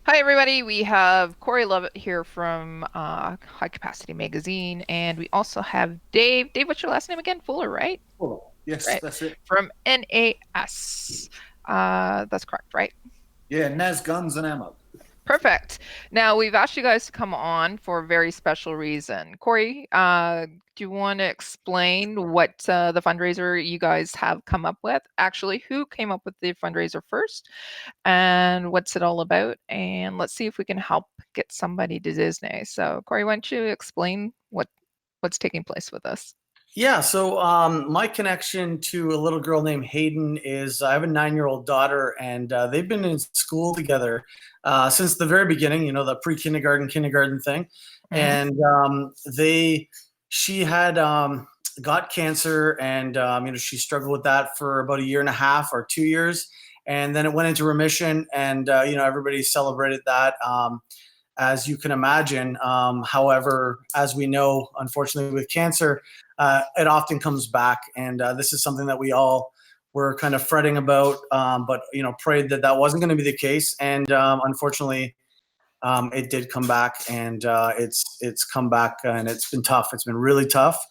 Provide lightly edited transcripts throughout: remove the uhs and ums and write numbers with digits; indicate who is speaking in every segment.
Speaker 1: Hi, everybody. We have Corey Lovett here from High Capacity Magazine, and we also have Dave. Dave, what's your last name again? Fuller, right?
Speaker 2: Oh, yes,
Speaker 1: Right.
Speaker 2: that's it.
Speaker 1: From NAS. That's correct, right?
Speaker 2: Yeah, NAS Guns and Ammo.
Speaker 1: Perfect. Now, we've asked you guys to come on for a very special reason. Corey, do you want to explain what the fundraiser you guys have come up with? Actually, who came up with the fundraiser first? And what's it all about? And let's see if we can help get somebody to Disney. So, Corey, why don't you explain what's taking place with us?
Speaker 3: Yeah, so my connection to a little girl named Hayden is I have a 9-year-old daughter, and they've been in school together since the very beginning. You know, the pre-kindergarten, kindergarten thing, and she had got cancer, and she struggled with that for about a year and a half or 2 years, and then it went into remission, and everybody celebrated that. As you can imagine. However, as we know, unfortunately, with cancer, it often comes back, and this is something that we all were kind of fretting about, but prayed that that wasn't going to be the case. And unfortunately, it did come back, and it's come back, and it's been tough. It's been really tough,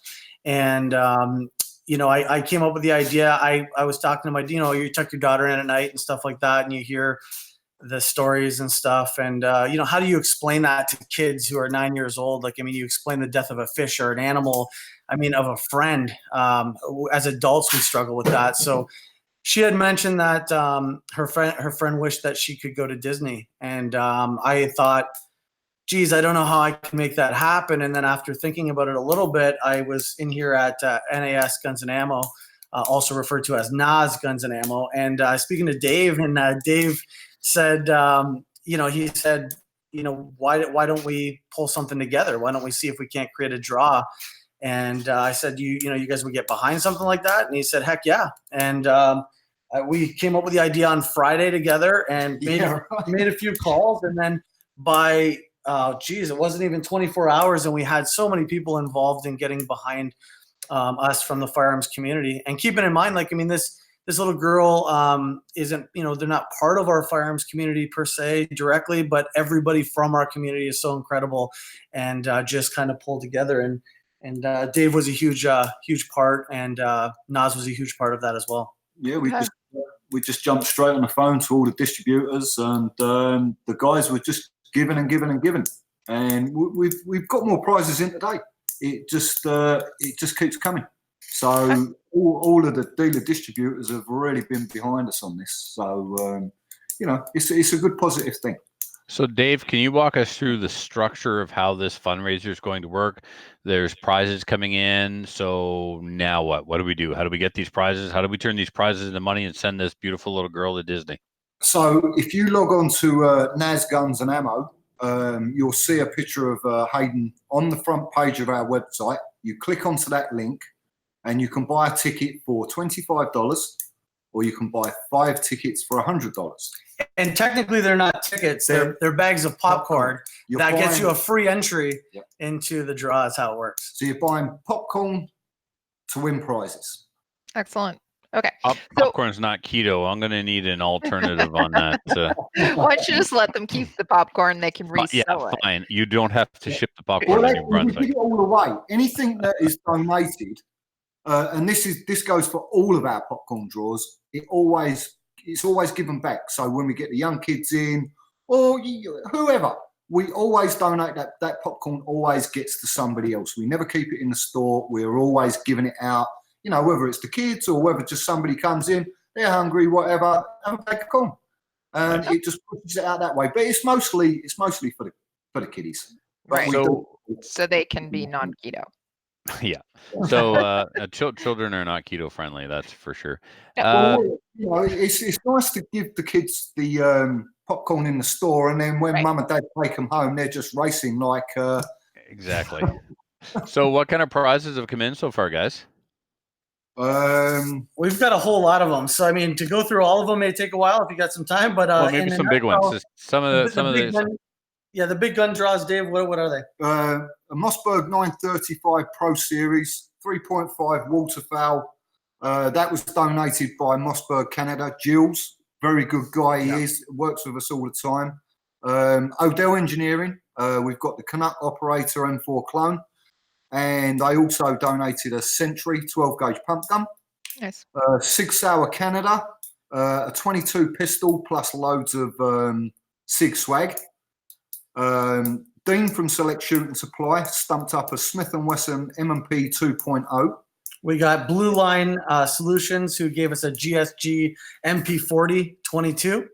Speaker 3: and I came up with the idea. I was talking to my, you tuck your daughter in at night and stuff like that, and you hear the stories and stuff, and how do you explain that to kids who are 9 years old? Like, I mean, you explain the death of a fish or an animal, of a friend. As adults, we struggle with that. So she had mentioned that her friend wished that she could go to Disney, and I thought, geez, I don't know how I can make that happen. And then after thinking about it a little bit, I was in here at NAS Guns and Ammo, also referred to as NAS Guns and Ammo, and speaking to Dave, and Dave said, he said, why don't we pull something together? Why don't we see if we can't create a draw? And I said, you guys would get behind something like that? And he said, heck yeah. And we came up with the idea on Friday together, and made a few calls, and then by it wasn't even 24 hours, and we had so many people involved in getting behind us from the firearms community. And keeping in mind, this little girl isn't, they're not part of our firearms community per se directly, but everybody from our community is so incredible, and just kind of pulled together. And Dave was a huge part, and Nas was a huge part of that as well.
Speaker 2: Yeah, we just jumped straight on the phone to all the distributors, and the guys were just giving and giving and giving, and we've got more prizes in today. It just keeps coming. So all of the dealer distributors have really been behind us on this. So it's a good positive thing.
Speaker 4: So Dave, can you walk us through the structure of how this fundraiser is going to work? There's prizes coming in. So now what? What do we do? How do we get these prizes? How do we turn these prizes into money and send this beautiful little girl to Disney?
Speaker 2: So if you log on to NAS Guns and Ammo, you'll see a picture of Hayden on the front page of our website. You click onto that link, and you can buy a ticket for $25, or you can buy 5 tickets for $100.
Speaker 3: And technically, they're not tickets; they're bags of popcorn. That gets you a free entry into the draw. That's how it works.
Speaker 2: So you're buying popcorn to win prizes.
Speaker 1: Excellent. Okay.
Speaker 4: Popcorn's not keto. I'm going to need an alternative on that.
Speaker 1: Why don't you just let them keep the popcorn? They can resell it.
Speaker 4: Fine. You don't have to ship the popcorn to New Brunswick.
Speaker 2: We give it all away. Anything that is donated, and this goes for all of our popcorn draws. It's always given back. So when we get the young kids in, or whoever, we always donate that popcorn. Always gets to somebody else. We never keep it in the store. We're always giving it out. Whether it's the kids or whether just somebody comes in, they're hungry, whatever, have a bag of corn. And it just pushes it out that way. But it's mostly for the kiddies.
Speaker 1: Right. So they can be non-keto.
Speaker 4: Yeah. So children are not keto friendly, that's for sure.
Speaker 2: It's nice to give the kids the popcorn in the store, and then when mum and dad take them home, they're just racing like.
Speaker 4: Exactly. So what kind of prizes have come in so far, guys?
Speaker 3: We've got a whole lot of them. So to go through all of them may take a while if you got some time. But
Speaker 4: maybe some big ones. Just some of the.
Speaker 3: The big gun draws, Dave. What are they?
Speaker 2: A Mossberg 935 Pro Series, 3.5 waterfowl, That was donated by Mossberg, Canada. Jules, very good guy he is, works with us all the time. Odell Engineering, we've got the Canuck Operator M4 clone, and they also donated a Sentry 12-gauge pump gun.
Speaker 1: Nice.
Speaker 2: Sig Sauer Canada, a 22 pistol plus loads of Sig swag. Dean from Select Shooting Supply stumped up a Smith & Wesson M&P 2.0.
Speaker 3: We got Blue Line Solutions, who gave us a GSG MP40 22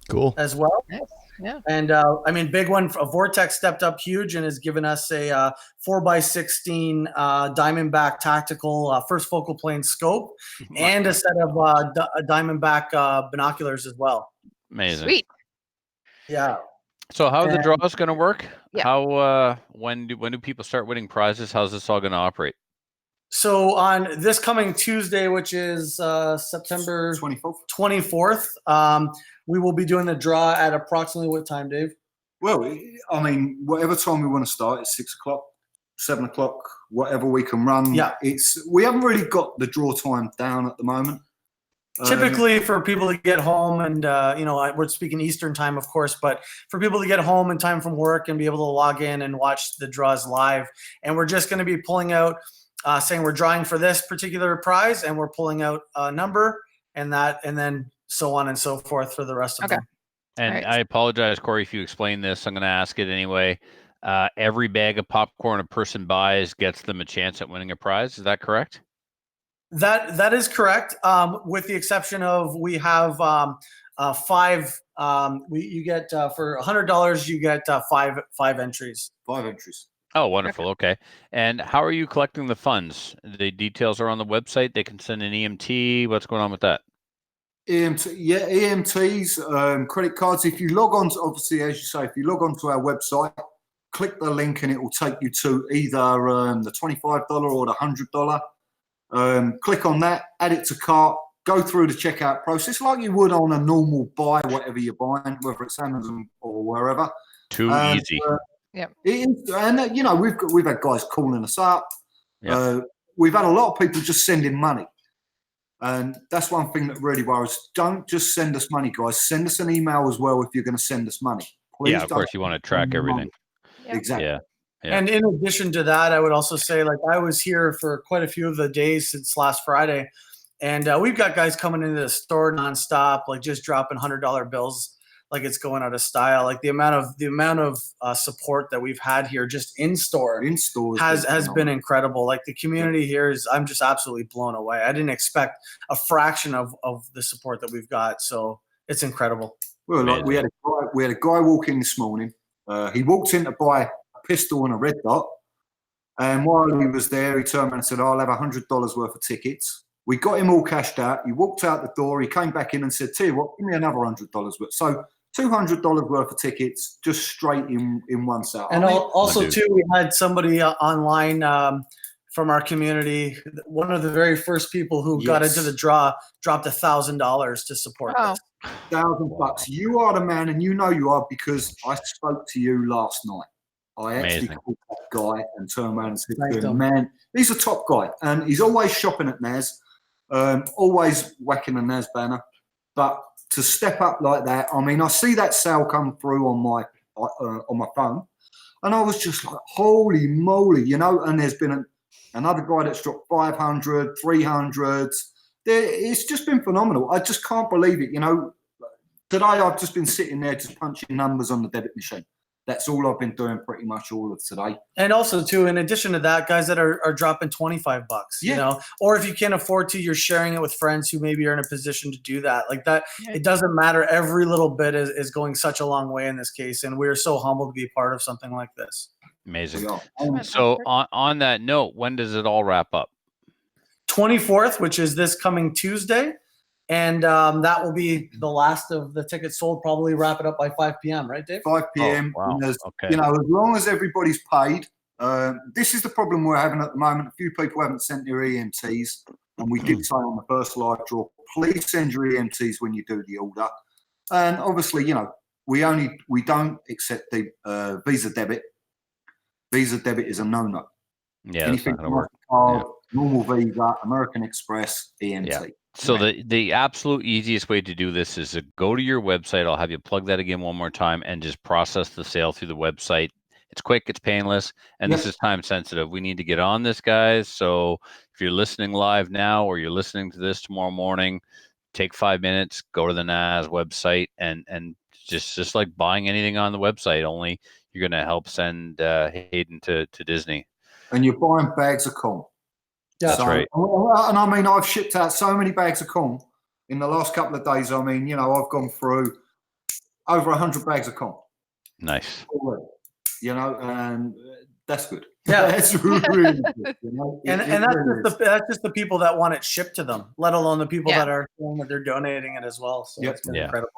Speaker 5: Cool.
Speaker 3: as well.
Speaker 1: Nice. Yeah.
Speaker 3: And I mean, big one. Vortex stepped up huge and has given us a 4x16 Diamondback tactical first focal plane scope and a set of Diamondback binoculars as well.
Speaker 4: Amazing.
Speaker 1: Sweet.
Speaker 3: Yeah.
Speaker 4: So how are the
Speaker 3: And-
Speaker 4: draws going to work?
Speaker 1: Yeah.
Speaker 4: How when do people start winning prizes? How's this all going to operate?
Speaker 3: So on this coming Tuesday, which is September 24th, we will be doing the draw at approximately what time, Dave?
Speaker 2: Well, I mean, whatever time we want to start, it's 6 o'clock, 7 o'clock, whatever we can run.
Speaker 3: Yeah.
Speaker 2: We haven't really got the draw time down at the moment.
Speaker 3: Typically for people to get home and, we're speaking Eastern time, of course, but for people to get home in time from work and be able to log in and watch the draws live. And we're just going to be pulling out, saying we're drawing for this particular prize and we're pulling out a number and then so on and so forth for the rest of them.
Speaker 4: And
Speaker 1: Alright.
Speaker 4: I apologize, Corey, if you explain this. I'm going to ask it anyway. Every bag of popcorn a person buys gets them a chance at winning a prize. Is that correct?
Speaker 3: That is correct, with the exception of we have five. You get for $100 you get five entries.
Speaker 2: 5 entries.
Speaker 4: Oh, wonderful. Okay. And how are you collecting the funds? The details are on the website. They can send an EMT. What's going on with that?
Speaker 2: EMTs, credit cards. If you log on to, obviously, as you say, if you log on to our website, click the link and it will take you to either the $25 or the $100. Click on that, add it to cart, go through the checkout process like you would on a normal buy, whatever you're buying, whether it's Amazon or wherever.
Speaker 4: Too
Speaker 2: And,
Speaker 4: easy.
Speaker 2: It is, and we've had guys calling us up.
Speaker 4: Yeah.
Speaker 2: We've had a lot of people just sending money. And that's one thing that really worries. Don't just send us money, guys. Send us an email as well if you're going to send us money. Please
Speaker 4: Yeah, of
Speaker 2: don't
Speaker 4: course you want to track
Speaker 2: send
Speaker 4: everything.
Speaker 2: money.
Speaker 1: Yeah.
Speaker 2: Exactly.
Speaker 4: Yeah. Yeah.
Speaker 3: And in addition to that, I would also say, like, I was here for quite a few of the days since last Friday, and we've got guys coming into the store nonstop, like just dropping $100 bills like it's going out of style. Like the amount of support that we've had here just in store
Speaker 2: In stores
Speaker 3: has been incredible. Like the community here I'm just absolutely blown away. I didn't expect a fraction of the support that we've got, so it's incredible.
Speaker 2: Well, like we had a guy walk in this morning. He walked in to buy a pistol and a red dot, and while he was there, he turned around and said, "I'll have $100 worth of tickets." We got him all cashed out. He walked out the door. He came back in and said, "Tell you what, give me another $100 worth." So $200 worth of tickets just straight in one set.
Speaker 3: And also
Speaker 4: dude.
Speaker 3: too, we had somebody online from our community. One of the very first people who got
Speaker 2: Yes.
Speaker 3: into the draw dropped $1,000 to support
Speaker 1: Oh.
Speaker 3: this.
Speaker 2: $1,000. You are the man, and you know you are because I spoke to you last night. I actually
Speaker 4: Amazing.
Speaker 2: called that guy and turned around and said
Speaker 3: Thank
Speaker 2: to him,
Speaker 3: him.
Speaker 2: "Man, he's a top guy, and he's always shopping at NAS, always whacking a NAS banner." But to step up like that, I mean, I see that sale come through on my phone, and I was just like, "Holy moly!" And there's been another guy that's dropped 500, 300s. It's just been phenomenal. I just can't believe it. Today I've just been sitting there just punching numbers on the debit machine. That's all I've been doing pretty much all of today.
Speaker 3: And also too, in addition to that, guys that are dropping $25,
Speaker 2: Yeah.
Speaker 3: or if you can't afford to, you're sharing it with friends who maybe are in a position to do that. Like that,
Speaker 1: Yeah.
Speaker 3: it doesn't matter. Every little bit is going such a long way in this case. And we're so humbled to be a part of something like this.
Speaker 4: Amazing.
Speaker 2: We are.
Speaker 4: So on that note, when does it all wrap up?
Speaker 3: 24th, which is this coming Tuesday. And that will be the last of the tickets sold, probably wrap it up by 5 p.m. Right, Dave?
Speaker 2: 5 p.m.
Speaker 4: Oh, wow.
Speaker 2: and there's-
Speaker 4: Okay.
Speaker 2: as long as everybody's paid, this is the problem we're having at the moment. A few people haven't sent their EMTs, and we did say on the first live draw, please send your EMTs when you do the order. And obviously, we don't accept the Visa debit. Visa debit is a no-no.
Speaker 4: Yeah, that's not going to work.
Speaker 2: Mastercard, normal Visa, American Express, EMT.
Speaker 4: Yeah. So the absolute easiest way to do this is to go to your website. I'll have you plug that again one more time and just process the sale through the website. It's quick, it's painless, and this is time sensitive. We need to get on this, guys. So if you're listening live now or you're listening to this tomorrow morning, take 5 minutes, go to the NAS website, and just like buying anything on the website, only you're going to help send Hayden to Disney.
Speaker 2: And you're buying bags of corn.
Speaker 3: Yeah,
Speaker 4: that's right.
Speaker 2: And I mean, I've shipped out so many bags of corn in the last couple of days. I mean, you know, I've gone through over 100 bags of corn.
Speaker 4: Nice.
Speaker 2: You know, and that's good.
Speaker 3: Yeah,
Speaker 2: that's really good. You know?
Speaker 3: and that's just the people that want it shipped to them, let alone the people that are saying that they're donating it as well. So it's been incredible.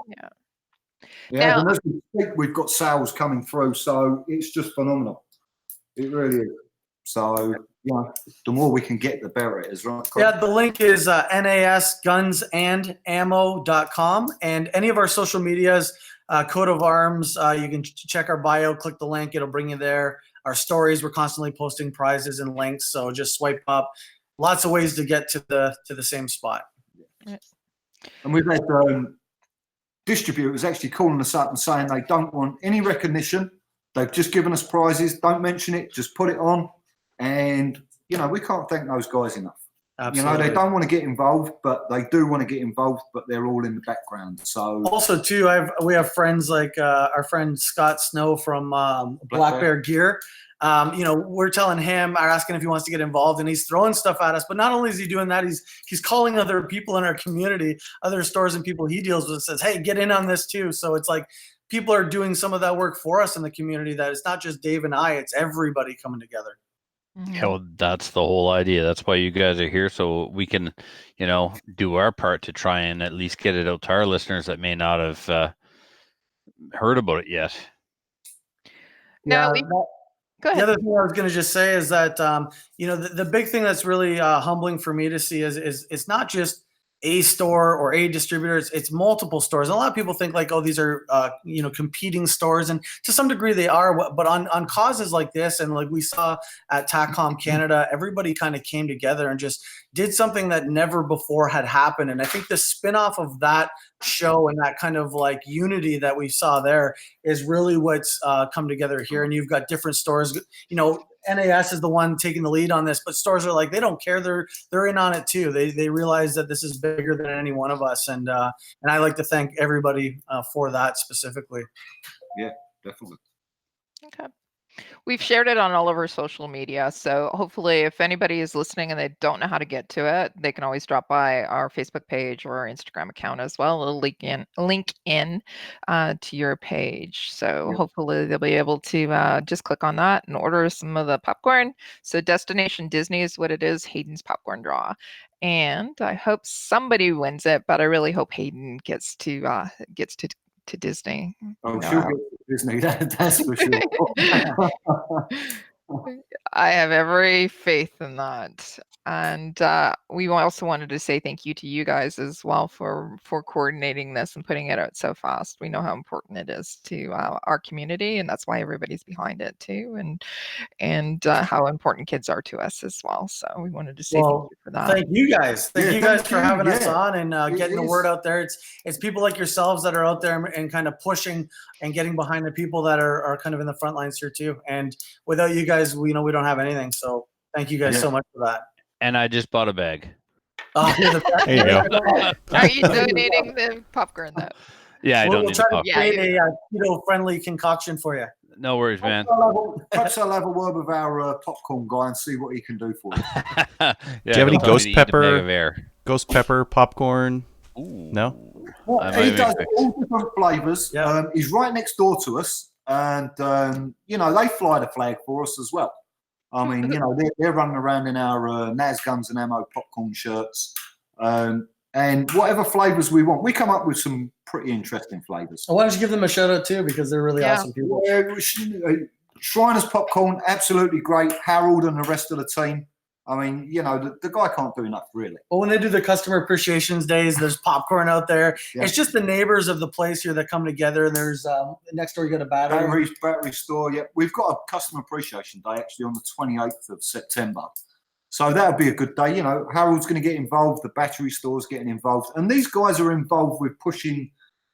Speaker 2: Yeah, and as we speak, we've got sales coming through, so it's just phenomenal. It really is. So, yeah, the more we can get, the better it is, right?
Speaker 3: Yeah, the link is nasgunsandammo.com, and any of our social medias, Coat of Arms, you can check our bio, click the link, it'll bring you there. Our stories, we're constantly posting prizes and links, so just swipe up. Lots of ways to get to the same spot.
Speaker 2: And we've had distributors actually calling us up and saying they don't want any recognition. They've just given us prizes. Don't mention it. Just put it on. And, you know, we can't thank those guys enough. Absolutely. You know, they don't want to get involved, but they do want to get involved, but they're all in the background. So
Speaker 3: also, too, we have friends like our friend Scott Snow from Black Bear Gear. You know, we're telling him, asking if he wants to get involved, and he's throwing stuff at us. But not only is he doing that, he's calling other people in our community, other stores and people he deals with, and says, hey, get in on this too. So it's like people are doing some of that work for us in the community, that it's not just Dave and I, it's everybody coming together.
Speaker 4: Yeah, well, that's the whole idea. That's why you guys are here, so we can, you know, do our part to try and at least get it out to our listeners that may not have heard about it yet.
Speaker 3: Now, go ahead. The other thing I was going to just say is that, you know, the big thing that's really humbling for me to see is it's not just a store or a distributor, it's multiple stores. And a lot of people think like, oh, these are, you know, competing stores. And to some degree they are, but on causes like this, and like we saw at TACCOM Canada, everybody kind of came together and just did something that never before had happened. And I think the spin-off of that show and that kind of like unity that we saw there is really what's come together here. And you've got different stores, you know, NAS is the one taking the lead on this, but stores are like, they don't care. They're in on it too. They realize that this is bigger than any one of us. And I like to thank everybody for that specifically.
Speaker 2: Yeah, definitely.
Speaker 1: Okay. We've shared it on all of our social media. So hopefully if anybody is listening and they don't know how to get to it, they can always drop by our Facebook page or our Instagram account as well. It'll link in to your page. So hopefully they'll be able to just click on that and order some of the popcorn. So Destination Disney is what it is, Hayden's Popcorn Draw. And I hope somebody wins it, but I really hope Hayden gets to Disney.
Speaker 2: Oh, she'll get to Disney. That's for sure.
Speaker 1: I have every faith in that. And we also wanted to say thank you to you guys as well for coordinating this and putting it out so fast. We know how important it is to our community, and that's why everybody's behind it too, and how important kids are to us as well. So we wanted to say thank you for that.
Speaker 3: Thank you guys. Thank you guys for having us on and getting the word out there. It's people like yourselves that are out there and kind of pushing and getting behind the people that are kind of in the front lines here too. And without you guys, we know we don't have anything. So thank you guys so much for that.
Speaker 4: And I just bought a bag.
Speaker 3: Oh,
Speaker 5: there you go.
Speaker 1: Are you donating the popcorn though?
Speaker 4: Yeah, I don't need the popcorn.
Speaker 3: We'll try to create a keto-friendly concoction for you.
Speaker 4: No worries, man.
Speaker 2: Perhaps I'll have a word with our popcorn guy and see what he can do for you.
Speaker 5: Do you have any ghost pepper popcorn?
Speaker 4: Ooh.
Speaker 5: No?
Speaker 2: Well, he does all different flavors. Yeah. He's right next door to us, and you know, they fly the flag for us as well. I mean, you know, they're running around in our NAS Guns and Ammo popcorn shirts, and whatever flavors we want. We come up with some pretty interesting flavors.
Speaker 3: Why don't you give them a shout out too, because they're really awesome people.
Speaker 2: Shriners Popcorn, absolutely great. Harold and the rest of the team. I mean, you know, the guy can't do enough, really.
Speaker 3: Well, when they do the customer appreciations days, there's popcorn out there. Yeah. It's just the neighbors of the place here that come together. There's next door, you got a battery
Speaker 2: store. Yeah, we've got a customer appreciation day actually on the 28th of September. So that would be a good day. You know, Harold's going to get involved. The battery store's getting involved. And these guys are involved with pushing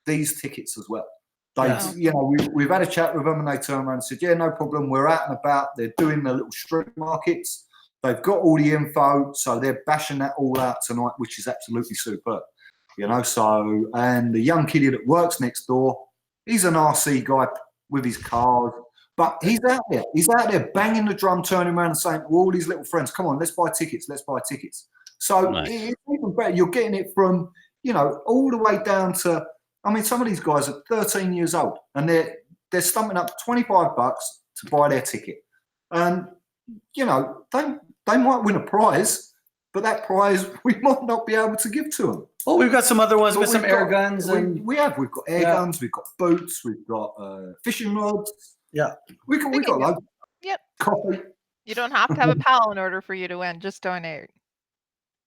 Speaker 2: these tickets as well. They, you know, we've had a chat with them and they turned around and said, yeah, no problem. We're out and about. They're doing the little street markets. They've got all the info. So they're bashing that all out tonight, which is absolutely superb. You know, so, and the young kiddie that works next door, he's an RC guy with his cars. But he's out there. He's out there banging the drum, turning around and saying to all his little friends, come on, let's buy tickets. Let's buy tickets. So
Speaker 4: nice.
Speaker 2: It's even better. You're getting it from, you know, all the way down to, I mean, some of these guys are 13 years old and they're stumping up $25 to buy their ticket. And, you know, they might win a prize, but that prize we might not be able to give to them.
Speaker 3: Oh, we've got some other ones with some air guns.
Speaker 2: We've got air guns, we've got boots, we've got fishing rods. Yeah, we got loads.
Speaker 1: Yep.
Speaker 2: Coffee.
Speaker 1: You don't have to have a pal in order for you to win. Just donate.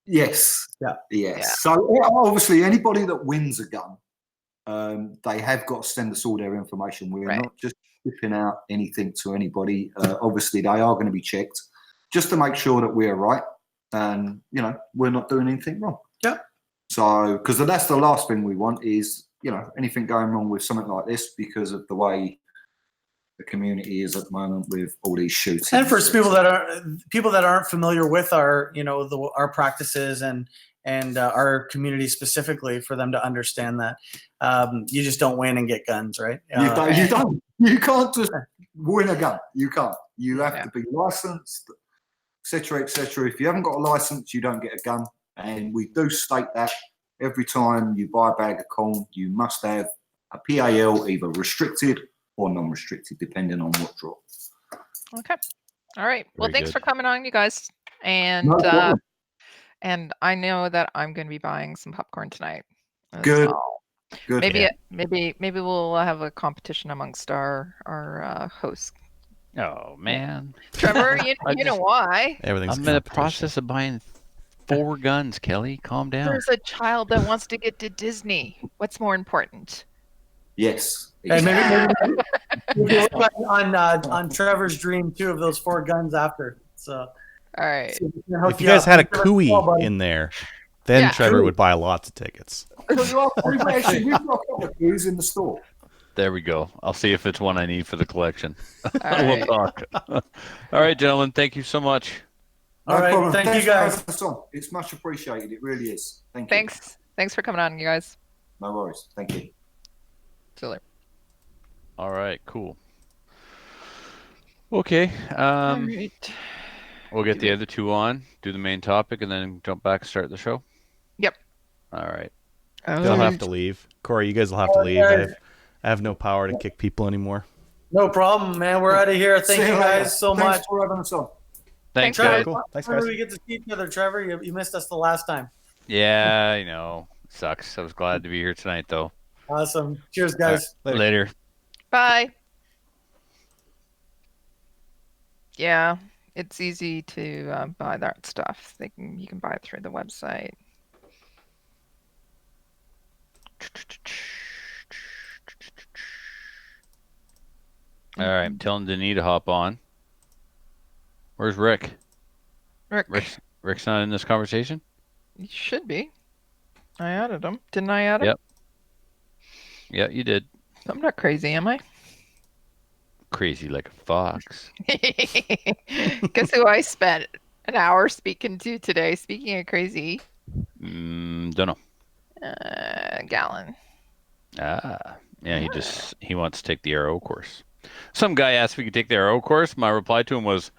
Speaker 2: Yes.
Speaker 3: Yeah.
Speaker 2: Yes.
Speaker 1: Yeah.
Speaker 2: So obviously, anybody that wins a gun, they have got to send us all their information. We're not just shipping out anything to anybody. Obviously, they are going to be checked just to make sure that we're right and, you know, we're not doing anything wrong.
Speaker 3: Yeah.
Speaker 2: So, because that's the last thing we want is, you know, anything going wrong with something like this because of the way the community is at the moment with all these shootings.
Speaker 3: And for people that aren't familiar with our, you know, our practices and our community specifically, for them to understand that you just don't win and get guns, right?
Speaker 2: You don't. You can't just win a gun. You can't. You have to be licensed, etc., etc. If you haven't got a license, you don't get a gun. And we do state that every time you buy a bag of corn, you must have a PAL, either restricted or non-restricted, depending on what draw.
Speaker 1: Okay. All right. Well, thanks for coming on, you guys. And and I know that I'm going to be buying some popcorn tonight.
Speaker 2: Good. Good.
Speaker 1: Maybe we'll have a competition amongst our hosts.
Speaker 4: Oh man,
Speaker 1: Trevor, you know why?
Speaker 4: I'm in the process of buying 4 guns. Kelly, calm down.
Speaker 1: There's a child that wants to get to Disney. What's more important?
Speaker 2: Yes.
Speaker 3: And maybe on Trevor's dream too of those 4 guns after. So
Speaker 1: all right.
Speaker 5: If you guys had a Cooey in there, then Trevor would buy lots of tickets.
Speaker 2: We've got a couple of Cooeys in the store.
Speaker 4: There we go. I'll see if it's one I need for the collection.
Speaker 1: Right.
Speaker 4: We'll talk. All right, gentlemen. Thank you so much.
Speaker 3: All right. Thank you, guys.
Speaker 2: It's much appreciated. It really is. Thank
Speaker 1: you.
Speaker 2: Thanks.
Speaker 1: Thanks for coming on, you guys.
Speaker 2: No worries. Thank you.
Speaker 1: See you later.
Speaker 4: All right. Cool. Okay.
Speaker 1: All right.
Speaker 4: We'll get the other 2 on, do the main topic, and then jump back and start the show.
Speaker 1: Yep.
Speaker 4: All right.
Speaker 5: They'll have to leave. Corey, you guys will have to leave. I have no power to kick people anymore.
Speaker 3: No problem, man. We're out of here. Thank you guys so much.
Speaker 2: Thanks for having us on.
Speaker 4: Thanks,
Speaker 3: Trevor.
Speaker 4: guys.
Speaker 5: Cool. Thanks, guys.
Speaker 3: We get to see each other, Trevor. You missed us the last time.
Speaker 4: Yeah, I know. Sucks. I was glad to be here tonight, though.
Speaker 3: Awesome. Cheers, guys.
Speaker 5: Right.
Speaker 4: Later.
Speaker 1: Bye. Yeah, it's easy to buy that stuff. You can buy it through the website.
Speaker 4: All right, I'm telling Denis to hop on. Where's Rick? Rick's not in this conversation?
Speaker 1: He should be. I added him. Didn't I add him?
Speaker 4: Yep. Yeah, you did.
Speaker 1: I'm not crazy, am I?
Speaker 4: Crazy like a fox.
Speaker 1: Guess who I spent an hour speaking to today? Speaking of crazy.
Speaker 4: Don't know.
Speaker 1: Gallon.
Speaker 4: Yeah, he wants to take the RO course. Some guy asked if we could take the RO course. My reply to him was,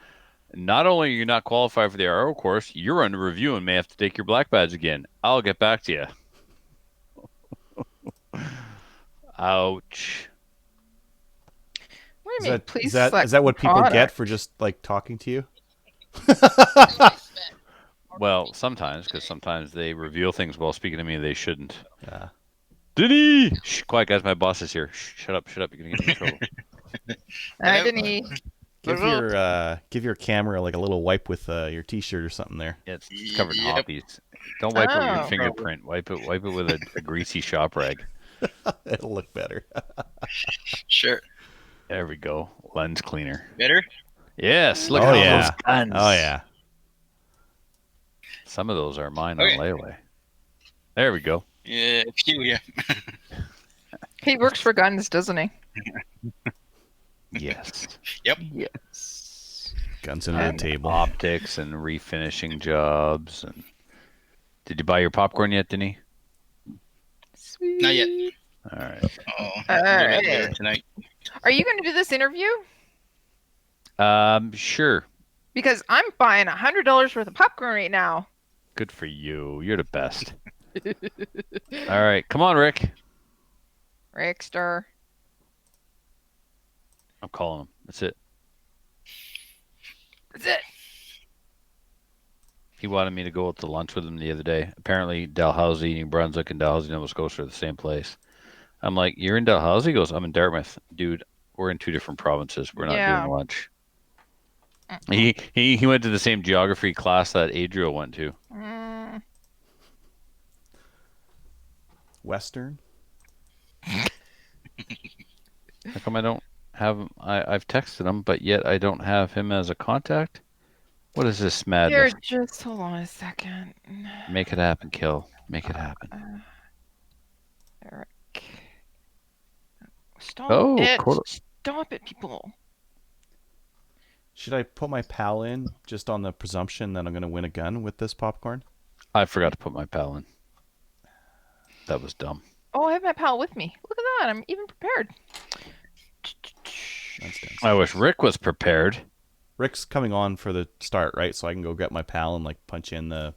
Speaker 4: not only are you not qualified for the RO course, you're under review and may have to take your black badge again. I'll get back to you. Ouch.
Speaker 1: What do you mean? Please
Speaker 5: is that what people get for just like talking to you?
Speaker 4: Well, sometimes, because sometimes they reveal things while speaking to me they shouldn't.
Speaker 5: Yeah.
Speaker 4: Denis! Shh, quiet, guys. My boss is here. Shh, shut up. You're going to get in trouble.
Speaker 1: Hi, Denis.
Speaker 5: Give your camera like a little wipe with your T-shirt or something there.
Speaker 4: Yeah, it's covered in hoppies. Don't wipe it with your fingerprint. Wipe it with a greasy shop rag.
Speaker 5: It'll look better.
Speaker 6: Sure.
Speaker 4: There we go. Lens cleaner.
Speaker 6: Better?
Speaker 4: Yes. Look at all those guns.
Speaker 5: Oh yeah.
Speaker 4: Some of those are mine
Speaker 6: Okay.
Speaker 4: on layaway. There we go.
Speaker 6: Yeah, a few, yeah.
Speaker 1: He works for guns, doesn't he?
Speaker 4: Yes.
Speaker 1: Yes.
Speaker 5: Guns under the
Speaker 1: And
Speaker 5: table.
Speaker 4: Optics and refinishing jobs. And did you buy your popcorn yet, Denny?
Speaker 1: Sweet.
Speaker 6: Not yet.
Speaker 4: All right.
Speaker 6: Oh,
Speaker 1: All
Speaker 6: maybe later
Speaker 1: right.
Speaker 6: tonight.
Speaker 1: Are you going to do this interview?
Speaker 4: Sure.
Speaker 1: Because I'm buying $100 worth of popcorn right now.
Speaker 4: Good for you. You're the best. All right. Come on, Rick.
Speaker 1: Rickster.
Speaker 4: I'm calling him. That's it.
Speaker 1: That's it.
Speaker 4: He wanted me to go out to lunch with him the other day. Apparently, Dalhousie, New Brunswick, and Dalhousie, Nova Scotia are the same place. I'm like, you're in Dalhousie? He goes, I'm in Dartmouth. Dude, we're in 2 different provinces. We're not doing lunch. He went to the same geography class that Adriel went to.
Speaker 5: Western.
Speaker 4: How come I don't have him? I've texted him, but yet I don't have him as a contact? What is this madness?
Speaker 1: Here, just hold on a second.
Speaker 4: Make it happen, Kill. Make it happen.
Speaker 1: Eric. Stop it. Stop it, people.
Speaker 5: Should I put my pal in just on the presumption that I'm going to win a gun with this popcorn?
Speaker 4: I forgot to put my pal in. That was dumb.
Speaker 1: Oh, I have my pal with me. Look at that. I'm even prepared.
Speaker 5: That's dense.
Speaker 4: I wish Rick was prepared.
Speaker 5: Rick's coming on for the start, right? So I can go get my pal and like punch in the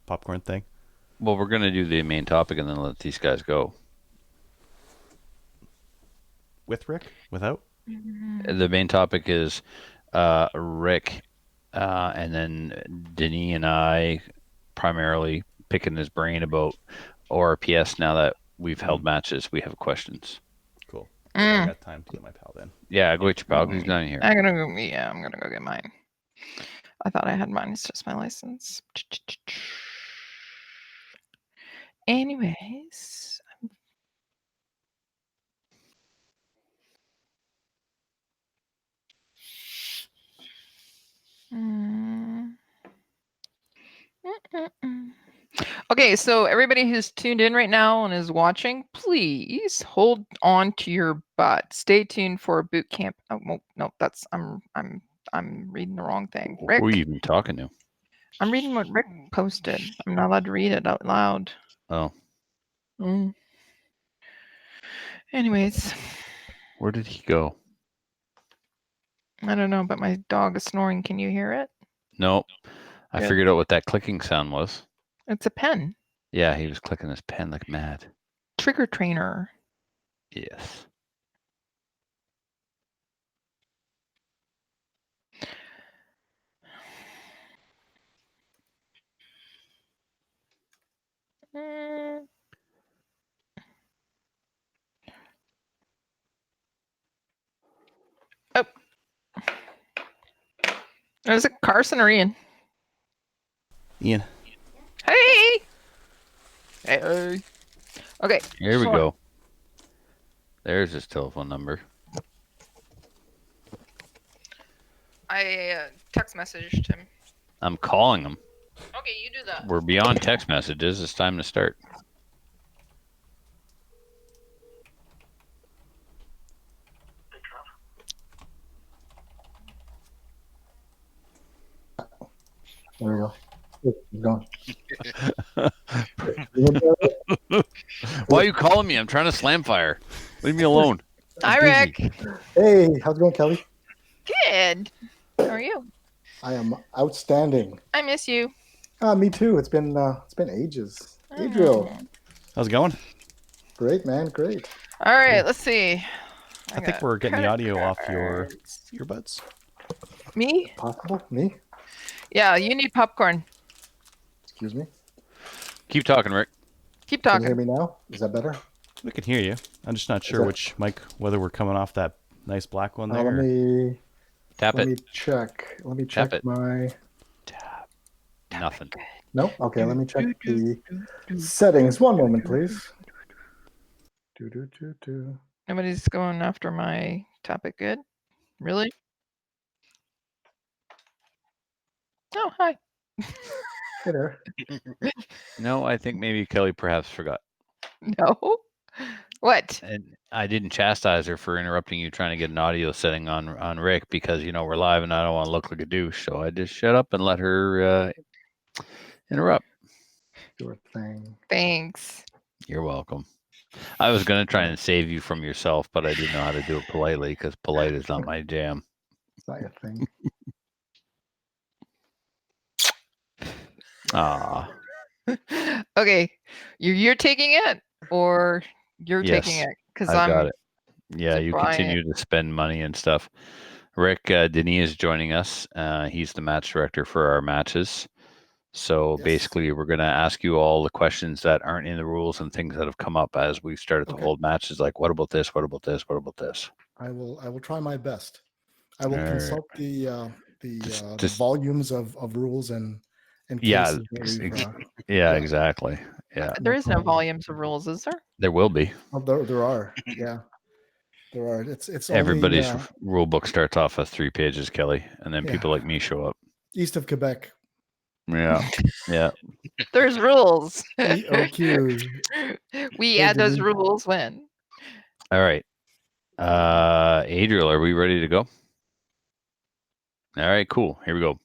Speaker 5: popcorn thing.
Speaker 4: Well, we're going to do the main topic and then let these guys go.
Speaker 5: With Rick? Without?
Speaker 4: The main topic is Rick, and then Denny and I primarily picking his brain about ORPS. Now that we've held matches, we have questions.
Speaker 5: Cool. I got time to get my pal then.
Speaker 4: Yeah, go get your pal. He's down here.
Speaker 1: I'm gonna go. Yeah, I'm gonna go get mine. I thought I had mine. It's just my license. Anyways. Okay, so everybody who's tuned in right now and is watching, please hold on to your butt. Stay tuned for boot camp. Oh, well, no, that's I'm reading the wrong thing. Rick,
Speaker 4: Who are you even talking to?
Speaker 1: I'm reading what Rick posted. I'm not allowed to read it out loud.
Speaker 4: Oh,
Speaker 1: Anyways,
Speaker 4: where did he go?
Speaker 1: I don't know, but my dog is snoring. Can you hear it?
Speaker 4: Nope. I
Speaker 1: Good.
Speaker 4: figured out what that clicking sound was.
Speaker 1: It's a pen.
Speaker 4: Yeah, he was clicking his pen like mad.
Speaker 1: Trigger trainer.
Speaker 4: Yes.
Speaker 1: Oh. Is it Carson or Ian?
Speaker 5: Ian.
Speaker 1: Hey! Hey. Okay.
Speaker 4: Here we go. There's his telephone number.
Speaker 1: I text messaged him.
Speaker 4: I'm calling him.
Speaker 1: Okay, you do that.
Speaker 4: We're beyond text messages. It's time to start.
Speaker 7: There we go. Keep going.
Speaker 4: Why are you calling me? I'm trying to slam fire. Leave me alone.
Speaker 1: Hi, Rick.
Speaker 7: Hey, how's it going, Kelly?
Speaker 1: Good. How are you?
Speaker 7: I am outstanding.
Speaker 1: I miss you.
Speaker 7: Me too. It's been ages. Adriel,
Speaker 5: How's it going?
Speaker 7: great man, great.
Speaker 1: All right, let's see.
Speaker 5: I think we're getting the audio off your earbuds.
Speaker 1: Me?
Speaker 7: Possible? Me?
Speaker 1: Yeah, you need popcorn.
Speaker 7: Excuse me.
Speaker 4: Keep talking, Rick.
Speaker 1: Keep
Speaker 7: Can you hear
Speaker 1: talking.
Speaker 7: me now? Is that better?
Speaker 5: We can hear you. I'm just not sure
Speaker 7: that-
Speaker 5: which mic, whether we're coming off that nice black one there.
Speaker 7: Let me
Speaker 4: Tap
Speaker 7: let
Speaker 4: it.
Speaker 7: me check. Let me
Speaker 4: Tap
Speaker 7: check
Speaker 4: it.
Speaker 7: my.
Speaker 4: Nothing.
Speaker 7: No. Okay. Let me check the settings. One moment, please. Do.
Speaker 1: Nobody's going after my topic. Good. Really? Oh, hi.
Speaker 7: Hey there.
Speaker 4: No, I think maybe Kelly perhaps forgot.
Speaker 1: No. What?
Speaker 4: And I didn't chastise her for interrupting you trying to get an audio setting on Rick because we're live and I don't want to look like a douche. So I just shut up and let her interrupt.
Speaker 7: Your thing.
Speaker 1: Thanks.
Speaker 4: You're welcome. I was going to try and save you from yourself, but I didn't know how to do it politely because polite is not my jam.
Speaker 7: It's not your thing.
Speaker 4: Ah,
Speaker 1: Okay, you're taking it, or you're taking
Speaker 4: yes,
Speaker 1: it? Because
Speaker 4: I got
Speaker 1: I'm
Speaker 4: it. Yeah, you
Speaker 1: buying it.
Speaker 4: continue to spend money and stuff. Rick Denis is joining us. He's the match director for our matches. So
Speaker 7: Yes.
Speaker 4: basically, we're going to ask you all the questions that aren't in the rules and things that have come up as we've started to
Speaker 7: Okay.
Speaker 4: hold matches. Like, what about this? What about this? What about this?
Speaker 7: I will try my best. I will
Speaker 4: All right.
Speaker 7: consult the
Speaker 4: Just-
Speaker 7: volumes of rules and
Speaker 4: Yeah,
Speaker 7: cases that we've,
Speaker 4: yeah,
Speaker 7: yeah.
Speaker 4: exactly. Yeah,
Speaker 1: There is no
Speaker 7: problem.
Speaker 1: volumes of rules, is there?
Speaker 4: there will be.
Speaker 7: Oh, there are. Yeah. There are. It's
Speaker 4: Everybody's
Speaker 7: only
Speaker 4: rule book starts off with 3 pages, Kelly, and then
Speaker 7: Yeah.
Speaker 4: people like me show up.
Speaker 7: east of Quebec.
Speaker 4: Yeah, yeah.
Speaker 1: There's rules.
Speaker 7: EOQ.
Speaker 1: We
Speaker 7: Hey,
Speaker 1: add those
Speaker 7: Denise.
Speaker 1: rules when.
Speaker 4: All right. Adriel, are we ready to go? All right, cool. Here we go.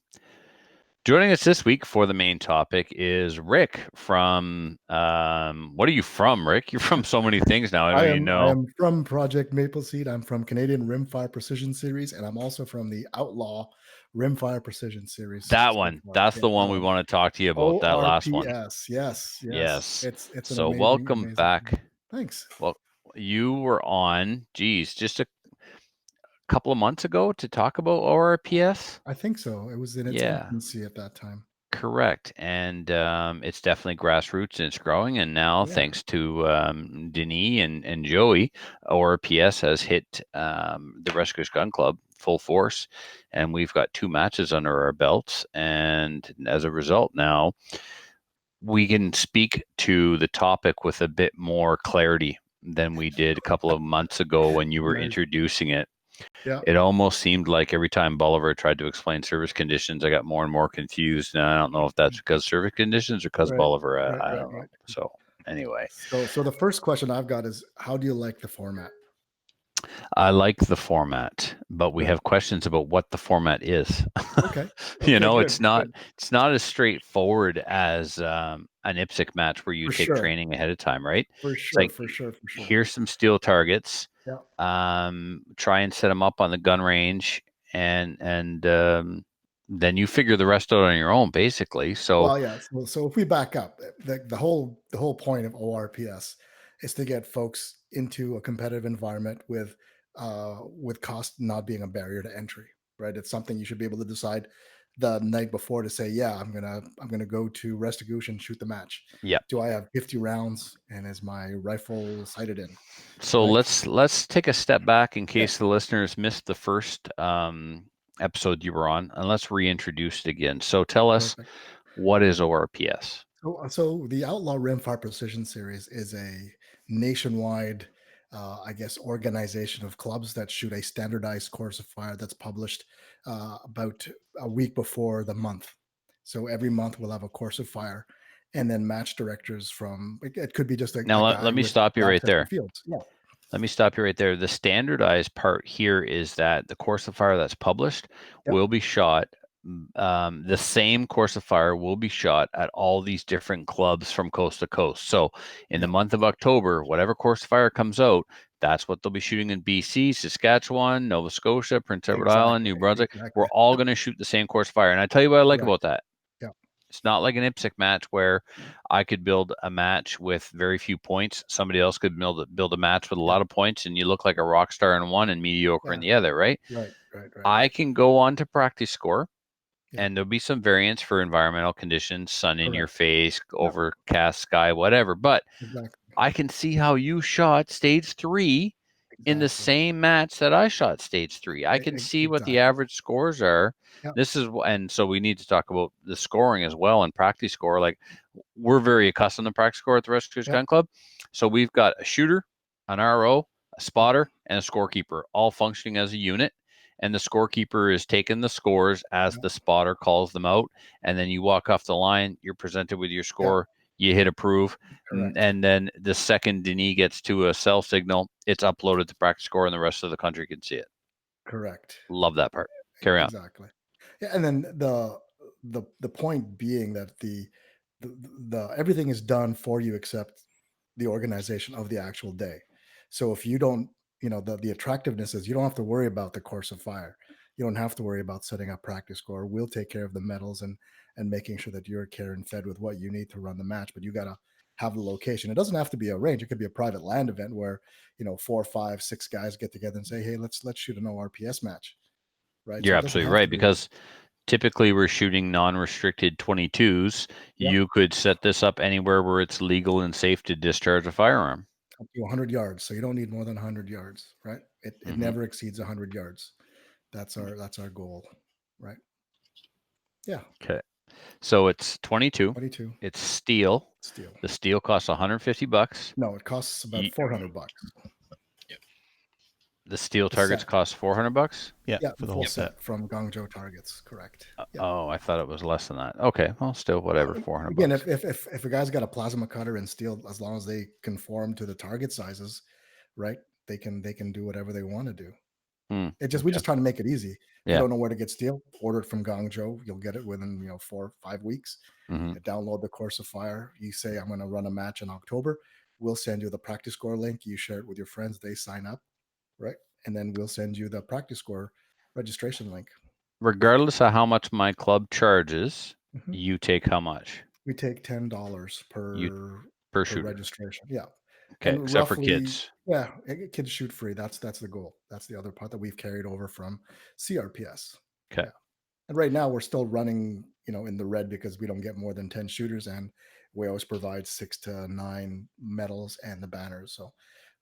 Speaker 4: Joining us this week for the main topic is Rick from, what are you from, Rick? You're from so many things now. I don't even know.
Speaker 7: I am from Project Maple Seed. I'm from Canadian Rimfire Precision Series, and I'm also from the Outlaw Rimfire Precision Series.
Speaker 4: That
Speaker 7: so
Speaker 4: one.
Speaker 7: far.
Speaker 4: That's
Speaker 7: Yeah,
Speaker 4: the one we want to talk to you about, that last one.
Speaker 7: ORPS. Yes.
Speaker 4: Yes.
Speaker 7: It's an
Speaker 4: So
Speaker 7: amazing,
Speaker 4: welcome
Speaker 7: amazing
Speaker 4: back.
Speaker 7: thing. Thanks.
Speaker 4: Well, you were on, just a couple of months ago to talk about ORPS.
Speaker 7: I think so. It was in its
Speaker 4: Yeah.
Speaker 7: infancy at that time.
Speaker 4: Correct. And it's definitely grassroots and it's growing. And now,
Speaker 7: Yeah.
Speaker 4: thanks to Denis and Joey, ORPS has hit the Rescuers Gun Club full force. And we've got 2 matches under our belts. And as a result, now we can speak to the topic with a bit more clarity than we did a couple of months ago when you were
Speaker 7: Nice.
Speaker 4: introducing it.
Speaker 7: Yeah.
Speaker 4: It almost seemed like every time Bolivar tried to explain service conditions, I got more and more confused. And I don't know if that's because service conditions or because
Speaker 7: Right,
Speaker 4: Bolivar.
Speaker 7: right,
Speaker 4: I
Speaker 7: right,
Speaker 4: don't know.
Speaker 7: right.
Speaker 4: So anyway,
Speaker 7: So the first question I've got is, how do you like the format?
Speaker 4: I like the format, but we
Speaker 7: Good.
Speaker 4: have questions about what the format is.
Speaker 7: Okay.
Speaker 4: You know,
Speaker 7: good,
Speaker 4: it's not
Speaker 7: good.
Speaker 4: as straightforward as an IPSC match where you
Speaker 7: For
Speaker 4: take
Speaker 7: sure.
Speaker 4: training ahead of time, right?
Speaker 7: For
Speaker 4: It's
Speaker 7: sure,
Speaker 4: like,
Speaker 7: for sure.
Speaker 4: here's some steel targets.
Speaker 7: Yeah.
Speaker 4: Try and set them up on the gun range, and then you figure the rest out on your own, basically. So
Speaker 7: Well, yeah. So if we back up, the whole point of ORPS is to get folks into a competitive environment with cost not being a barrier to entry, right? It's something you should be able to decide the night before to say, yeah, I'm gonna go to Restigouche and shoot the match.
Speaker 4: yeah.
Speaker 7: Do I have 50 rounds and is my rifle sighted in?
Speaker 4: So
Speaker 7: Right.
Speaker 4: let's take a step back in case the listeners missed the first episode you were on, and let's reintroduce it again. So tell us,
Speaker 7: Perfect.
Speaker 4: what is ORPS?
Speaker 7: So the Outlaw Rimfire Precision Series is a nationwide, I guess, organization of clubs that shoot a standardized course of fire that's published about a week before the month. So every month we'll have a course of fire, and then match directors from. It could be just a
Speaker 4: Now
Speaker 7: guy
Speaker 4: let me
Speaker 7: with
Speaker 4: stop you right
Speaker 7: access to
Speaker 4: there.
Speaker 7: fields. Yeah.
Speaker 4: Let me stop you right there. The standardized part here is that the course of fire that's published
Speaker 7: Yep.
Speaker 4: will be shot. The same course of fire will be shot at all these different clubs from coast to coast. So in the month of October, whatever course of fire comes out, that's what they'll be shooting in BC, Saskatchewan, Nova Scotia, Prince Edward Island, New Brunswick. We're all going to shoot the same course of fire. And I tell you what I like about that.
Speaker 7: Yeah.
Speaker 4: It's not like an IPSC match where I could build a match with very few points. Somebody else could build a match with a lot of points, and you look like a rock star in one and mediocre in the other, right?
Speaker 7: Right.
Speaker 4: I can go on to practice score, and there'll be some variance for environmental conditions, sun in your face, overcast sky, whatever. But I can see how you shot stage 3 in the same match that I shot stage 3. I can see what the average scores are.
Speaker 7: Yep.
Speaker 4: And so we need to talk about the scoring as well and practice score. Like, we're very accustomed to practice score at the Rescuers Gun Club. So we've got a shooter, an RO, a spotter, and a scorekeeper all functioning as a unit. and the scorekeeper is taking the scores as the spotter calls them out, and then you walk off the line, you're presented with your score, you hit approve,
Speaker 7: Correct.
Speaker 4: and then the second Denis gets to a cell signal, it's uploaded to practice score, and the rest of the country can see it.
Speaker 7: Correct.
Speaker 4: Love that part. Carry on.
Speaker 7: Exactly. Yeah, and then the point being that the everything is done for you except the organization of the actual day. So if you don't, the attractiveness is you don't have to worry about the course of fire. You don't have to worry about setting up practice score. We'll take care of the medals and making sure that you're care and fed with what you need to run the match. But you gotta have the location. It doesn't have to be a range. It could be a private land event where 4, 5, 6 guys get together and say, "Hey, let's shoot an ORPS match." Right?
Speaker 4: You're
Speaker 7: So it doesn't
Speaker 4: absolutely
Speaker 7: have
Speaker 4: right,
Speaker 7: to be-
Speaker 4: because typically we're shooting non-restricted 22s.
Speaker 7: Yeah.
Speaker 4: You could set this up anywhere where it's legal and safe to discharge a firearm.
Speaker 7: up to 100 yards. So you don't need more than 100 yards, right? It
Speaker 4: Mhm.
Speaker 7: never exceeds 100 yards. That's our goal, right? Yeah,
Speaker 4: Okay. So it's 22.
Speaker 7: 22
Speaker 4: It's steel.
Speaker 7: steel.
Speaker 4: The steel costs $150.
Speaker 7: No, it costs about
Speaker 4: Ye-
Speaker 7: $400.
Speaker 4: The steel
Speaker 7: The
Speaker 4: targets
Speaker 7: set.
Speaker 4: cost $400.
Speaker 5: Yeah,
Speaker 7: Yeah,
Speaker 5: for the
Speaker 7: full
Speaker 5: whole set.
Speaker 7: from Guangzhou Targets, correct. Yeah.
Speaker 4: Oh, I thought it was less than that. Okay, well, still whatever, $400.
Speaker 7: Again, if a guy's got a plasma cutter and steel, as long as they conform to the target sizes, right? They can do whatever they want to do.
Speaker 4: Hmm,
Speaker 7: We just trying to make it easy. If
Speaker 4: Yeah.
Speaker 7: you don't know where to get steel, order it from Guangzhou. You'll get it within 4 or 5 weeks.
Speaker 4: Mhm.
Speaker 7: You download the Course of Fire. You say, I'm going to run a match in October. We'll send you the practice score link. You share it with your friends. They sign up, right? And then we'll send you the practice score registration link.
Speaker 4: Regardless of how much my club charges,
Speaker 7: Mhm.
Speaker 4: you take how much
Speaker 7: We take $10 per
Speaker 4: per shooter?
Speaker 7: registration. Yeah.
Speaker 4: Okay,
Speaker 7: And
Speaker 4: except for
Speaker 7: roughly-
Speaker 4: kids.
Speaker 7: Yeah, kids shoot free. That's the goal. That's the other part that we've carried over from CRPS.
Speaker 4: Okay.
Speaker 7: Yeah. And right now we're still running, in the red because we don't get more than 10 shooters, and we always provide 6 to 9 medals and the banners. So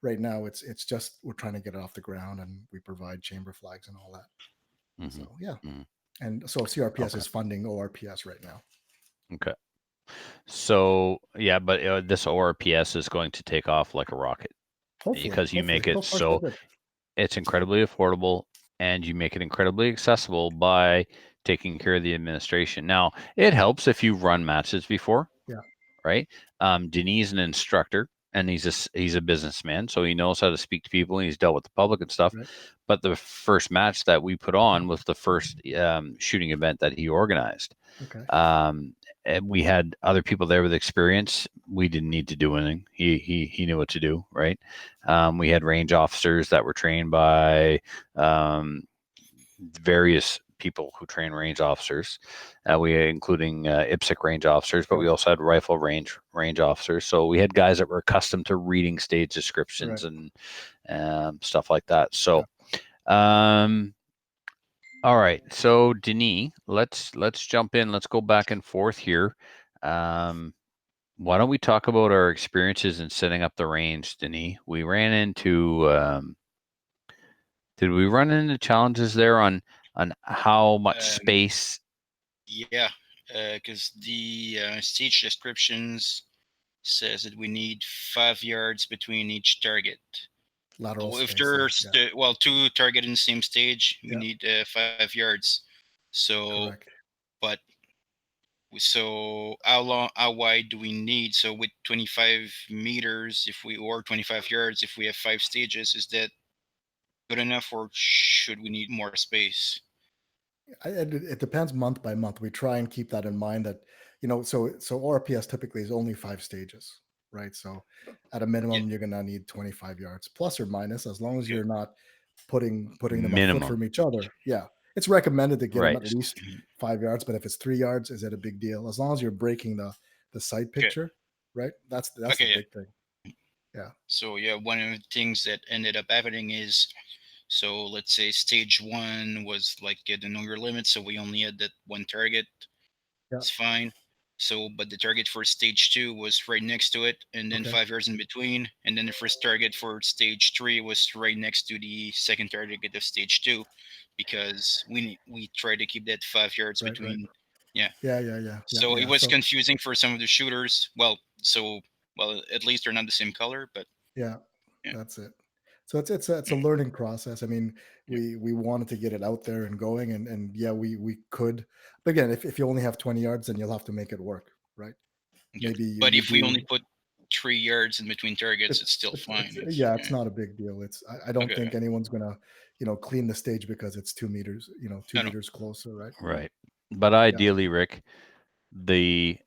Speaker 7: right now it's just we're trying to get it off the ground, and we provide chamber flags and all that.
Speaker 4: Mhm.
Speaker 7: So yeah.
Speaker 4: Mhm.
Speaker 7: And so CRPS
Speaker 4: Okay.
Speaker 7: is funding ORPS right now.
Speaker 4: Okay. So yeah, but this ORPS is going to take off like a rocket
Speaker 7: Hopefully,
Speaker 4: because you make
Speaker 7: hopefully.
Speaker 4: it
Speaker 7: So far,
Speaker 4: so
Speaker 7: good.
Speaker 4: it's incredibly affordable, and you make it incredibly accessible by taking care of the administration. Now, it helps if you've run matches before.
Speaker 7: Yeah.
Speaker 4: Right. Denis is an instructor, and he's a businessman, so he knows how to speak to people, and he's dealt with the public and stuff.
Speaker 7: Right.
Speaker 4: But the first match that we put on was the first shooting event that he organized.
Speaker 7: Okay.
Speaker 4: And we had other people there with experience. We didn't need to do anything. He knew what to do, right? We had range officers that were trained by various people who train range officers. Including IPSC range officers, but we also had rifle range officers. So we had guys that were accustomed to reading stage descriptions and stuff like that. So, all right. So Denis, let's jump in. Let's go back and forth here. Why don't we talk about our experiences in setting up the range, Denis? We ran into. Did we run into challenges there on how much space?
Speaker 6: Yeah, because the stage descriptions says that we need 5 yards between each target.
Speaker 7: Lateral
Speaker 6: If
Speaker 7: space,
Speaker 6: there's
Speaker 7: yeah.
Speaker 6: 2 target in the same stage, we
Speaker 7: Yeah.
Speaker 6: need 5 yards. So,
Speaker 7: Correct.
Speaker 6: but how wide do we need? So with 25 meters, or 25 yards, if we have 5 stages, is that good enough, or should we need more space?
Speaker 7: It depends month by month. We try and keep that in mind that, so ORPS typically is only 5 stages, right? So at a minimum, you're going to need 25 yards plus or minus, as long as you're not putting them a
Speaker 4: Minimum.
Speaker 7: foot from each other. Yeah. It's recommended to get them
Speaker 4: Right.
Speaker 7: at least 5 yards, but if it's 3 yards, is it a big deal? As long as you're breaking the sight picture, right? That's the big thing. Yeah.
Speaker 6: So one of the things that ended up happening is, so let's say stage 1 was like get to know your limits, so we only had that one target.
Speaker 7: Yeah.
Speaker 6: It's fine. So, but the target for stage 2 was right next to it, and then
Speaker 7: Okay.
Speaker 6: 5 yards in between, and then the first target for stage 3 was right next to the second target of stage 2, because we tried to keep that 5 yards
Speaker 7: Right,
Speaker 6: between.
Speaker 7: right.
Speaker 6: Yeah.
Speaker 7: Yeah.
Speaker 6: So it was confusing for some of the shooters. Well, at least they're not the same color, but
Speaker 7: Yeah,
Speaker 6: Yeah.
Speaker 7: that's it. So it's a learning process. I mean, we wanted to get it out there and going, and yeah, we could. But again, if you only have 20 yards, then you'll have to make it work, right?
Speaker 6: Okay.
Speaker 7: Maybe
Speaker 6: But
Speaker 7: you
Speaker 6: if we
Speaker 7: do.
Speaker 6: only put 3 yards in between targets, it's still fine.
Speaker 7: Yeah, it's not a big deal. I don't
Speaker 6: Okay.
Speaker 7: think anyone's gonna, clean the stage because it's 2 meters, 2
Speaker 6: No, no.
Speaker 7: meters closer, right?
Speaker 4: Right. But ideally, Rick, the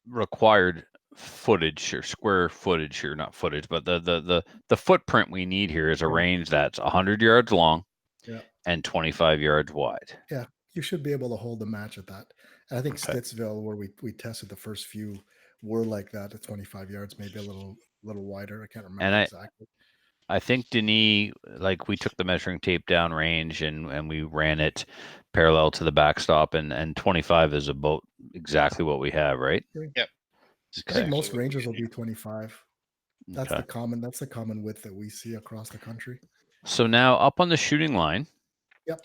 Speaker 4: required footage or square footage here, not footage, but the footprint we need here is a
Speaker 7: Yeah.
Speaker 4: range that's 100 yards long
Speaker 7: Yeah.
Speaker 4: and 25 yards wide.
Speaker 7: Yeah, you should be able to hold the match at that. And I think
Speaker 4: Okay.
Speaker 7: Stittsville, where we tested the first few, were like that at 25 yards, maybe a little wider. I can't remember exactly.
Speaker 4: I think Denis, like we took the measuring tape down range and we ran it parallel to the backstop, and 25 is about exactly what we have, right?
Speaker 6: Yep.
Speaker 7: I think most
Speaker 6: Exactly what we
Speaker 7: ranges
Speaker 6: get
Speaker 7: will
Speaker 6: here.
Speaker 7: be 25. That's
Speaker 4: Okay.
Speaker 7: the common width that we see across the country.
Speaker 4: So now up on the shooting line.
Speaker 7: Yep.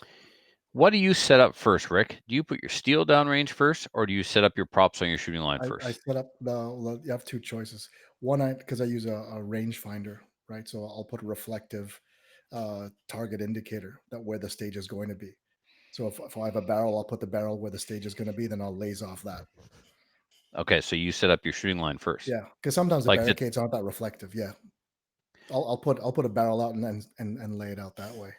Speaker 4: What do you set up first, Rick? Do you put your steel downrange first, or do you set up your props on your shooting line
Speaker 7: I
Speaker 4: first?
Speaker 7: set up you have two choices. One, because I use a range finder, right? So I'll put a reflective target indicator that where the stage is going to be. So if I have a barrel, I'll put the barrel where the stage is going to be, then I'll laze off that.
Speaker 4: Okay, so you set up your shooting line first.
Speaker 7: Yeah, because sometimes the
Speaker 4: Like the-
Speaker 7: barricades aren't that reflective. Yeah, I'll put a barrel out and lay it out that way.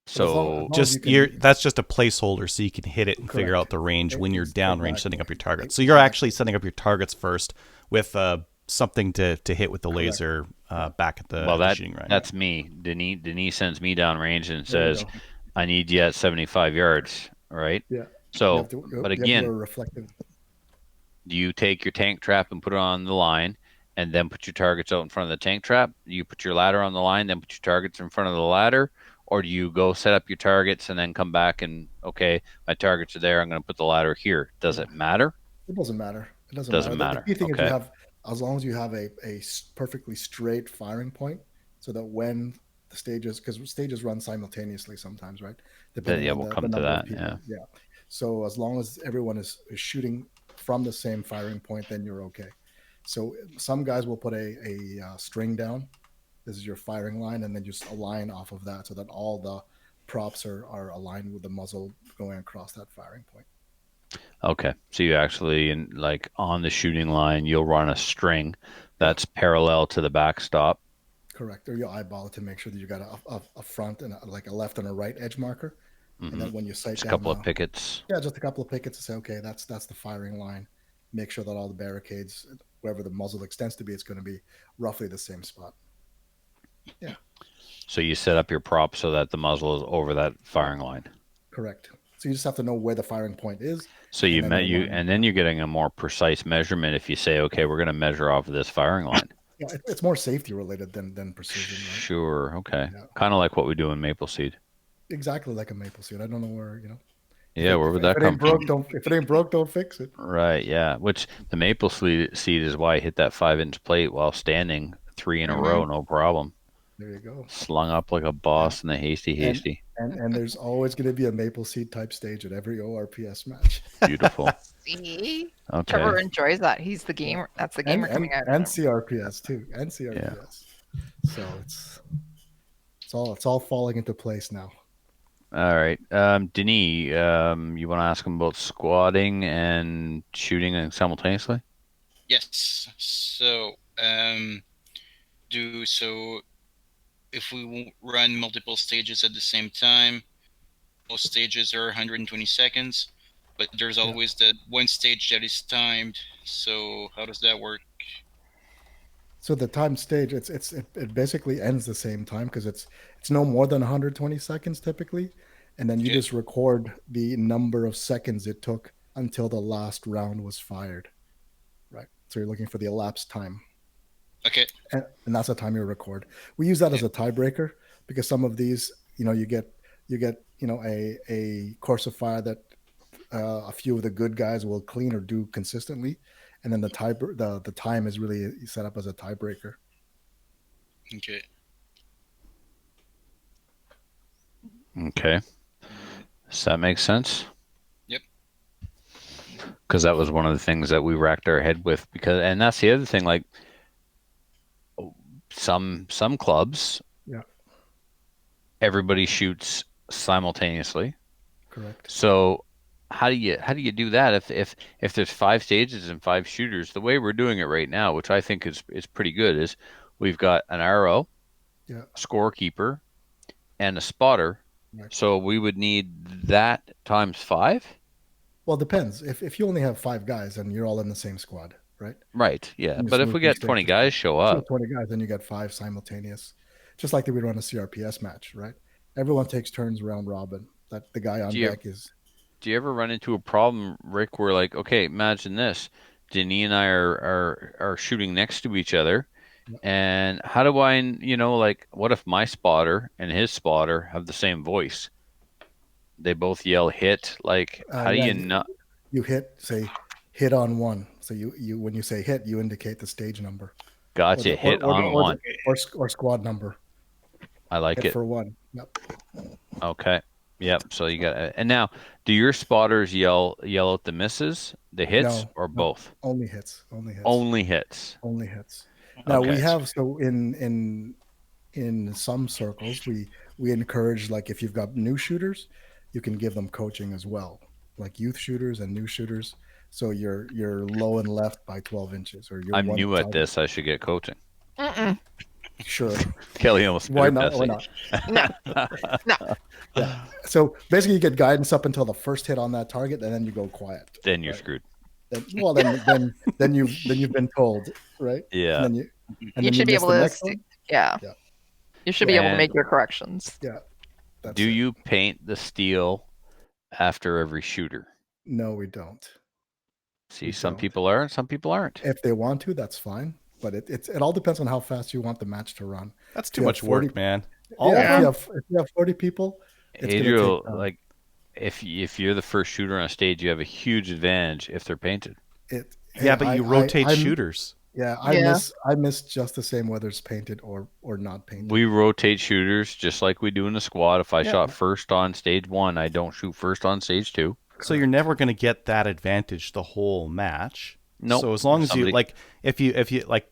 Speaker 7: But as long as
Speaker 5: Just
Speaker 7: you can-
Speaker 5: that's just a placeholder so you can hit it and figure
Speaker 7: Correct.
Speaker 5: out the range when you're
Speaker 7: Ex-
Speaker 5: downrange
Speaker 7: exactly.
Speaker 5: setting up your targets.
Speaker 7: Ex-
Speaker 5: So you're
Speaker 7: exactly.
Speaker 5: actually setting up your targets first with something to hit with the
Speaker 7: Correct.
Speaker 5: laser back at the,
Speaker 4: well,
Speaker 5: the shooting range.
Speaker 4: that's me. Denis sends me downrange and
Speaker 7: There you
Speaker 4: says,
Speaker 7: go.
Speaker 4: "I need you at 75 yards." Right.
Speaker 7: Yeah. You
Speaker 4: So,
Speaker 7: have to-
Speaker 4: but
Speaker 7: you have to
Speaker 4: again,
Speaker 7: go reflective.
Speaker 4: do you take your tank trap and put it on the line, and then put your targets out in front of the tank trap? Do you put your ladder on the line, then put your targets in front of the ladder? Or do you go set up your targets and then come back and, okay, my targets are there, I'm going to put the ladder here? Does it matter?
Speaker 7: It doesn't matter. It doesn't,
Speaker 4: Doesn't
Speaker 7: matter.
Speaker 4: matter.
Speaker 7: The key thing is
Speaker 4: Okay.
Speaker 7: you have, as long as you have a perfectly straight firing point, so that when the stages, because stages run simultaneously sometimes, right? Depending
Speaker 4: Yeah,
Speaker 7: on
Speaker 4: we'll
Speaker 7: the
Speaker 4: come to
Speaker 7: number of
Speaker 4: that,
Speaker 7: people. Yeah. So as long as everyone is shooting from the same firing point, then you're okay. So some guys will put a string down. This is your firing line, and then just align off of that so that all the props are aligned with the muzzle going across that firing point.
Speaker 4: Okay. So you actually, like on the shooting line, you'll run a string that's parallel to the backstop.
Speaker 7: Correct. Or you eyeball it to make sure that you got a front and like a left and a right edge marker. And then when you sight
Speaker 4: Just a
Speaker 7: down
Speaker 4: couple of pickets.
Speaker 7: Yeah, just a couple of pickets to say, okay, that's the firing line. Make sure that all the barricades, wherever the muzzle extends to be, it's going to be roughly the same spot. Yeah.
Speaker 4: So you set up your prop so that the muzzle is over that firing line.
Speaker 7: Correct. So you just have to know where the firing point is.
Speaker 4: So you
Speaker 7: And then align.
Speaker 4: and then you're getting a more precise measurement if you say, okay, we're going to measure off of this firing line.
Speaker 7: Yeah, it's more safety related than precision, right?
Speaker 4: Sure. Okay.
Speaker 7: Yeah.
Speaker 4: Kind of like what we do in Maple Seed.
Speaker 7: Exactly like a maple seed. I don't know where,
Speaker 4: Yeah, where would that
Speaker 7: if it
Speaker 4: come
Speaker 7: ain't broke,
Speaker 4: from?
Speaker 7: if it ain't broke, don't fix it.
Speaker 4: Right. Yeah. Which the Maple Seed is why I hit that 5-inch plate while standing 3 in a row, no problem.
Speaker 7: There you go.
Speaker 4: Slung up like a boss in the hasty.
Speaker 7: And there's always going to be a maple seed type stage at every ORPS match.
Speaker 4: Beautiful.
Speaker 1: See?
Speaker 4: Okay.
Speaker 1: Trevor enjoys that. He's the gamer. That's the gamer coming out.
Speaker 7: And CRPS too. And CRPS. So it's all falling into place now.
Speaker 4: All right. Denis, you want to ask him about squatting and shooting simultaneously?
Speaker 6: Yes. So, if we run multiple stages at the same time, most stages are 120 seconds, but there's always that one stage that is timed. So how does that work?
Speaker 7: So the time stage, it basically ends the same time because it's no more than 120 seconds typically, and then you just record the number of seconds it took until the last round was fired, right? So you're looking for the elapsed time.
Speaker 6: Okay.
Speaker 7: And that's the time you record. We use that as a tiebreaker because some of these, you get a course of fire that a few of the good guys will clean or do consistently, and then the time is really set up as a tiebreaker.
Speaker 6: Okay.
Speaker 4: Okay. Does that make sense?
Speaker 6: Yep.
Speaker 4: Because that was one of the things that we racked our head with. And that's the other thing. Like some clubs everybody shoots simultaneously.
Speaker 7: Correct.
Speaker 4: So how do you do that if there's 5 stages and 5 shooters? The way we're doing it right now, which I think is pretty good, is we've got an arrow,
Speaker 7: Yeah.
Speaker 4: scorekeeper, and a spotter.
Speaker 7: Right.
Speaker 4: So we would need that times 5.
Speaker 7: Well, it depends. If you only have 5 guys and you're all in the same squad, right?
Speaker 4: Right. Yeah.
Speaker 7: And you
Speaker 4: But if
Speaker 7: smooth
Speaker 4: we
Speaker 7: through
Speaker 4: get 20
Speaker 7: stages.
Speaker 4: guys show
Speaker 7: If you
Speaker 4: up,
Speaker 7: have 20 guys, then you got 5 simultaneous, just like they would run a CRPS match, right? Everyone takes turns round robin. That the guy on
Speaker 4: Do you-
Speaker 7: deck is.
Speaker 4: do you ever run into a problem, Rick, where like, okay, imagine this. Denis and I are shooting next to each other.
Speaker 7: Yeah.
Speaker 4: And how do I, like, what if my spotter and his spotter have the same voice? They both yell hit. Like, how do
Speaker 7: Yeah,
Speaker 4: you not?
Speaker 7: You say hit on 1. So you when you say hit, you indicate the stage number.
Speaker 4: Gotcha. Hit on 1.
Speaker 7: Or squad number.
Speaker 4: I like
Speaker 7: Hit
Speaker 4: it.
Speaker 7: for 1. Yep.
Speaker 4: Okay. Yep. So you got, and now, do your spotters yell out the misses, the hits,
Speaker 7: No,
Speaker 4: or
Speaker 7: no.
Speaker 4: both?
Speaker 7: Only hits. Only hits.
Speaker 4: Only hits.
Speaker 7: Only hits. Now we
Speaker 4: Okay.
Speaker 7: have, so in some circles we encourage, like, if you've got new shooters, you can give them coaching as well, like youth shooters and new shooters. So you're low and left by 12 inches, or you're
Speaker 4: I'm
Speaker 7: one
Speaker 4: new at
Speaker 7: target.
Speaker 4: this. I should get coaching.
Speaker 1: Mm-mm.
Speaker 7: Sure.
Speaker 4: Kelly almost
Speaker 7: Why
Speaker 4: spit her
Speaker 7: not? Why
Speaker 4: Bessie.
Speaker 7: not? So basically, you get guidance up until the first hit on that target, and then you go quiet.
Speaker 4: Then you're
Speaker 7: Right.
Speaker 4: screwed.
Speaker 7: Then you've been told, right?
Speaker 4: Yeah.
Speaker 7: And then you
Speaker 1: You should be
Speaker 7: miss
Speaker 1: able
Speaker 7: the
Speaker 1: to
Speaker 7: next
Speaker 1: see-
Speaker 7: one.
Speaker 1: Yeah.
Speaker 7: Yeah.
Speaker 1: You should be able to
Speaker 4: And-
Speaker 1: make your corrections.
Speaker 7: Yeah. That's
Speaker 4: Do
Speaker 7: it.
Speaker 4: you paint the steel after every shooter?
Speaker 7: No, we don't.
Speaker 4: See,
Speaker 7: We
Speaker 4: some
Speaker 7: don't.
Speaker 4: people are and some people aren't.
Speaker 7: If they want to, that's fine. But it all depends on how fast you want the match to run.
Speaker 5: That's
Speaker 7: If
Speaker 5: too
Speaker 7: you
Speaker 5: much
Speaker 7: have 40
Speaker 5: work, man.
Speaker 7: All
Speaker 1: Yeah.
Speaker 7: if you have 40 people, it's gonna take
Speaker 4: Adriel,
Speaker 7: time.
Speaker 4: like, if you're the first shooter on stage, you have a huge advantage if they're painted.
Speaker 5: Yeah, but you rotate shooters.
Speaker 7: Yeah,
Speaker 1: Yeah.
Speaker 7: I miss just the same whether it's painted or not painted.
Speaker 4: We rotate shooters just like we do in the squad. If I
Speaker 5: Yeah.
Speaker 4: shot first on stage 1, I don't shoot first on stage 2.
Speaker 5: So you're never going to get that advantage the whole match.
Speaker 4: Nope.
Speaker 5: So as long as
Speaker 4: Somebody-
Speaker 5: you like, if you like,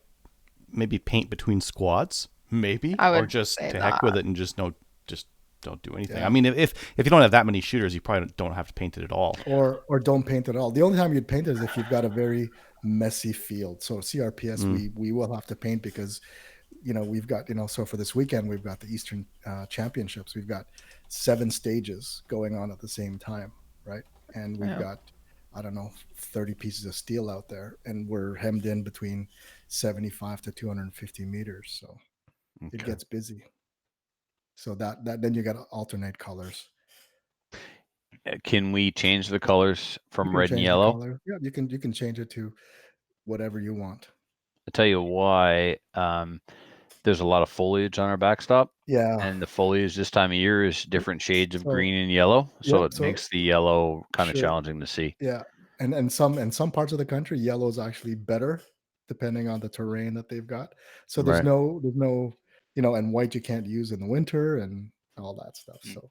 Speaker 5: maybe paint between squads, maybe,
Speaker 1: I
Speaker 5: or
Speaker 1: would
Speaker 5: just
Speaker 1: say
Speaker 5: to heck with
Speaker 1: that.
Speaker 5: it and just don't do anything.
Speaker 7: Yeah.
Speaker 5: I mean, if you don't have that many shooters, you probably don't have to paint it at all.
Speaker 7: Or don't paint at all. The only time you'd paint it is if you've got a very messy field. So CRPS, we will have to paint because, we've got, so for this weekend, we've got the Eastern Championships. We've got 7 stages going on at the same time, right? And we've
Speaker 1: Yeah.
Speaker 7: got, I don't know, 30 pieces of steel out there, and we're hemmed in between 75 to 250 meters. So it
Speaker 4: Okay.
Speaker 7: gets busy. So that then you got to alternate colors.
Speaker 4: Can we change the colors
Speaker 7: You
Speaker 4: from
Speaker 7: can
Speaker 4: red and
Speaker 7: change the
Speaker 4: yellow?
Speaker 7: color. Yeah, you can change it to whatever you want.
Speaker 4: I'll tell you why. There's a lot of foliage on our backstop,
Speaker 7: Yeah.
Speaker 4: and the foliage this time of year is different shades of
Speaker 7: So-
Speaker 4: green and yellow, so
Speaker 7: Yep,
Speaker 4: it
Speaker 7: so-
Speaker 4: makes the yellow kind of
Speaker 7: Sure.
Speaker 4: challenging to see.
Speaker 7: Yeah, and some parts of the country, yellow is actually better depending on the terrain that they've got. So there's
Speaker 4: Right.
Speaker 7: no, and white you can't use in the winter and all that stuff. So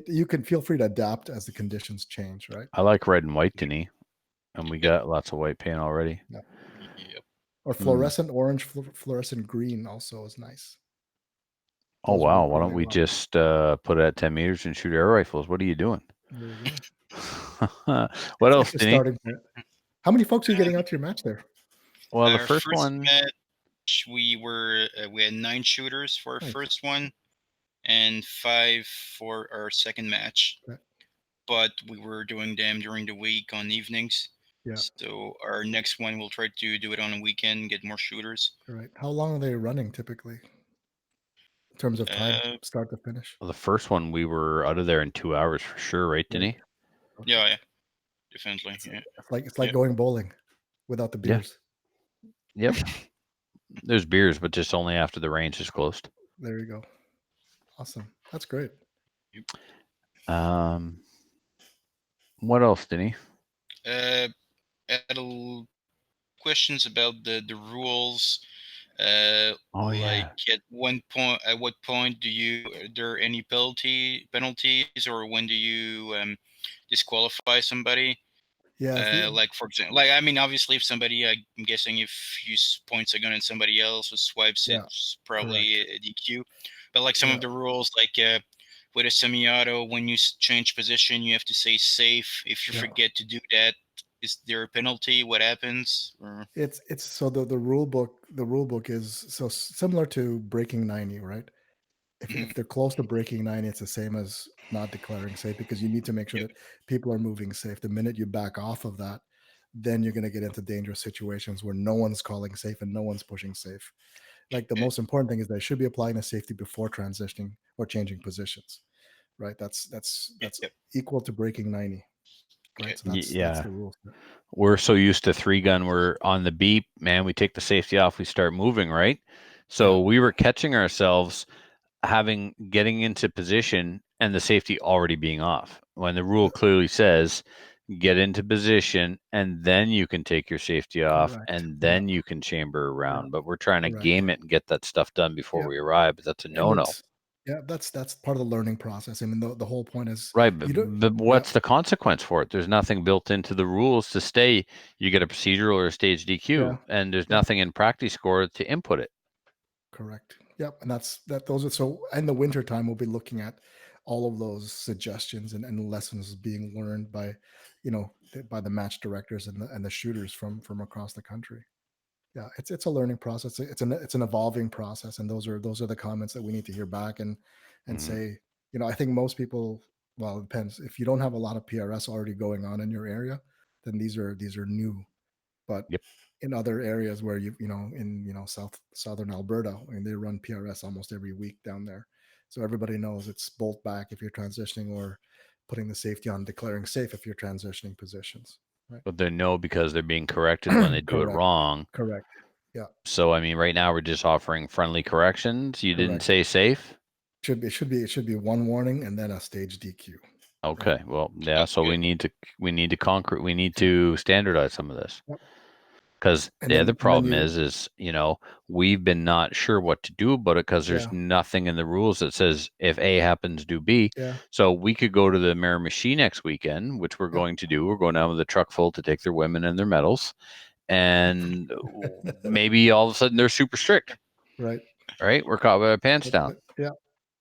Speaker 7: you can feel free to adapt as the conditions change, right?
Speaker 4: I like red and white, Denis, and we got lots of white paint already.
Speaker 6: Yep.
Speaker 7: Or fluorescent orange, fluorescent green also is nice.
Speaker 4: Oh
Speaker 7: Those
Speaker 4: wow!
Speaker 7: work
Speaker 4: Why don't
Speaker 7: really
Speaker 4: we
Speaker 7: well.
Speaker 4: just put it at 10 meters and shoot air rifles? What are you doing?
Speaker 7: There you go.
Speaker 4: What
Speaker 7: It's
Speaker 4: else,
Speaker 7: the
Speaker 4: Denis?
Speaker 7: starting point. How many folks are you getting out to your match there?
Speaker 4: Well, the
Speaker 6: Our
Speaker 4: first one.
Speaker 6: match, we had 9 shooters for our
Speaker 7: Nice.
Speaker 6: first one, and 5 for our second match.
Speaker 7: Okay.
Speaker 6: But we were doing them during the week on evenings.
Speaker 7: Yeah.
Speaker 6: So our next one, we'll try to do it on a weekend, get more shooters.
Speaker 7: All right. How long are they running typically? In terms of time,
Speaker 6: Uh,
Speaker 7: start to finish?
Speaker 4: Well, the first one we were out of there in 2 hours for sure, right,
Speaker 7: Yeah.
Speaker 4: Denis?
Speaker 6: Yeah, definitely. Yeah.
Speaker 7: It's like
Speaker 6: Yeah.
Speaker 7: going bowling without the
Speaker 4: Yeah.
Speaker 7: beers.
Speaker 4: Yep. There's beers, but just only after the range is closed.
Speaker 7: There you go. Awesome. That's great.
Speaker 4: What else, Denis?
Speaker 6: Questions about the rules.
Speaker 4: Oh yeah.
Speaker 6: Like at what point are there any penalties, or when do you disqualify somebody?
Speaker 7: Yeah. if you-
Speaker 6: Like for example, I mean, obviously, if somebody, I'm guessing, if you points a gun at somebody else who swipes
Speaker 7: Yeah,
Speaker 6: it's probably a DQ. But like some
Speaker 7: Yeah.
Speaker 6: of the rules, like with a semi-auto, when you change position, you have to say safe. If you
Speaker 7: Yeah.
Speaker 6: forget to do that, is there a penalty? What happens? Or,
Speaker 7: It's so the rule book is so similar to breaking 90, right? If they're close to breaking 90, it's the same as not declaring safe, because you need to make sure
Speaker 6: Yep.
Speaker 7: that people are moving safe. The minute you back off of that, then you're going to get into dangerous situations where no one's calling safe and no one's pushing safe. Like, the
Speaker 6: Okay.
Speaker 7: most important thing is they should be applying the safety before transitioning or changing positions, right? That's
Speaker 6: Yep.
Speaker 7: equal to breaking 90, right?
Speaker 6: Okay.
Speaker 7: So that's
Speaker 4: Yeah.
Speaker 7: the rules.
Speaker 4: We're so used to 3-gun, we're on the beep, man, we take the safety off, we start moving, right? So
Speaker 7: Yeah.
Speaker 4: we were catching ourselves getting into position and the safety already being off, when the rule clearly says get into position and then you can take your safety off
Speaker 7: Correct.
Speaker 4: and then you can chamber around.
Speaker 7: Yeah.
Speaker 4: But we're trying to
Speaker 7: Correct.
Speaker 4: game it and get that stuff done before
Speaker 7: Yeah.
Speaker 4: we arrive. But that's a
Speaker 7: And
Speaker 4: no-no.
Speaker 7: that's part of the learning process. I mean, the whole point is
Speaker 4: Right,
Speaker 7: you don't.
Speaker 4: but what's the consequence for it? There's nothing built into the rules to stay. You get a procedural or a stage DQ,
Speaker 7: Yeah.
Speaker 4: and there's
Speaker 7: Yeah.
Speaker 4: nothing in practice score to input it.
Speaker 7: Correct. Yep. And those are, so in the winter time, we'll be looking at all of those suggestions and lessons being learned by, by the match directors and the shooters from across the country. Yeah, it's a learning process. It's an evolving process, and those are the comments that we need to hear back and
Speaker 4: Mhm.
Speaker 7: say. I think most people. Well, it depends. If you don't have a lot of PRS already going on in your area, then these are new. But
Speaker 4: Yep.
Speaker 7: in other areas where southern Alberta, I mean, they run PRS almost every week down there, so everybody knows it's bolt back if you're transitioning, or putting the safety on, declaring safe if you're transitioning positions.
Speaker 4: But they know because they're being corrected when they do it
Speaker 7: Correct.
Speaker 4: wrong.
Speaker 7: Correct. Yeah.
Speaker 4: So I mean, right now we're just offering friendly corrections. You didn't
Speaker 7: Correct.
Speaker 4: say safe.
Speaker 7: It should be one warning and then a stage DQ.
Speaker 4: Okay. Well, yeah. So
Speaker 6: Okay.
Speaker 4: we need to standardize some of this.
Speaker 7: Yep.
Speaker 4: Because
Speaker 7: And
Speaker 4: the
Speaker 7: then-
Speaker 4: other
Speaker 7: and then
Speaker 4: problem
Speaker 7: you-
Speaker 4: is, we've been not sure what to do about it because there's
Speaker 7: Yeah.
Speaker 4: nothing in the rules that says if A happens, do B.
Speaker 7: Yeah.
Speaker 4: So we could go to the Miramichi next weekend, which we're going to do. We're going down with a truck full to take their women and their medals. And maybe all of a sudden they're super strict,
Speaker 7: Right.
Speaker 4: right? We're caught with our pants down.
Speaker 7: Yeah.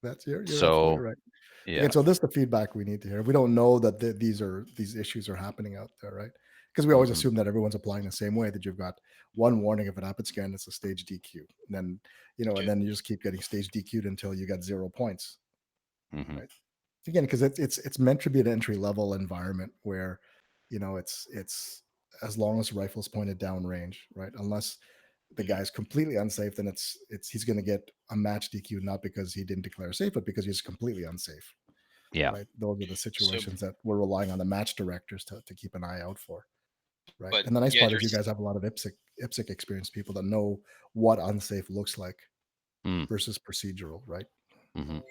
Speaker 7: That's you're
Speaker 4: So,
Speaker 7: absolutely right.
Speaker 4: Yeah.
Speaker 7: And so this is the feedback we need to hear. We don't know that these issues are happening out there, right? Because we always
Speaker 4: Mhm.
Speaker 7: assume that everyone's applying the same way, that you've got one warning. If it happens again, it's a stage DQ. And then, and then you just keep getting stage DQ'd until you get 0 points.
Speaker 4: Mhm.
Speaker 7: Right. Again, because it's meant to be an entry level environment where, it's as long as the rifle's pointed down range, right? Unless the guy's completely unsafe, then he's going to get a match DQ, not because he didn't declare safe, but because he's completely unsafe.
Speaker 4: Yeah.
Speaker 7: Right. Those are the situations that we're relying on the match directors to keep an eye out for. Right.
Speaker 6: But
Speaker 7: And the nice
Speaker 6: yeah,
Speaker 7: part is you
Speaker 6: there's-
Speaker 7: guys have a lot of IPSC experienced people that know what unsafe looks like versus procedural, right?
Speaker 4: Mhm.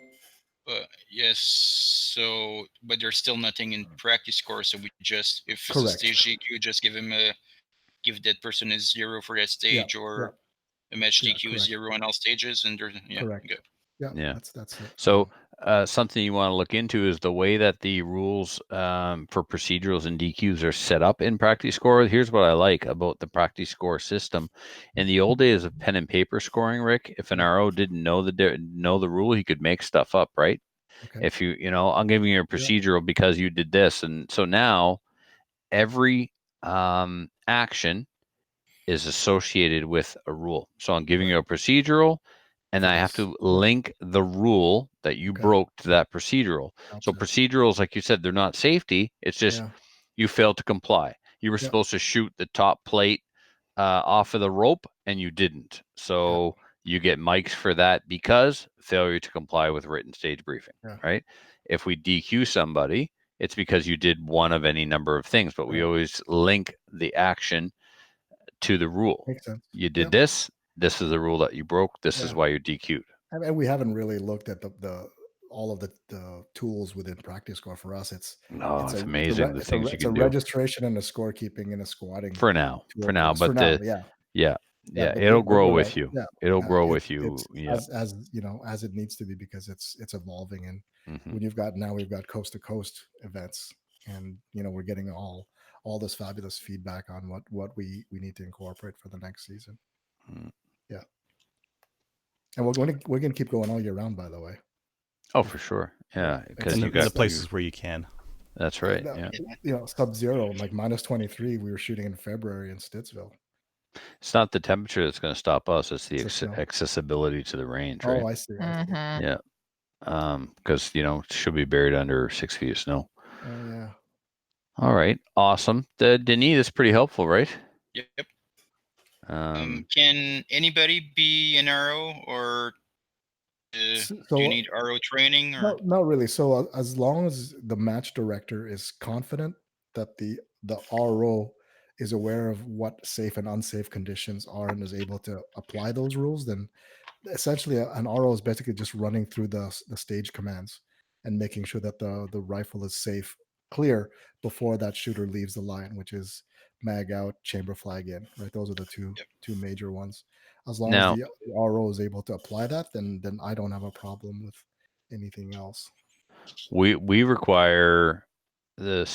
Speaker 6: Yes. So, but there's still nothing in practice score. So we just, if it's a
Speaker 7: Correct.
Speaker 6: stage DQ, just give that person a 0 for that stage, or a match
Speaker 7: Yeah,
Speaker 6: DQ is
Speaker 7: correct.
Speaker 6: 0 on all stages, and there's
Speaker 7: Correct.
Speaker 6: good.
Speaker 7: Yeah. That's it.
Speaker 4: So something you want to look into is the way that the rules for procedurals and DQs are set up in practice score. Here's what I like about the practice score system. In the old days of pen and paper scoring, Rick, if an RO didn't know the rule, he could make stuff up, right?
Speaker 7: Okay.
Speaker 4: If I'm giving you a procedural because you did this, and so now every action is associated with a rule. So I'm giving you a procedural, and I have to link the rule that you broke to that procedural. So
Speaker 7: Gotcha.
Speaker 4: procedurals, like you said, they're not safety. It's just you failed to comply. You were supposed to shoot the top plate off of the rope, and you didn't. So you get mics for that because failure to comply with written stage briefing, right? If we DQ somebody, it's because you did one of any number of things, but we always link the action to the rule.
Speaker 7: Makes sense.
Speaker 4: You did this. This is the rule that you broke. This is why you're DQ'd.
Speaker 7: I mean, we haven't really looked at all of the tools within practice score. For us, it's
Speaker 4: amazing the things you can do.
Speaker 7: Registration and a scorekeeping and a squatting
Speaker 4: for now. But
Speaker 7: but
Speaker 4: it'll grow
Speaker 7: you're
Speaker 4: with
Speaker 7: right.
Speaker 4: you.
Speaker 7: Yeah.
Speaker 4: It'll grow with
Speaker 7: It's
Speaker 4: you. Yeah.
Speaker 7: as as it needs to be, because it's evolving. And
Speaker 4: Mhm.
Speaker 7: when we've got coast to coast events, and we're getting all this fabulous feedback on what we need to incorporate for the next season.
Speaker 4: Mm.
Speaker 7: Yeah. And we're going to keep going all year round, by the way.
Speaker 4: Oh, for sure. Yeah, because
Speaker 5: in
Speaker 4: you
Speaker 5: the
Speaker 4: got
Speaker 5: places where you can.
Speaker 4: That's right.
Speaker 7: No,
Speaker 4: Yeah,
Speaker 7: You know, Sub-Zero, like -23, we were shooting in February in Stittsville.
Speaker 4: it's not the temperature that's going to stop us; it's the
Speaker 7: It's the snow.
Speaker 4: accessibility to the range,
Speaker 7: Oh,
Speaker 4: right?
Speaker 7: I see. I see.
Speaker 1: Mhm.
Speaker 4: Yeah. Because it should be buried under 6 feet of snow.
Speaker 7: Oh, yeah.
Speaker 4: All right, awesome. The Denis is pretty helpful, right?
Speaker 6: Yep.
Speaker 4: Can
Speaker 6: anybody be an RO, or do you need RO training? Or
Speaker 7: not really. So as long as the match director is confident that the RO is aware of what safe and unsafe conditions are and is able to apply those rules, then essentially an RO is basically just running through the stage commands and making sure that the rifle is safe, clear before that shooter leaves the line, which is mag out, chamber flag in. Right, those are the two major ones. As long as
Speaker 4: Now,
Speaker 7: the RO is able to apply that, then I don't have a problem with anything else.
Speaker 4: we require the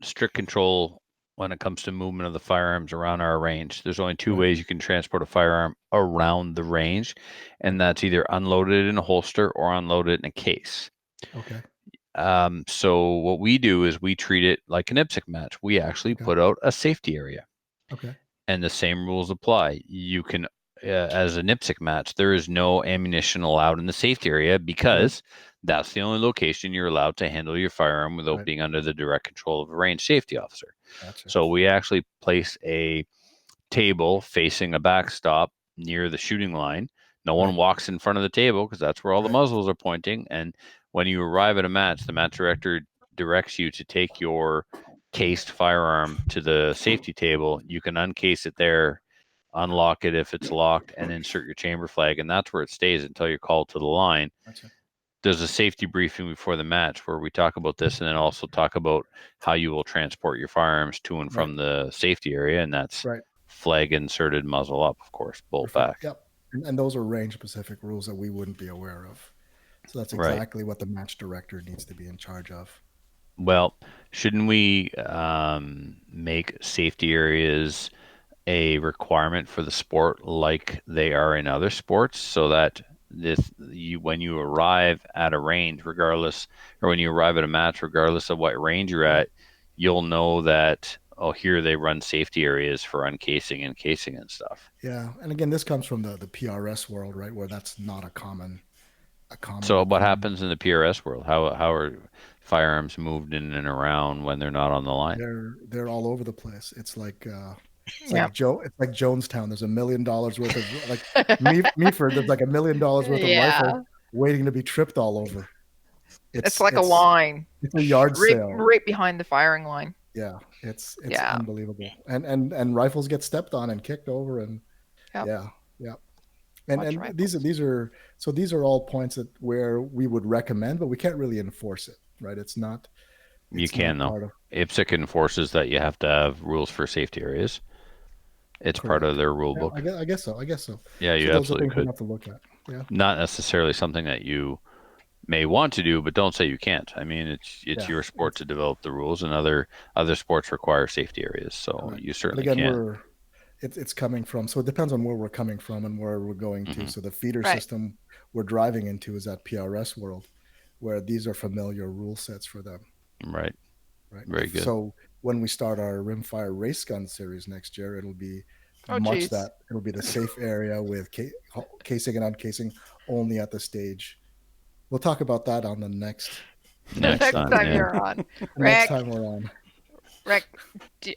Speaker 4: strict control when it comes to movement of the firearms around our range. There's only two
Speaker 7: Right.
Speaker 4: ways you can transport a firearm around the range, and that's either unloaded in a holster or unloaded in a case.
Speaker 7: Okay.
Speaker 4: So what we do is we treat it like an IPSC match. We actually
Speaker 7: Okay.
Speaker 4: put out a safety area,
Speaker 7: Okay.
Speaker 4: and the same rules apply. You can, as an IPSC match, there is no ammunition allowed in the safety area because that's the only location you're allowed to handle your firearm without
Speaker 7: Right.
Speaker 4: being under the direct control of a range safety officer.
Speaker 7: Gotcha.
Speaker 4: So we actually place a table facing a backstop near the shooting line. No one
Speaker 7: Right.
Speaker 4: walks in front of the table because that's where all the
Speaker 7: Right.
Speaker 4: muzzles are pointing. And when you arrive at a match, the match director directs you to take your cased firearm to the safety table. You can uncase it there, unlock it if it's locked, and insert your chamber flag. And that's where it stays until you're called to the line.
Speaker 7: Gotcha.
Speaker 4: There's a safety briefing before the match where we talk about this and then also talk about how you will transport your firearms to and from the safety area. And that's
Speaker 7: Right.
Speaker 4: flag inserted, muzzle up, of course, bolt
Speaker 7: Perfect.
Speaker 4: back.
Speaker 7: Yep. And those are range specific rules that we wouldn't be aware of. So that's
Speaker 4: Right.
Speaker 7: exactly what the match director needs to be in charge of.
Speaker 4: Well, shouldn't we make safety areas a requirement for the sport like they are in other sports, so that when you arrive at a range, regardless, or when you arrive at a match, regardless of what range you're at, you'll know that, oh, here they run safety areas for uncasing and casing and stuff.
Speaker 7: Yeah. And again, this comes from the PRS world, right? Where that's not a common.
Speaker 4: So what happens in the PRS world? How are firearms moved in and around when they're not on the line?
Speaker 7: They're all over the place. It's like it's
Speaker 1: Yeah.
Speaker 7: like it's like Jonestown. There's $1 million worth of like Meaford. There's like $1 million worth of rifle waiting to be tripped all over.
Speaker 1: It's like a line.
Speaker 7: It's a yard sale.
Speaker 1: Right behind the firing line.
Speaker 7: Yeah, it's
Speaker 1: Yeah.
Speaker 7: unbelievable. And rifles get stepped on and kicked over and
Speaker 1: Yep.
Speaker 7: yeah.
Speaker 1: Watch
Speaker 7: And
Speaker 1: rifles.
Speaker 7: these are all points that where we would recommend, but we can't really enforce it, right? It's not.
Speaker 4: You
Speaker 7: it's
Speaker 4: can
Speaker 7: not
Speaker 4: though.
Speaker 7: part of-
Speaker 4: IPSC enforces that you have to have rules for safety areas. It's part of their rule book.
Speaker 7: I guess so.
Speaker 4: Yeah, you
Speaker 7: So those are
Speaker 4: absolutely
Speaker 7: things we
Speaker 4: could.
Speaker 7: have to look at. Yeah.
Speaker 4: Not necessarily something that you may want to do, but don't say you can't. I mean, it's
Speaker 7: Yeah.
Speaker 4: your sport to develop the rules, and other sports require safety areas, so
Speaker 7: Right.
Speaker 4: you
Speaker 7: But
Speaker 4: certainly
Speaker 7: again,
Speaker 4: can.
Speaker 7: it's coming from. So it depends on where we're coming from and where we're going to.
Speaker 4: Mhm.
Speaker 7: So the feeder
Speaker 1: Right.
Speaker 7: system we're driving into is that PRS world, where these are familiar rule sets for them.
Speaker 4: Right.
Speaker 7: Right.
Speaker 4: Very good.
Speaker 7: So when we start our Rimfire race gun series next year, it'll be
Speaker 1: Oh,
Speaker 7: much
Speaker 1: geez.
Speaker 7: that it'll be the safe area with casing and uncasing only at the stage. We'll talk about that on the next
Speaker 1: Next time
Speaker 4: yeah.
Speaker 1: you're on.
Speaker 7: next
Speaker 1: Rick,
Speaker 7: time we're on.
Speaker 1: Rick,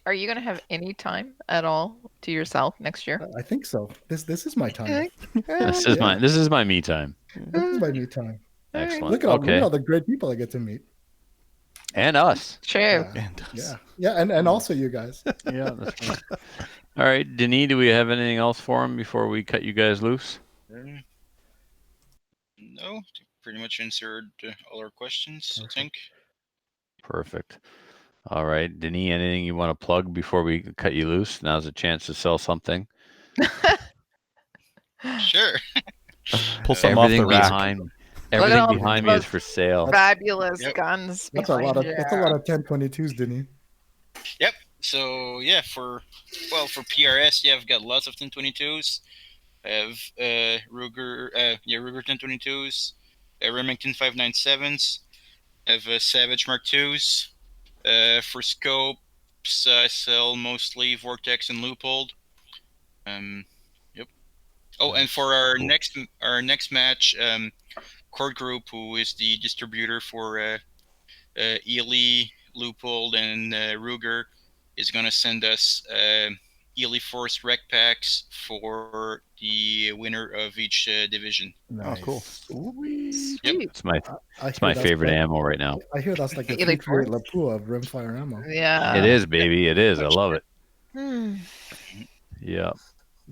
Speaker 1: are you going to have any time at all to yourself next year?
Speaker 7: I think so. This is my time.
Speaker 4: This is my me time.
Speaker 7: This is my new time.
Speaker 4: Excellent.
Speaker 7: Look at
Speaker 4: Okay.
Speaker 7: all the great people I get to meet.
Speaker 4: And us.
Speaker 1: True.
Speaker 5: And
Speaker 7: And also you guys.
Speaker 4: Yeah, that's right. All right, Denis, do we have anything else for him before we cut you guys loose?
Speaker 6: No, pretty much answered all our questions, I think.
Speaker 4: Perfect. All right, Denis, anything you want to plug before we cut you loose? Now's a chance to sell something.
Speaker 6: Sure.
Speaker 5: pull something off the
Speaker 4: Everything
Speaker 5: rack.
Speaker 4: behind,
Speaker 1: Look at
Speaker 4: everything
Speaker 1: all
Speaker 4: behind
Speaker 1: the
Speaker 4: me is for sale.
Speaker 1: Fabulous
Speaker 6: Yep.
Speaker 1: guns.
Speaker 7: That's a lot of
Speaker 1: behind
Speaker 7: that's a
Speaker 1: you.
Speaker 7: lot of 1022s, Denny.
Speaker 6: So yeah, for PRS, yeah, I've got lots of 1022s. I have Ruger 1022s. Remington 597s. I have Savage Mark IIs. For scopes, I sell mostly Vortex and Loophole. Yep. Oh, and for our next match, Cord Group, who is the distributor for Ely, Loophole, and Ruger, is going to send us Ely Force Rec Packs for the winner of each division.
Speaker 5: Oh, cool.
Speaker 1: Sweet.
Speaker 4: It's my
Speaker 7: I
Speaker 4: it's
Speaker 7: hear
Speaker 4: my
Speaker 7: that's
Speaker 4: favorite
Speaker 7: like-
Speaker 4: ammo right now.
Speaker 7: I hear that's like the
Speaker 1: Ely
Speaker 7: 338
Speaker 1: Force?
Speaker 7: Lapua of Rimfire ammo.
Speaker 1: Yeah.
Speaker 4: It is, baby. It is. I love it.
Speaker 1: Hmm.
Speaker 4: Yeah.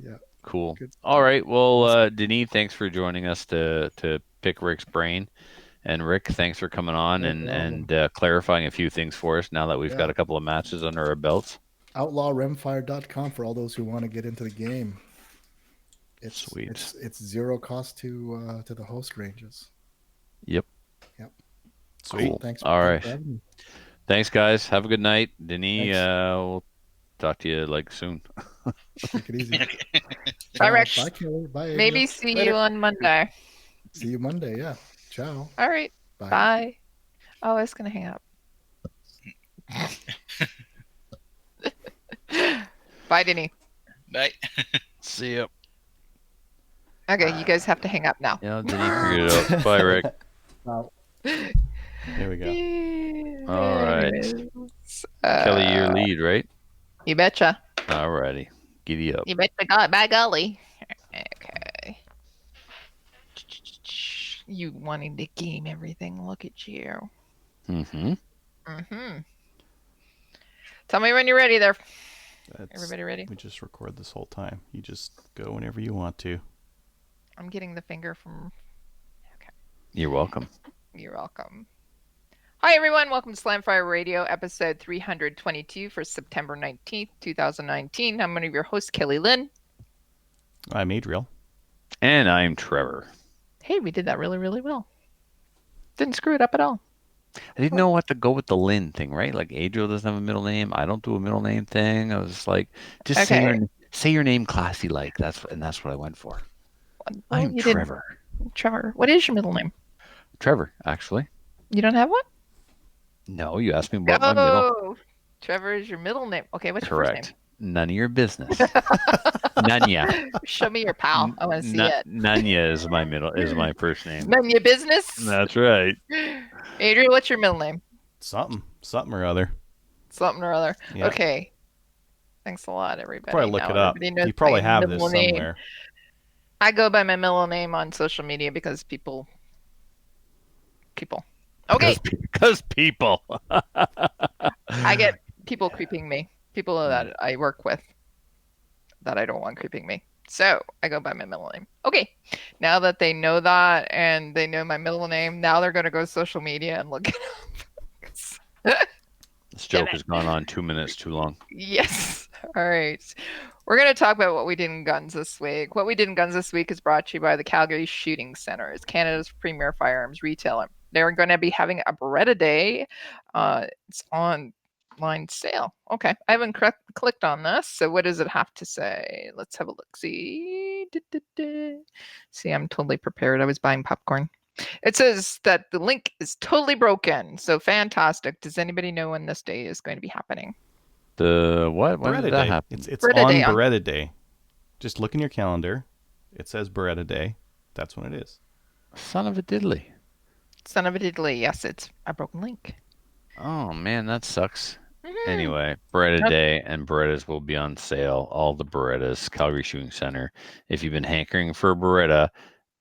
Speaker 7: Yeah.
Speaker 4: Cool.
Speaker 7: Good.
Speaker 4: All right. Well, Denis, thanks for joining us to pick Rick's brain. And Rick, thanks for coming on
Speaker 7: No
Speaker 4: and clarifying a few things for us now that we've got
Speaker 7: Yeah.
Speaker 4: a couple of matches under our belts.
Speaker 7: OutlawRimfire.com for all those who want to get into the game.
Speaker 4: Sweet.
Speaker 7: It's zero cost to the host ranges.
Speaker 4: Yep.
Speaker 5: Sweet.
Speaker 4: Cool.
Speaker 7: Thanks.
Speaker 4: All
Speaker 7: thanks
Speaker 4: right.
Speaker 7: for having me.
Speaker 4: Thanks, guys. Have a good night. Denis,
Speaker 7: Thanks.
Speaker 4: we'll talk to you like soon.
Speaker 7: Take it easy.
Speaker 1: Bye, Rick.
Speaker 7: Bye, Kelly. Bye. Adriel.
Speaker 1: Maybe see
Speaker 7: Later.
Speaker 1: you on Monday.
Speaker 7: See you Monday. Yeah. Ciao.
Speaker 1: All right.
Speaker 7: Bye.
Speaker 1: Bye. Oh, I was going to hang up. Bye, Denny.
Speaker 6: Bye.
Speaker 4: See ya.
Speaker 1: Okay, you guys have to hang up now.
Speaker 4: Yeah, Denis figured it out. Bye, Rick.
Speaker 7: Wow.
Speaker 5: There we go.
Speaker 4: All right.
Speaker 1: Anyways,
Speaker 4: Kelly, your lead, right?
Speaker 1: You betcha.
Speaker 4: All righty. Giddy up.
Speaker 1: You betcha. God, by golly. Okay. You wanting to game everything. Look at you.
Speaker 4: Mm-hmm.
Speaker 1: Mm-hmm. Tell me when you're ready there.
Speaker 5: That's-
Speaker 1: Everybody ready?
Speaker 5: We just record this whole time. You just go whenever you want to.
Speaker 1: I'm getting the finger from...
Speaker 4: You're welcome.
Speaker 1: You're welcome. Hi, everyone. Welcome to Slamfire Radio, episode 322 for September 19th, 2019. I'm one of your hosts, Kelly Lynn.
Speaker 5: I'm Adriel.
Speaker 4: And I'm Trevor.
Speaker 1: Hey, we did that really, really well. Didn't screw it up at all.
Speaker 4: I didn't know what to go with the Lynn thing, right? Like Adriel doesn't have a middle name. I don't do a middle name thing. I was just like, just say your name classy like. That's what I went for.
Speaker 1: Well,
Speaker 4: I'm
Speaker 1: you didn't.
Speaker 4: Trevor.
Speaker 1: Trevor. What is your middle name?
Speaker 4: Trevor, actually.
Speaker 1: You don't have one?
Speaker 4: No, you asked me what my middle.
Speaker 1: Oh, Trevor is your middle name. Okay, what's your first
Speaker 4: Correct. None of your business. Nanya.
Speaker 1: name? Show me your pal. I want to see it.
Speaker 4: Nanya is my first name.
Speaker 1: None of your business?
Speaker 4: That's right.
Speaker 1: Adrian, what's your middle name?
Speaker 5: Something or other.
Speaker 1: Something or other.
Speaker 5: Yeah.
Speaker 1: Okay. Thanks a lot, everybody.
Speaker 5: Probably look
Speaker 1: Now
Speaker 5: it up.
Speaker 1: everybody knows
Speaker 5: You probably
Speaker 1: my
Speaker 5: have this
Speaker 1: middle name.
Speaker 5: somewhere.
Speaker 1: I go by my middle name on social media because people. Okay.
Speaker 4: Because people.
Speaker 1: I get people creeping me. People that I work with that I don't want creeping me. So I go by my middle name. Okay. Now that they know that and they know my middle name, now they're going to go to social media and look it up.
Speaker 4: This joke has gone on 2 minutes too long.
Speaker 1: Yes. All right. We're going to talk about what we did in guns this week. What we did in guns this week is brought to you by the Calgary Shooting Center. It's Canada's premier firearms retailer. They're going to be having a Beretta Day. It's online sale. Okay. I haven't clicked on this. So what does it have to say? Let's have a look. See, see, I'm totally prepared. I was buying popcorn. It says that the link is totally broken. So fantastic. Does anybody know when this day is going to be happening?
Speaker 4: The what? When
Speaker 5: Beretta
Speaker 4: did that
Speaker 5: Day.
Speaker 4: happen?
Speaker 5: It's
Speaker 1: Beretta
Speaker 5: on
Speaker 1: Day on-
Speaker 5: Beretta Day. Just look in your calendar. It says Beretta Day. That's when it is.
Speaker 4: Son of a diddly.
Speaker 1: Son of a diddly. Yes, it's a broken link.
Speaker 4: Oh man, that sucks.
Speaker 1: Mhm.
Speaker 4: Anyway, Beretta
Speaker 1: Yep.
Speaker 4: Day and Berettas will be on sale. All the Berettas, Calgary Shooting Center. If you've been hankering for a Beretta,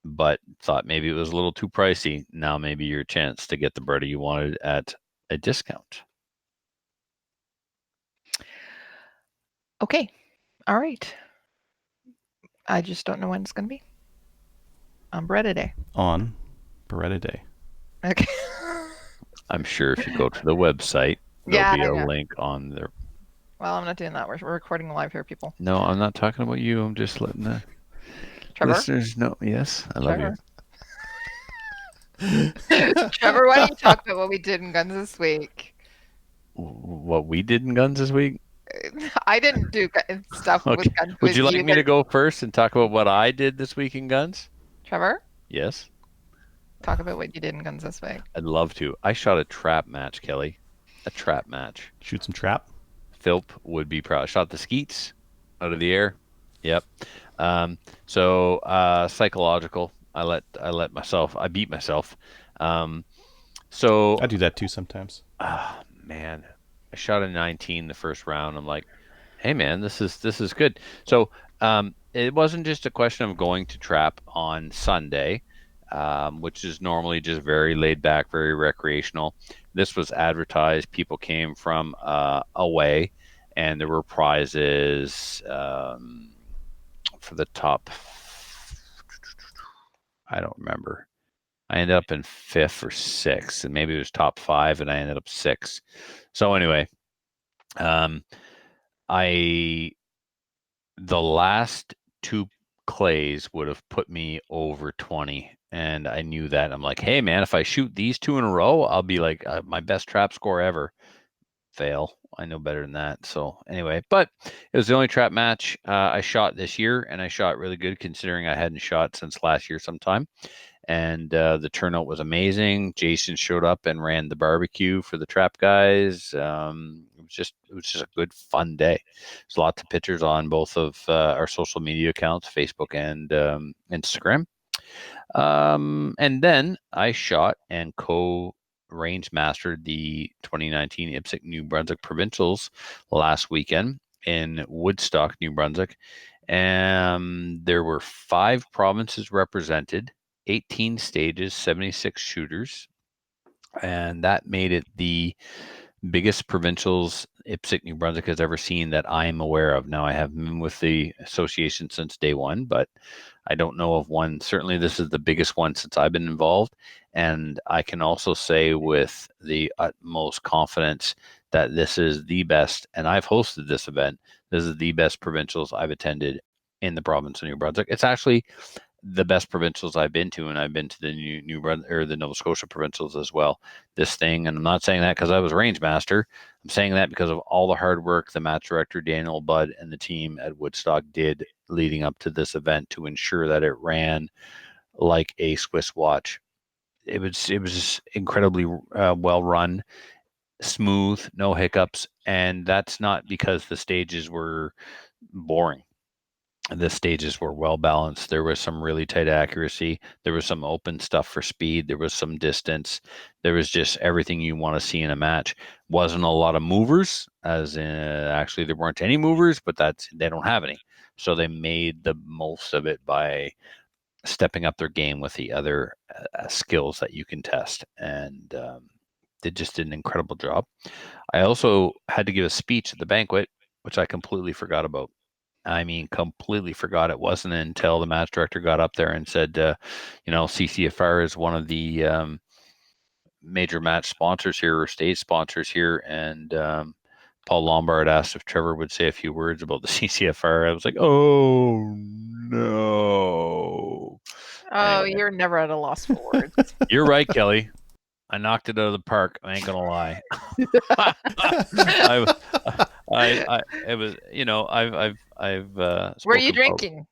Speaker 4: but thought maybe it was a little too pricey, now maybe your chance to get the Beretta you wanted at a discount.
Speaker 1: Okay. All right. I just don't know when it's going to be. On Beretta Day.
Speaker 5: On Beretta Day.
Speaker 1: Okay.
Speaker 4: I'm sure if you go to the website,
Speaker 1: Yeah,
Speaker 4: there'll be a
Speaker 1: yeah.
Speaker 4: link on there.
Speaker 1: Well, I'm not doing that. We're recording live here, people.
Speaker 4: No, I'm not talking about you. I'm just letting the
Speaker 1: Trevor?
Speaker 4: listeners know. Yes, I love you.
Speaker 1: Trevor, why don't you talk about what we did in guns this week?
Speaker 4: What we did in guns this week?
Speaker 1: I didn't do stuff
Speaker 4: Okay.
Speaker 1: with guns.
Speaker 4: Would
Speaker 1: with
Speaker 4: you like me to
Speaker 1: guys.
Speaker 4: go first and talk about what I did this week in guns?
Speaker 1: Trevor?
Speaker 4: Yes.
Speaker 1: Talk about what you did in Guns This Way.
Speaker 4: I'd love to. I shot a trap match, Kelly. A trap match.
Speaker 5: Shoot some trap.
Speaker 4: Philp would be proud. Shot the skeets out of the air. Yep. So psychological. I beat myself. So
Speaker 5: I do that too sometimes.
Speaker 4: man, I shot a 19 the first round. I'm like, hey man, this is good. So it wasn't just a question of going to trap on Sunday, which is normally just very laid back, very recreational. This was advertised. People came from away, and there were prizes for the top. I don't remember. I ended up in 5th or 6th, and maybe it was top 5, and I ended up 6th. So anyway, the last 2 clays would have put me over 20, and I knew that. I'm like, hey man, if I shoot these 2 in a row, I'll be like my best trap score ever. Fail. I know better than that. So anyway, but it was the only trap match I shot this year, and I shot really good considering I hadn't shot since last year sometime. And the turnout was amazing. Jason showed up and ran the barbecue for the trap guys. It was just a good fun day. There's lots of pictures on both of our social media accounts, Facebook and Instagram. And then I shot and range mastered the 2019 IPSC New Brunswick Provincials last weekend in Woodstock, New Brunswick. And there were 5 provinces represented, 18 stages, 76 shooters, and that made it the biggest provincials IPSC New Brunswick has ever seen that I am aware of. Now, I have been with the association since day one, but I don't know of one. Certainly, this is the biggest one since I've been involved, and I can also say with the utmost confidence that this is the best, and I've hosted this event, this is the best provincials I've attended in the province of New Brunswick. It's actually the best provincials I've been to, and I've been to the New Brunswick or the Nova Scotia provincials as well. This thing, and I'm not saying that because I was range master. I'm saying that because of all the hard work the match director Daniel Budd and the team at Woodstock did leading up to this event to ensure that it ran like a Swiss watch. It was incredibly well run, smooth, no hiccups, and that's not because the stages were boring. The stages were well balanced. There was some really tight accuracy. There was some open stuff for speed. There was some distance. There was just everything you want to see in a match. Wasn't a lot of movers, as in actually there weren't any movers, but they don't have any. So they made the most of it by stepping up their game with the other skills that you can test. And they just did an incredible job. I also had to give a speech at the banquet, which I completely forgot about. I mean, completely forgot. It wasn't until the match director got up there and said, CCFR is one of the major match sponsors here or stage sponsors here. And Paul Lombard asked if Trevor would say a few words about the CCFR. I was like, oh, no.
Speaker 1: Oh,
Speaker 4: Anyway.
Speaker 1: you're never at a loss for words.
Speaker 4: You're right, Kelly. I knocked it out of the park. I ain't gonna lie. It was, I've
Speaker 1: Were you
Speaker 4: spoken
Speaker 1: drinking?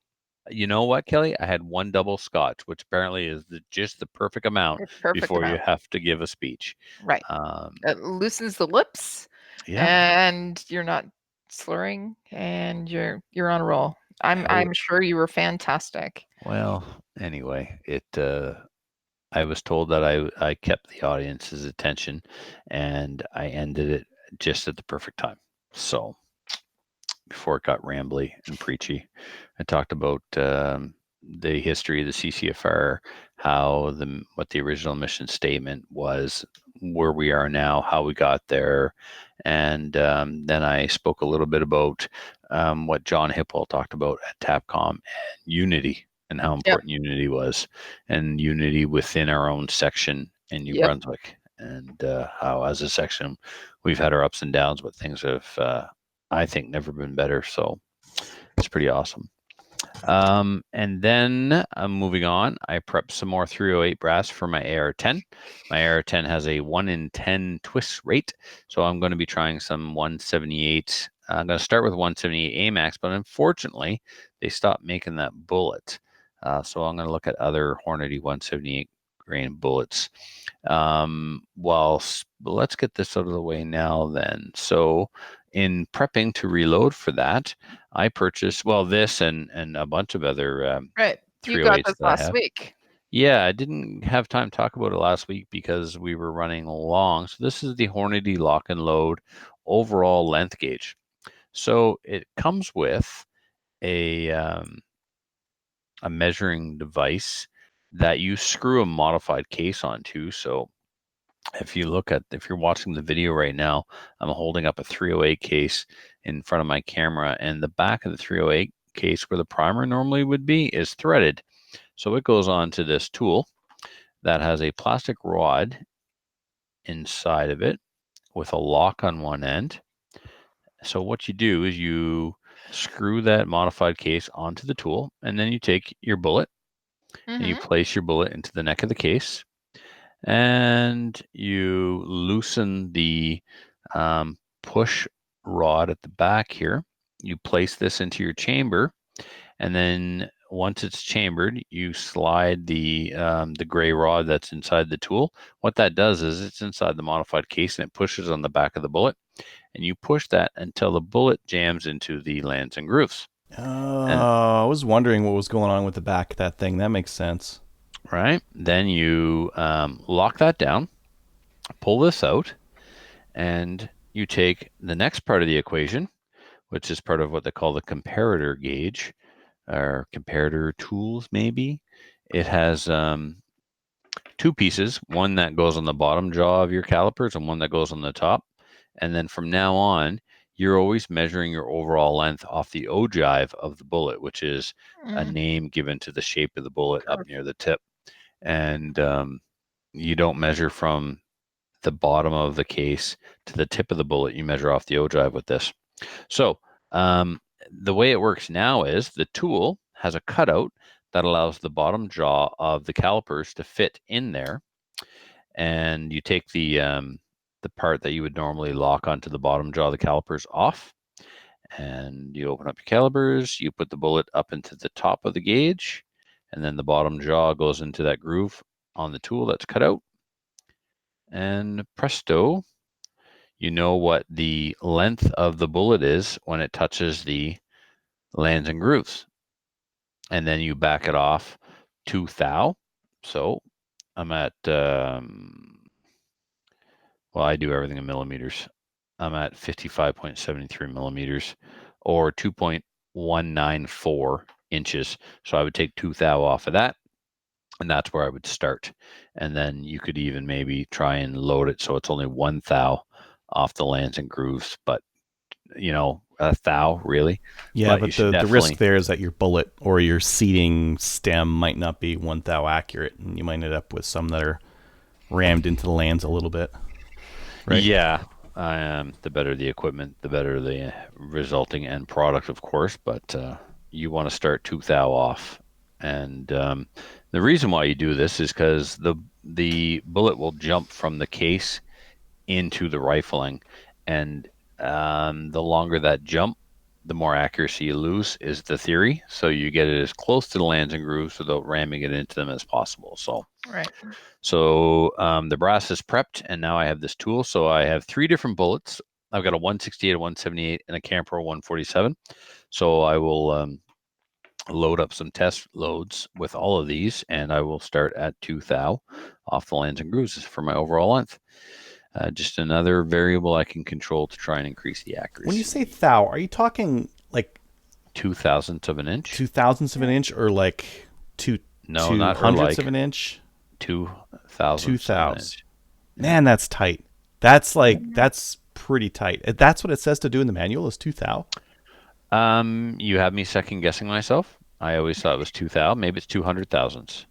Speaker 4: You know what, Kelly? I had 1 double scotch, which apparently is just the perfect amount
Speaker 1: It's perfect
Speaker 4: before you
Speaker 1: amount.
Speaker 4: have to give a speech.
Speaker 1: Right. It loosens the lips, and you're not slurring, and you're on a roll. I'm sure you were fantastic.
Speaker 4: Well, anyway, I was told that I kept the audience's attention, and I ended it just at the perfect time. So before it got rambly and preachy, I talked about the history of the CCFR, what the original mission statement was, where we are now, how we got there, and then I spoke a little bit about what John Hippel talked about at TAPCOM and unity, and how important unity was, and unity within our own section in New Brunswick, and how as a section we've had our ups and downs, but things have I think never been better. So it's pretty awesome. And then moving on, I prepped some more 308 brass for my AR-10. My AR-10 has a 1 in 10 twist rate, so I'm going to be trying some 178. I'm going to start with 178 AMAX, but unfortunately they stopped making that bullet. So I'm going to look at other Hornady 178 grain bullets. Let's get this out of the way now then. So in prepping to reload for that, I purchased, this and a bunch of other
Speaker 1: Right. You got
Speaker 4: 308s
Speaker 1: this
Speaker 4: that I
Speaker 1: last
Speaker 4: have.
Speaker 1: week.
Speaker 4: Yeah, I didn't have time to talk about it last week because we were running long. So this is the Hornady Lock and Load overall length gauge. So it comes with a measuring device that you screw a modified case onto. So if you're watching the video right now, I'm holding up a 308 case in front of my camera, and the back of the 308 case where the primer normally would be is threaded. So it goes on to this tool that has a plastic rod inside of it with a lock on one end. So what you do is you screw that modified case onto the tool, and then you take your bullet and you place your bullet into the neck of the case, and you loosen the push rod at the back here. You place this into your chamber, and then once it's chambered, you slide the gray rod that's inside the tool. What that does is it's inside the modified case, and it pushes on the back of the bullet, and you push that until the bullet jams into the lands and grooves.
Speaker 5: I was wondering what was going on with the back of that thing. That makes sense.
Speaker 4: Right. Then you lock that down, pull this out, and you take the next part of the equation, which is part of what they call the comparator gauge or comparator tools, maybe. It has two pieces, one that goes on the bottom jaw of your calipers and one that goes on the top. And then from now on, you're always measuring your overall length off the ogive of the bullet, which is a name given to the shape of the bullet up near the tip. And you don't measure from the bottom of the case to the tip of the bullet. You measure off the ogive with this. So the way it works now is the tool has a cutout that allows the bottom jaw of the calipers to fit in there. And you take the part that you would normally lock onto the bottom jaw of the calipers off, and you open up your calipers, you put the bullet up into the top of the gauge, and then the bottom jaw goes into that groove on the tool that's cut out. And presto, you know what the length of the bullet is when it touches the lands and grooves. And then you back it off 2 thou. So I'm at, I do everything in millimeters. I'm at 55.73 millimeters or 2.194 inches. So I would take 2 thou off of that, and that's where I would start. And then you could even maybe try and load it so it's only 1 thou off the lands and grooves, but a thou really.
Speaker 5: Yeah, but the risk there is that your bullet or your seating stem might not be 1 thou accurate, and you might end up with some that are rammed into the lands a little bit. Right?
Speaker 4: Yeah. The better the equipment, the better the resulting end product, of course. But you want to start 2 thou off, and the reason why you do this is because the bullet will jump from the case into the rifling, and the longer that jump, the more accuracy you lose, is the theory. So you get it as close to the lands and grooves without ramming it into them as possible. So
Speaker 1: right.
Speaker 4: So the brass is prepped, and now I have this tool. So I have 3 different bullets. I've got a 168, a 178, and a Campro 147. So I will load up some test loads with all of these, and I will start at 2 thou off the lands and grooves for my overall length. Just another variable I can control to try and increase the accuracy.
Speaker 5: When you say thou, are you talking like
Speaker 4: 0.002 of an inch?
Speaker 5: 0.002 of an inch, or like
Speaker 4: not
Speaker 5: hundredths of an inch?
Speaker 4: 2,000.
Speaker 5: 2,000. Man, that's tight. That's pretty tight. That's what it says to do in the manual is 2 thou.
Speaker 4: You have me second guessing myself. I always thought it was 2 thou. Maybe it's 200,000.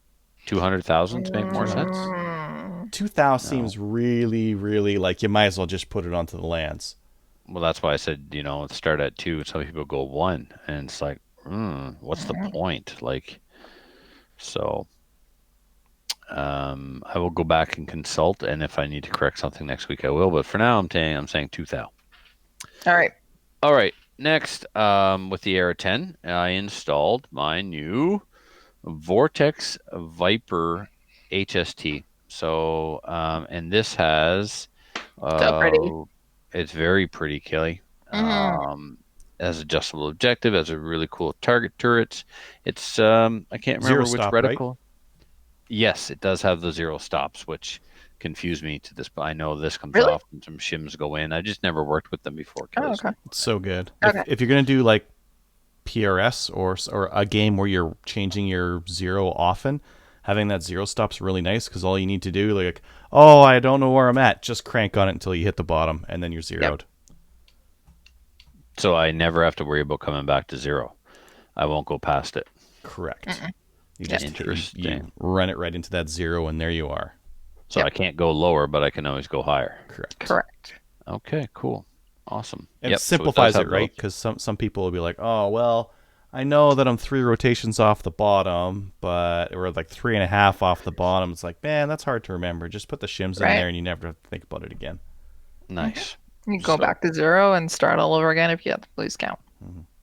Speaker 4: 200,000 make more sense.
Speaker 5: 2 thou seems really, really like you might as well just put it onto the lands.
Speaker 4: Well, that's why I said, start at 2. Some people go 1, and it's like, what's the point? So I will go back and consult, and if I need to correct something next week, I will. But for now, I'm saying 2 thou.
Speaker 1: All right.
Speaker 4: Next, with the Era 10, I installed my new Vortex Viper HST. So, and this has,
Speaker 1: So pretty.
Speaker 4: it's very pretty, Kelly.
Speaker 1: Mhm.
Speaker 4: Has adjustable objective, has a really cool target turrets. It's, I can't
Speaker 5: Zero
Speaker 4: remember which
Speaker 5: stop, right?
Speaker 4: reticle. Yes, it does have the 0 stops, which confuse me to this. But I know this comes
Speaker 1: Really?
Speaker 4: off and some shims go in. I just never worked with them before,
Speaker 1: Oh,
Speaker 4: Kelly.
Speaker 1: okay.
Speaker 5: It's so good.
Speaker 1: Okay.
Speaker 5: If you're gonna do like PRS or a game where you're changing your 0 often, having that 0 stop's really nice because all you need to do, like, oh, I don't know where I'm at, just crank on it until you hit the bottom, and then you're zeroed.
Speaker 4: So I never have to worry about coming back to 0. I won't go past it.
Speaker 5: Correct.
Speaker 1: Mm-mm.
Speaker 5: You just
Speaker 4: Interesting.
Speaker 5: you run it right into that 0, and there you are.
Speaker 4: So I can't go lower, but I can always go higher.
Speaker 1: Correct.
Speaker 4: Okay, cool. Awesome.
Speaker 5: And
Speaker 4: Yep,
Speaker 5: it
Speaker 4: so
Speaker 5: simplifies
Speaker 4: does
Speaker 5: it,
Speaker 4: have
Speaker 5: right? Because some people will be like, oh, well, I know that I'm 3 rotations off the bottom, but we're like 3.5 off the bottom. It's like, man, that's hard to remember. Just put the shims in
Speaker 1: Right.
Speaker 5: there, and you never have to think about it again.
Speaker 4: Nice.
Speaker 1: You go
Speaker 4: So-
Speaker 1: back to 0 and start all over again if you have to lose count.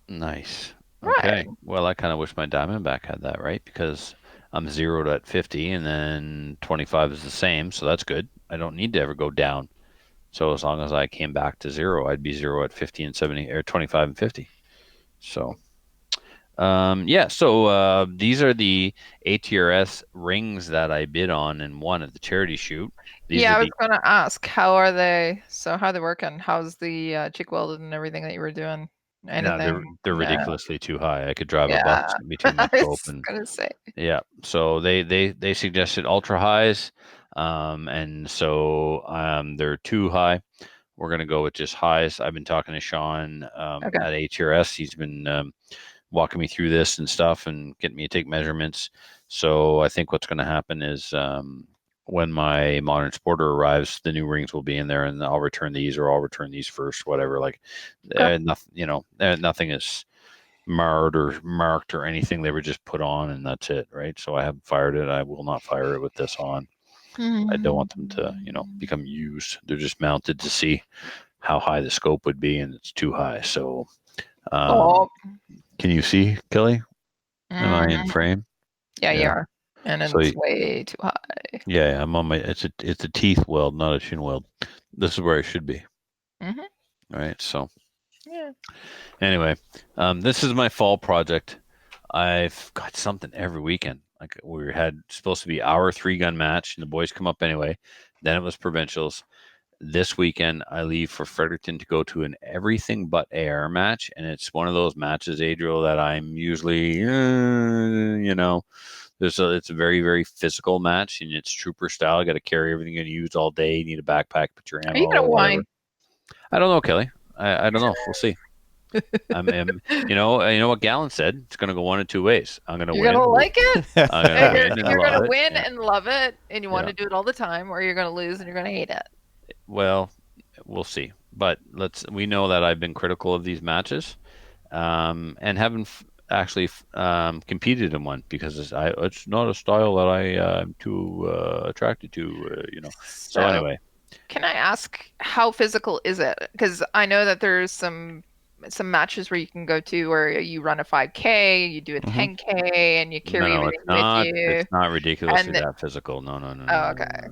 Speaker 4: Nice.
Speaker 1: Right.
Speaker 4: Okay. Well, I kind of wish my Diamondback had that, right? Because I'm zeroed at 50, and then 25 is the same, so that's good. I don't need to ever go down. So as long as I came back to 0, I'd be 0 at 50 and 70, or 25 and 50. So, yeah. So these are the ATRS rings that I bid on and won at the charity shoot. These
Speaker 1: Yeah, I
Speaker 4: are
Speaker 1: was going to ask, how are they? So how are they working? How's the chick welded and everything that you were doing?
Speaker 4: no,
Speaker 1: Anything?
Speaker 4: they're
Speaker 1: No.
Speaker 4: ridiculously too high. I could drive a
Speaker 1: Yeah.
Speaker 4: bus. It'd be too much
Speaker 1: I
Speaker 4: scope.
Speaker 1: was
Speaker 4: And
Speaker 1: going to say.
Speaker 4: yeah, so they suggested ultra highs, and so they're too high. We're gonna go with just highs. I've been talking to Sean
Speaker 1: Okay.
Speaker 4: at HRS. He's been walking me through this and stuff and getting me to take measurements. So I think what's going to happen is when my Modern Sporter arrives, the new rings will be in there, and I'll return these, or I'll return these first, whatever. Like, nothing, nothing is marred or marked or anything. They were just put on, and that's it, right? So I haven't fired it. I will not fire it with this on. I don't want them to, become used. They're just mounted to see how high the scope would be, and it's too high. So, can you see, Kelly? Am I in frame?
Speaker 1: Yeah, you
Speaker 4: Yeah.
Speaker 1: are. And it's
Speaker 4: So
Speaker 1: way too high.
Speaker 4: Yeah, I'm on my. It's a teeth weld, not a shin weld. This is where I should be.
Speaker 1: Mhm.
Speaker 4: All right. So
Speaker 1: Yeah.
Speaker 4: anyway, this is my fall project. I've got something every weekend. Like we had supposed to be our 3-gun match, and the boys come up anyway. Then it was provincials. This weekend, I leave for Fredericton to go to an everything but AR match, and it's one of those matches, Adriel, that I'm usually, it's a very, very physical match, and it's trooper style. I got to carry everything you're going to use all day. You need a backpack, put your ammo.
Speaker 1: Are you going to
Speaker 4: whatever.
Speaker 1: whine?
Speaker 4: I don't know, Kelly. I don't know. We'll see. You know what Gallon said? It's going to go one of two ways. I'm going to win.
Speaker 1: You're going to like it?
Speaker 4: I'm going to win and
Speaker 1: You're going
Speaker 4: love
Speaker 1: to
Speaker 4: it.
Speaker 1: win
Speaker 4: Yeah.
Speaker 1: and love it, and you want
Speaker 4: Yeah.
Speaker 1: to do it all the time, or you're going to lose and you're going to hate it.
Speaker 4: Well, we'll see. But we know that I've been critical of these matches, and haven't actually competed in one because it's not a style that I'm too attracted to. So anyway,
Speaker 1: can I ask, how physical is it? Because I know that there's some matches where you can go to where you run a 5K, you do a 10K, and you carry everything with you.
Speaker 4: It's not ridiculously
Speaker 1: And
Speaker 4: that physical. No.
Speaker 1: Oh, okay.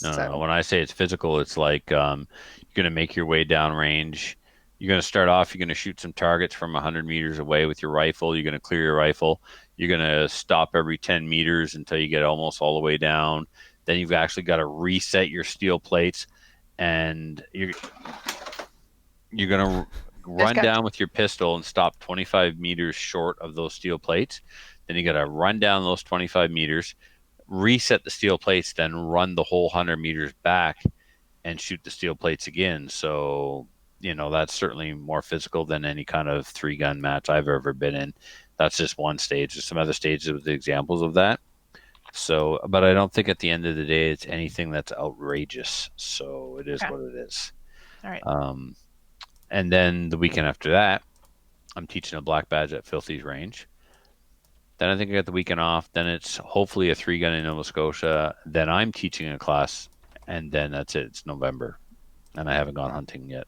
Speaker 4: No. When I say it's physical, it's like you're going to make your way down range. You're going to start off, you're going to shoot some targets from 100 meters away with your rifle. You're going to clear your rifle. You're going to stop every 10 meters until you get almost all the way down. Then you've actually got to reset your steel plates, and you're going to run down with your pistol and stop 25 meters short of those steel plates. Then you got to run down those 25 meters, reset the steel plates, then run the whole 100 meters back and shoot the steel plates again. So, that's certainly more physical than any kind of 3-gun match I've ever been in. That's just one stage. There's some other stages with examples of that. So, but I don't think at the end of the day it's anything that's outrageous. So it is what it is.
Speaker 1: All right.
Speaker 4: And then the weekend after that, I'm teaching a black badge at Filthy's Range. Then I think I got the weekend off. Then it's hopefully a 3-gun in Nova Scotia. Then I'm teaching a class, and then that's it. It's November, and I haven't gone hunting yet.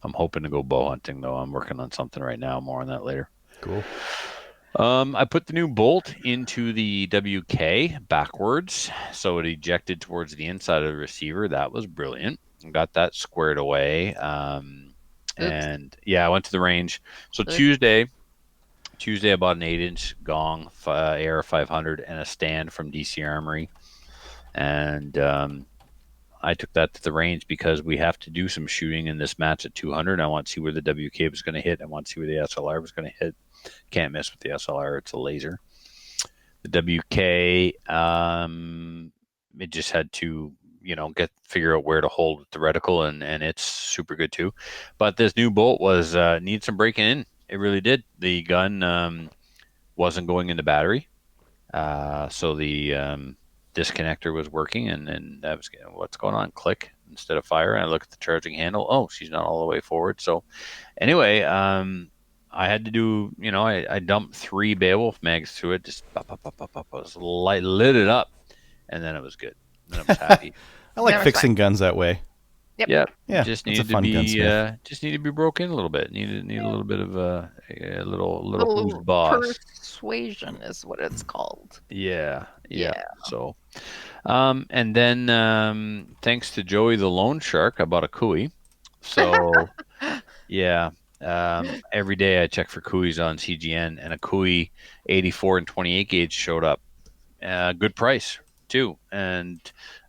Speaker 4: I'm hoping to go bow hunting, though. I'm working on something right now. More on that later.
Speaker 5: Cool.
Speaker 4: I put the new bolt into the WK backwards, so it ejected towards the inside of the receiver. That was brilliant. Got that squared away. And yeah, I went to the range. So
Speaker 1: Oops.
Speaker 4: Tuesday I bought an 8-inch gong, AR 500, and a stand from DC Armory. And I took that to the range because we have to do some shooting in this match at 200. I want to see where the WK was going to hit. I want to see where the SLR was going to hit. Can't mess with the SLR. It's a laser. The WK, it just had to, figure out where to hold with the reticle, and it's super good too. But this new bolt was needs some breaking in. It really did. The gun wasn't going in the battery, so the disconnector was working, and I was getting, what's going on? Click instead of fire. And I look at the charging handle. Oh, she's not all the way forward. So anyway, I had to do, I dumped 3 Beowulf mags through it, just lit it up, and then it was good. Then I was happy.
Speaker 5: I like
Speaker 1: Never
Speaker 5: fixing guns that way.
Speaker 1: Yep.
Speaker 4: Yeah,
Speaker 5: Yeah,
Speaker 4: just
Speaker 5: that's a
Speaker 4: needed to
Speaker 5: fun
Speaker 4: be
Speaker 5: gunsmith.
Speaker 4: just need to be broke in a little bit. Need a little bit of a little
Speaker 1: Little
Speaker 4: who's boss.
Speaker 1: persuasion is what it's called.
Speaker 4: Yeah.
Speaker 1: Yeah.
Speaker 4: So, and then thanks to Joey the Loan Shark, I bought a Kui. So, yeah. Every day I check for Kuis on CGN, and a Kui 84 and 28 gauge showed up. Good price too, and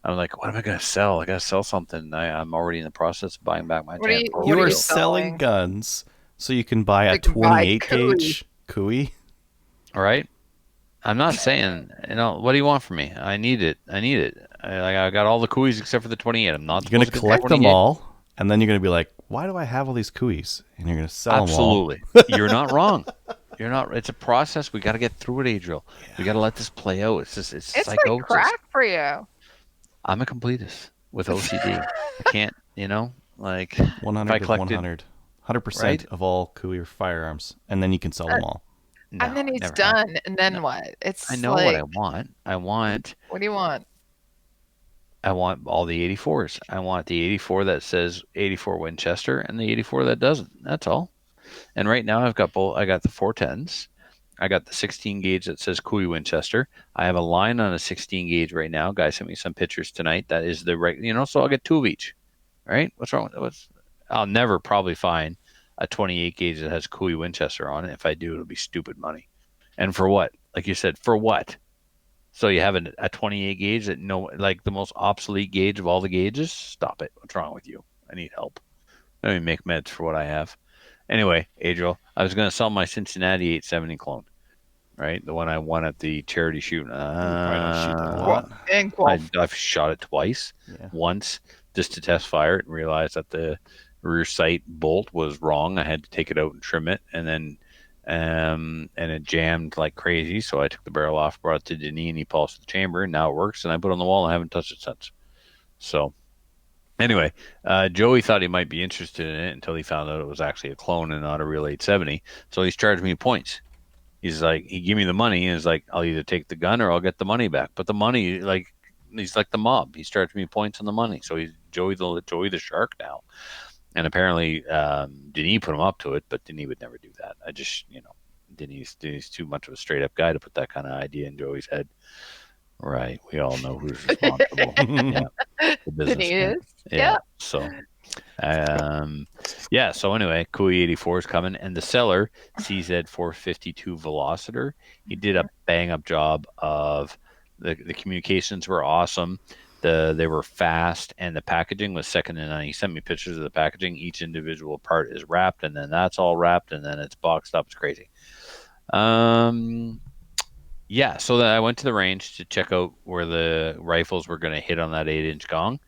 Speaker 4: I'm like, what am I gonna sell? I gotta sell something. I'm already in the process of buying back my
Speaker 1: What are
Speaker 4: tan
Speaker 1: you-
Speaker 4: Pro
Speaker 1: what
Speaker 5: You
Speaker 1: are
Speaker 5: are
Speaker 1: you
Speaker 4: Steel.
Speaker 5: selling
Speaker 1: selling?
Speaker 5: guns so you can buy a
Speaker 1: You can buy
Speaker 5: 28 gauge Kui.
Speaker 4: All right. I'm not saying, what do you want from me? I need it. I got all the Kuis except for the 28. I'm not
Speaker 5: You're going to
Speaker 4: supposed get the
Speaker 5: collect them
Speaker 4: 28.
Speaker 5: all, and then you're going to be like, why do I have all these Kuis? And you're going to sell
Speaker 4: Absolutely. You're not wrong. You're not. It's a process. We got to get through it, Adriel. We got to let this play out. It's
Speaker 1: It's
Speaker 4: psychosis.
Speaker 1: like crack for you.
Speaker 4: I'm a completist with OCD. I can't, like,
Speaker 5: them all. 100
Speaker 4: if I
Speaker 5: of
Speaker 4: collected,
Speaker 5: 100. 100%
Speaker 4: right?
Speaker 5: of all Kui firearms, and then you can sell them all.
Speaker 4: No,
Speaker 1: And then he's
Speaker 4: never
Speaker 1: done.
Speaker 4: happened.
Speaker 1: And then
Speaker 4: No.
Speaker 1: what? It's
Speaker 4: I know
Speaker 1: like,
Speaker 4: what I want.
Speaker 1: what do you want?
Speaker 4: I want all the 84s. I want the 84 that says 84 Winchester and the 84 that doesn't. That's all. And right now I've got both. I got the 410s. I got the 16 gauge that says Kui Winchester. I have a line on a 16 gauge right now. Guy sent me some pictures tonight. That is the right, so I'll get 2 of each. Right? What's wrong with it? I'll never probably find a 28 gauge that has Kui Winchester on it. If I do, it'll be stupid money. And for what? Like you said, for what? So you have a 28 gauge that like the most obsolete gauge of all the gauges? Stop it. What's wrong with you? I need help. Let me make meds for what I have. Anyway, Adriel, I was going to sell my Cincinnati 870 clone, right? The one I won at the charity shoot.
Speaker 5: You probably don't shoot that a lot.
Speaker 1: And Guelph.
Speaker 4: I've shot it twice.
Speaker 5: Yeah.
Speaker 4: Once just to test fire it and realized that the rear sight bolt was wrong. I had to take it out and trim it, and then and it jammed like crazy. So I took the barrel off, brought it to Denis, and he polished the chamber, and now it works. And I put it on the wall, and I haven't touched it since. So anyway, Joey thought he might be interested in it until he found out it was actually a clone and not a real 870. So he's charged me points. He's like, he gave me the money, and he's like, I'll either take the gun or I'll get the money back. But the money, like, he's like the mob. He's charged me points on the money. So he's Joey the shark now. And apparently, Denis put him up to it, but Denis would never do that. I just, Denis too much of a straight up guy to put that kind of idea in Joey's head. Right. We all know who's responsible. Yeah. The businessman.
Speaker 1: Denis is.
Speaker 4: Yeah. So, so anyway, Kui 84 is coming, and the seller, CZ 452 Velociter, he did a bang up job of the communications were awesome. They were fast, and the packaging was second to none. He sent me pictures of the packaging. Each individual part is wrapped, and then that's all wrapped, and then it's boxed up. It's crazy. So then I went to the range to check out where the rifles were going to hit on that 8-inch gong.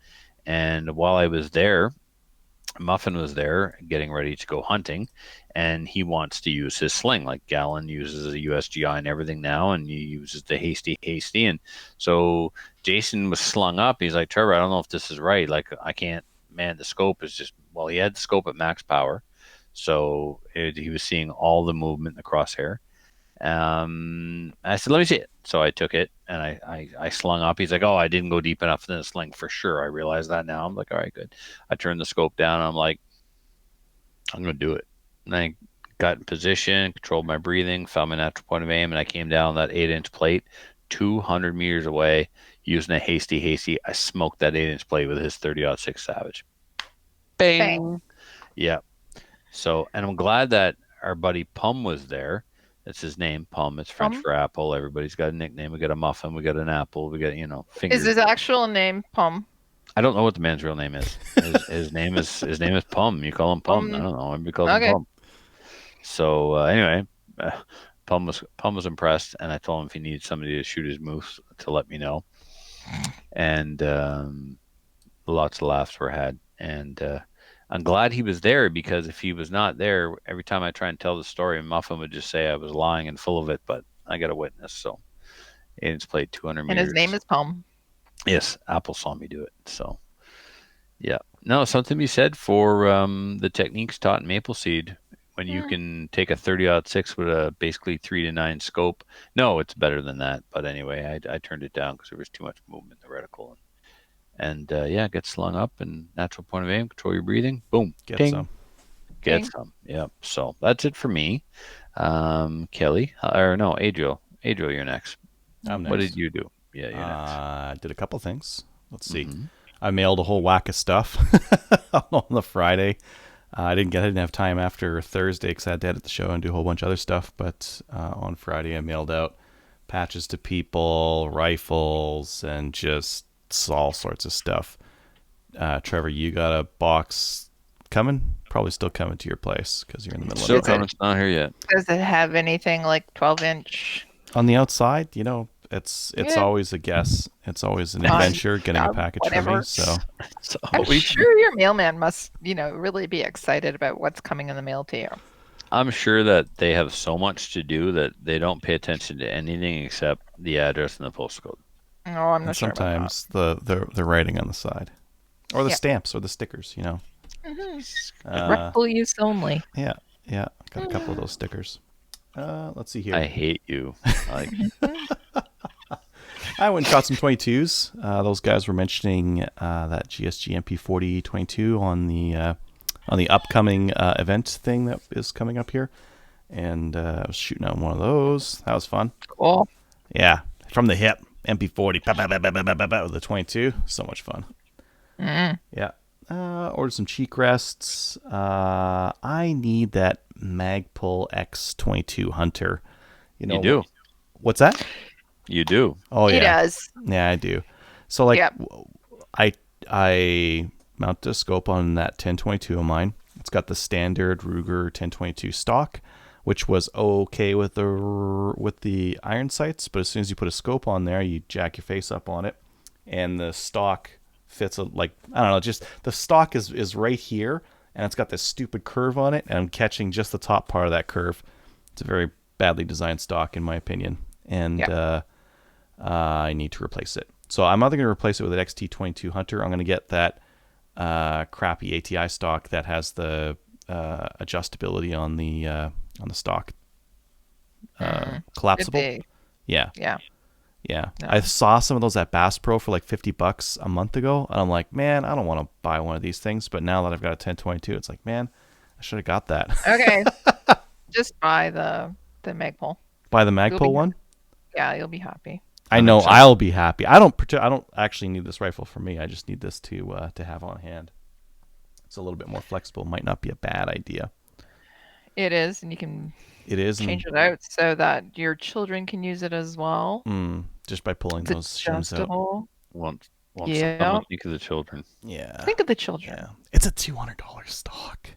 Speaker 4: And while I was there, Muffin was there getting ready to go hunting, and he wants to use his sling. Like Gallon uses a USGI and everything now, and he uses the hasty. And so Jason was slung up. He's like, Trevor, I don't know if this is right. Like, I can't, man, the scope is just, well, he had the scope at max power. So he was seeing all the movement in the crosshair. I said, let me see it. So I took it and I slung up. He's like, oh, I didn't go deep enough in the sling for sure. I realize that now. I'm like, all right, good. I turned the scope down. And I'm like, I'm going to do it. And I got in position, controlled my breathing, found my natural point of aim, and I came down that 8-inch plate 200 meters away using a hasty. I smoked that 8-inch plate with his 30-06 Savage. Bang.
Speaker 1: Bang.
Speaker 4: Yeah. So, and I'm glad that our buddy Pum was there. That's his name, Pum. It's French
Speaker 1: Pum?
Speaker 4: for apple. Everybody's got a nickname. We got a muffin. We got an apple. We got, fingers.
Speaker 1: Is his actual name Pum?
Speaker 4: I don't know what the man's real name is. His name is Pum. You call him Pum. I don't know. Everybody calls him Pum. So anyway, Pum was impressed, and I told him if he needed somebody to shoot his moose to let me know. And lots of laughs were had, and I'm glad he was there, because if he was not there, every time I try and tell the story, Muffin would just say I was lying and full of it. But I got a witness, so it's played 200 meters.
Speaker 1: And his name is Pum.
Speaker 4: Yes, Apple saw me do it. So yeah, no, something to be said for the techniques taught in Maple Seed. When you can take a 30-06 with a basically 3 to 9 scope. No, it's better than that. But anyway, I turned it down because there was too much movement in the reticle. And get slung up and natural point of aim, control your breathing. Boom.
Speaker 5: Get
Speaker 4: ting.
Speaker 5: some.
Speaker 4: Get some. Yeah. So that's it for me. Kelly, or no, Adriel. Adriel, you're next.
Speaker 5: I'm next.
Speaker 4: What did you do? Yeah, you're next.
Speaker 5: I did a couple things. Let's see.
Speaker 4: Mhm.
Speaker 5: I mailed a whole whack of stuff on the Friday. I didn't have time after Thursday because I had to edit the show and do a whole bunch of other stuff. But on Friday, I mailed out patches to people, rifles, and just all sorts of stuff. Trevor, you got a box coming? Probably still coming to your place because you're in the middle
Speaker 4: Still
Speaker 5: of it.
Speaker 4: coming. It's not here yet.
Speaker 1: Does it have anything like 12-inch?
Speaker 5: On the outside, it's
Speaker 1: Yeah.
Speaker 5: always a guess. It's always an
Speaker 1: Fine.
Speaker 5: adventure getting a package for me.
Speaker 1: Whatever.
Speaker 5: So
Speaker 1: I'm sure your mailman must, really be excited about what's coming in the mail to you.
Speaker 4: I'm sure that they have so much to do that they don't pay attention to anything except the address and the postcode.
Speaker 1: Oh, I'm not
Speaker 5: and
Speaker 1: sure about
Speaker 5: sometimes the writing on the side, or the
Speaker 1: Yeah.
Speaker 5: stamps or the stickers.
Speaker 1: that. Mm-hmm.
Speaker 5: Uh,
Speaker 1: Rectal use only.
Speaker 5: yeah, got a couple of those stickers. Let's see here.
Speaker 4: I hate you. Like,
Speaker 5: I went and shot some 22s. Those guys were mentioning that GSG MP40 22 on the upcoming event thing that is coming up here, and I was shooting out one of those. That was fun.
Speaker 1: Cool.
Speaker 5: Yeah, from the hip, MP40 with the 22. So much fun.
Speaker 1: Mm.
Speaker 5: Yeah. Ordered some cheek rests. I need that Magpul X22 Hunter.
Speaker 4: you do.
Speaker 5: What's that?
Speaker 4: You do.
Speaker 5: Oh
Speaker 1: He
Speaker 5: yeah.
Speaker 1: does.
Speaker 5: Yeah, I do. So like,
Speaker 1: Yep.
Speaker 5: I mounted a scope on that 1022 of mine. It's got the standard Ruger 1022 stock, which was okay with the iron sights, but as soon as you put a scope on there, you jack your face up on it, and the stock fits just the stock is right here, and it's got this stupid curve on it, and I'm catching just the top part of that curve. It's a very badly designed stock, in my opinion, and I need to replace it. So I'm either going to replace it with an XT22 Hunter. I'm going to get that crappy ATI stock that has the adjustability on the stock, collapsible.
Speaker 1: Could be.
Speaker 5: Yeah.
Speaker 1: No.
Speaker 5: I saw some of those at Bass Pro for like $50 a month ago, and I'm like, man, I don't want to buy one of these things. But now that I've got a 1022, it's like, man, I should have got that.
Speaker 1: Okay. Just buy the Magpul.
Speaker 5: Buy the
Speaker 1: You'll
Speaker 5: Magpul
Speaker 1: be-
Speaker 5: one.
Speaker 1: Yeah, you'll be happy.
Speaker 5: I know
Speaker 4: 100%.
Speaker 5: I'll be happy. I don't actually need this rifle for me. I just need this to have on hand. It's a little bit more flexible. Might not be a bad idea.
Speaker 1: It is, and you can
Speaker 5: It is
Speaker 1: change it out so that your children can use it as well.
Speaker 5: Just by pulling
Speaker 1: It's
Speaker 5: those shims out.
Speaker 1: adjustable.
Speaker 4: Once
Speaker 1: Yeah.
Speaker 4: someone think of the children.
Speaker 5: Yeah.
Speaker 1: Think of the children.
Speaker 5: Yeah. It's a $200 stock.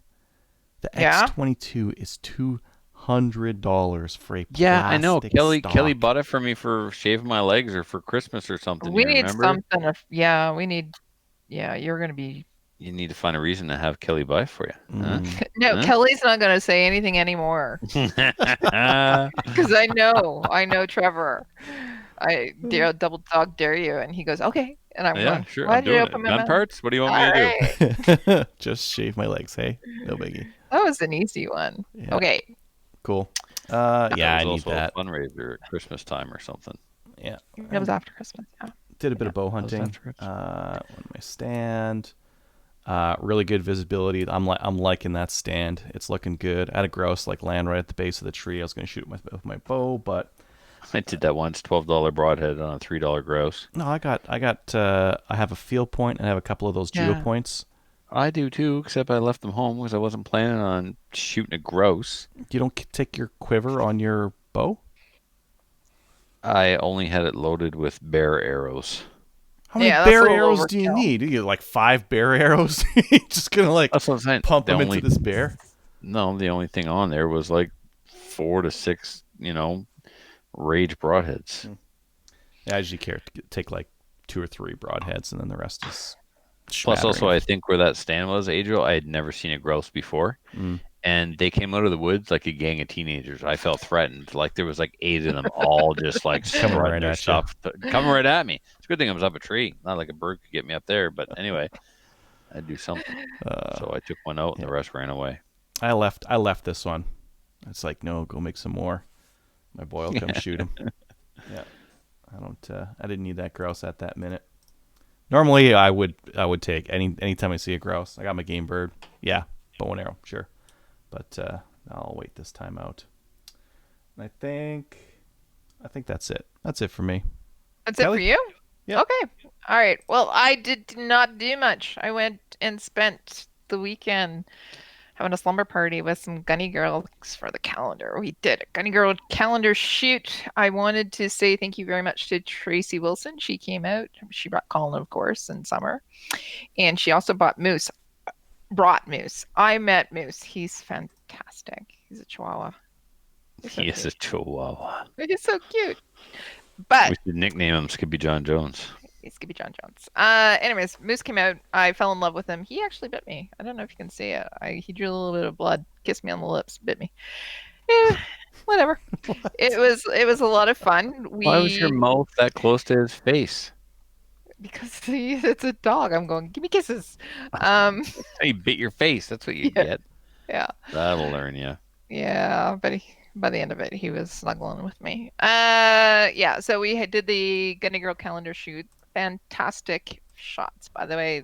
Speaker 5: The
Speaker 1: Yeah?
Speaker 5: X22 is $200 for a
Speaker 4: Yeah, I know.
Speaker 5: plastic
Speaker 4: Kelly
Speaker 5: stock.
Speaker 4: bought it for me for shaving my legs or for Christmas or something.
Speaker 1: We
Speaker 4: you
Speaker 1: need
Speaker 4: remember?
Speaker 1: something. You're going to be.
Speaker 4: You need to find a reason to have Kelly buy it for you.
Speaker 1: No,
Speaker 4: Huh?
Speaker 1: Kelly's not going to say anything anymore
Speaker 4: Huh?
Speaker 1: because I know Trevor. I double dog dare you, and he goes, okay. And I'm
Speaker 4: yeah,
Speaker 1: going,
Speaker 4: sure.
Speaker 1: why
Speaker 4: I'm
Speaker 1: did you
Speaker 4: doing
Speaker 1: open
Speaker 4: it.
Speaker 1: my
Speaker 4: Gun
Speaker 1: mouth?
Speaker 4: parts? What do you want me to do?
Speaker 1: Alright.
Speaker 5: Just shave my legs, hey? No biggie.
Speaker 1: That was an easy one.
Speaker 5: Yeah.
Speaker 1: Okay.
Speaker 5: Cool.
Speaker 4: That
Speaker 5: Yeah, I
Speaker 4: was
Speaker 5: need
Speaker 4: also
Speaker 5: that.
Speaker 4: a fundraiser at Christmas time or something.
Speaker 5: Yeah.
Speaker 1: It was after Christmas. Yeah.
Speaker 5: Did a bit of bow
Speaker 4: that was
Speaker 5: hunting.
Speaker 4: after it.
Speaker 5: On my stand. Really good visibility. I'm liking that stand. It's looking good. I had a grouse like land right at the base of the tree. I was going to shoot it with my bow, but
Speaker 4: I did that once. $12 broadhead on a $3 grouse.
Speaker 5: no, I have a field point and I have a couple of those judo
Speaker 1: Yeah.
Speaker 5: points.
Speaker 4: I do too, except I left them home because I wasn't planning on shooting a grouse.
Speaker 5: You don't take your quiver on your bow?
Speaker 4: I only had it loaded with bear arrows.
Speaker 5: How many
Speaker 1: Yeah, that's a
Speaker 5: bear
Speaker 1: little
Speaker 5: arrows do you
Speaker 1: overkill.
Speaker 5: need? You get like 5 bear arrows? You're just gonna like
Speaker 4: That's what I'm saying.
Speaker 5: pump
Speaker 4: The
Speaker 5: them
Speaker 4: only-
Speaker 5: into this bear?
Speaker 4: No, the only thing on there was like 4 to 6, rage broadheads.
Speaker 5: Yeah, I usually take like 2 or 3 broadheads, and then the rest is.
Speaker 4: Plus, also,
Speaker 5: smattering
Speaker 4: I think where that stand was, Adriel, I had never seen a grouse before.
Speaker 5: Mm.
Speaker 4: And they came out of the woods like a gang of teenagers. I felt threatened. Like there was like 8 of them all just like
Speaker 5: Coming
Speaker 4: strutting
Speaker 5: right
Speaker 4: their
Speaker 5: at you.
Speaker 4: stuff. Coming right at me. It's a good thing I was up a tree. Not like a bird could get me up there. But anyway, I'd do something. So I took one out and the rest ran away.
Speaker 5: I left this one. It's like, no, go make some more. My boy will come shoot him. Yeah, I didn't need that grouse at that minute. Normally, I would take anytime I see a grouse. I got my game bird. Yeah, bow and arrow, sure. But I'll wait this time out. And I think that's it. That's it for me.
Speaker 1: That's
Speaker 5: Kelly?
Speaker 1: it for you?
Speaker 5: Yeah.
Speaker 1: Okay. All right. Well, I did not do much. I went and spent the weekend having a slumber party with some Gunny Girls for the calendar. We did a Gunny Girl calendar shoot. I wanted to say thank you very much to Tracy Wilson. She came out. She brought Colin, of course, in summer. And she also brought Moose. I met Moose. He's fantastic. He's a Chihuahua. He's so
Speaker 4: He is a
Speaker 1: cute.
Speaker 4: chihuahua.
Speaker 1: He's so cute. But
Speaker 4: We should nickname him Skippy John Jones.
Speaker 1: Skippy John Jones. Anyways, Moose came out. I fell in love with him. He actually bit me. I don't know if you can see it. He drew a little bit of blood, kissed me on the lips, bit me. Yeah, whatever. It was a lot of fun.
Speaker 4: Why was your mouth that close to his face?
Speaker 1: Because it's a dog. I'm going, give me kisses.
Speaker 4: He bit your face. That's what you
Speaker 1: Yeah.
Speaker 4: get.
Speaker 1: Yeah.
Speaker 4: That'll learn you.
Speaker 1: Yeah, but by the end of it, he was snuggling with me. Yeah, so we did the Gunny Girl calendar shoot. Fantastic shots, by the way.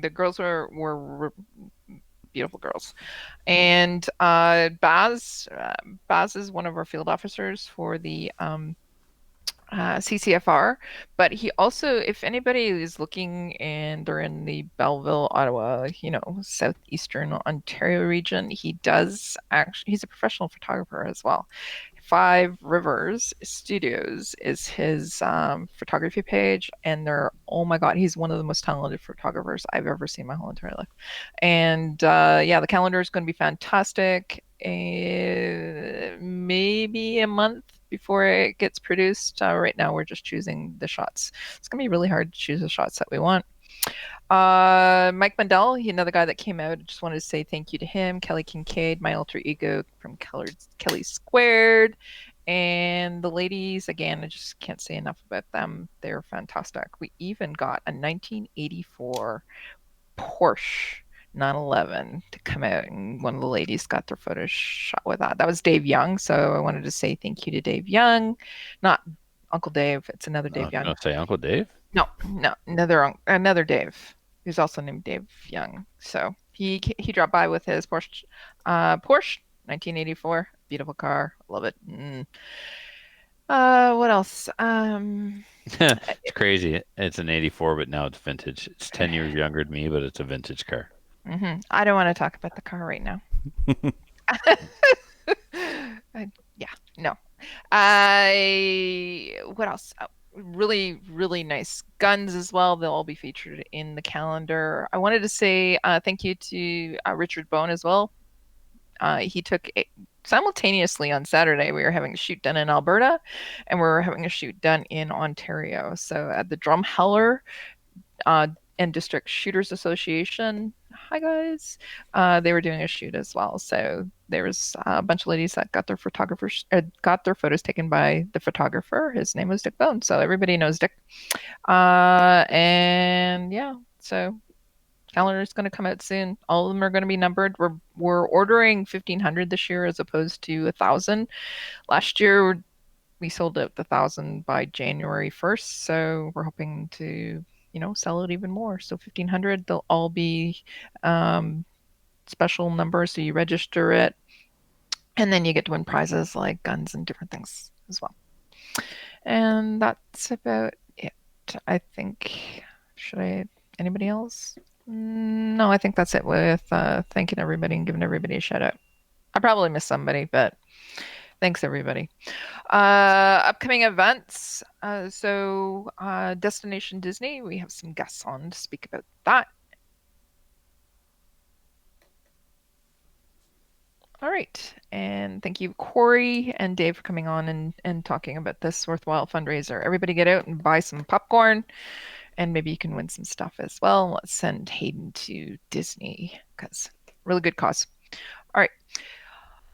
Speaker 1: The girls were beautiful girls, and Baz is one of our field officers for the CCFR, but he also, if anybody is looking and they're in the Belleville, Ottawa, southeastern Ontario region, he's a professional photographer as well. Five Rivers Studios is his photography page, and oh my God, he's one of the most talented photographers I've ever seen my whole entire life. And the calendar is going to be fantastic. Maybe a month before it gets produced. Right now, we're just choosing the shots. It's going to be really hard to choose the shots that we want. Mike Mundell, another guy that came out. I just wanted to say thank you to him. Kelly Kincaid, my alter ego from Kelly Squared. And the ladies, again, I just can't say enough about them. They're fantastic. We even got a 1984 Porsche 911 to come out, and one of the ladies got their photos shot with that. That was Dave Young, so I wanted to say thank you to Dave Young, not Uncle Dave. It's another Dave Young.
Speaker 4: Don't say Uncle Dave.
Speaker 1: No, another Dave, who's also named Dave Young. So he dropped by with his Porsche 1984, beautiful car, love it. What else?
Speaker 4: It's crazy. It's an 84, but now it's vintage. It's 10 years younger than me, but it's a vintage car.
Speaker 1: I don't want to talk about the car right now. No. What else? Really, really nice guns as well. They'll all be featured in the calendar. I wanted to say thank you to Richard Bone as well. He took simultaneously on Saturday. We were having a shoot done in Alberta, and we were having a shoot done in Ontario. So at the Drumheller and District Shooters Association. Hi guys. They were doing a shoot as well. So there was a bunch of ladies that got their photos taken by the photographer. His name was Dick Bone. So everybody knows Dick. And yeah, so calendar is going to come out soon. All of them are going to be numbered. We're ordering 1,500 this year as opposed to 1,000. Last year we sold out the 1,000 by January 1st. So we're hoping to sell it even more. So 1,500, they'll all be special numbers. So you register it, and then you get to win prizes like guns and different things as well. And that's about it, I think. Anybody else? No, I think that's it with thanking everybody and giving everybody a shout out. I probably missed somebody, but thanks everybody. Upcoming events. Destination Disney, we have some guests on to speak about that. All right. And thank you, Corey and Dave, for coming on and talking about this worthwhile fundraiser. Everybody get out and buy some popcorn, and maybe you can win some stuff as well. Let's send Hayden to Disney because really good cause. All right.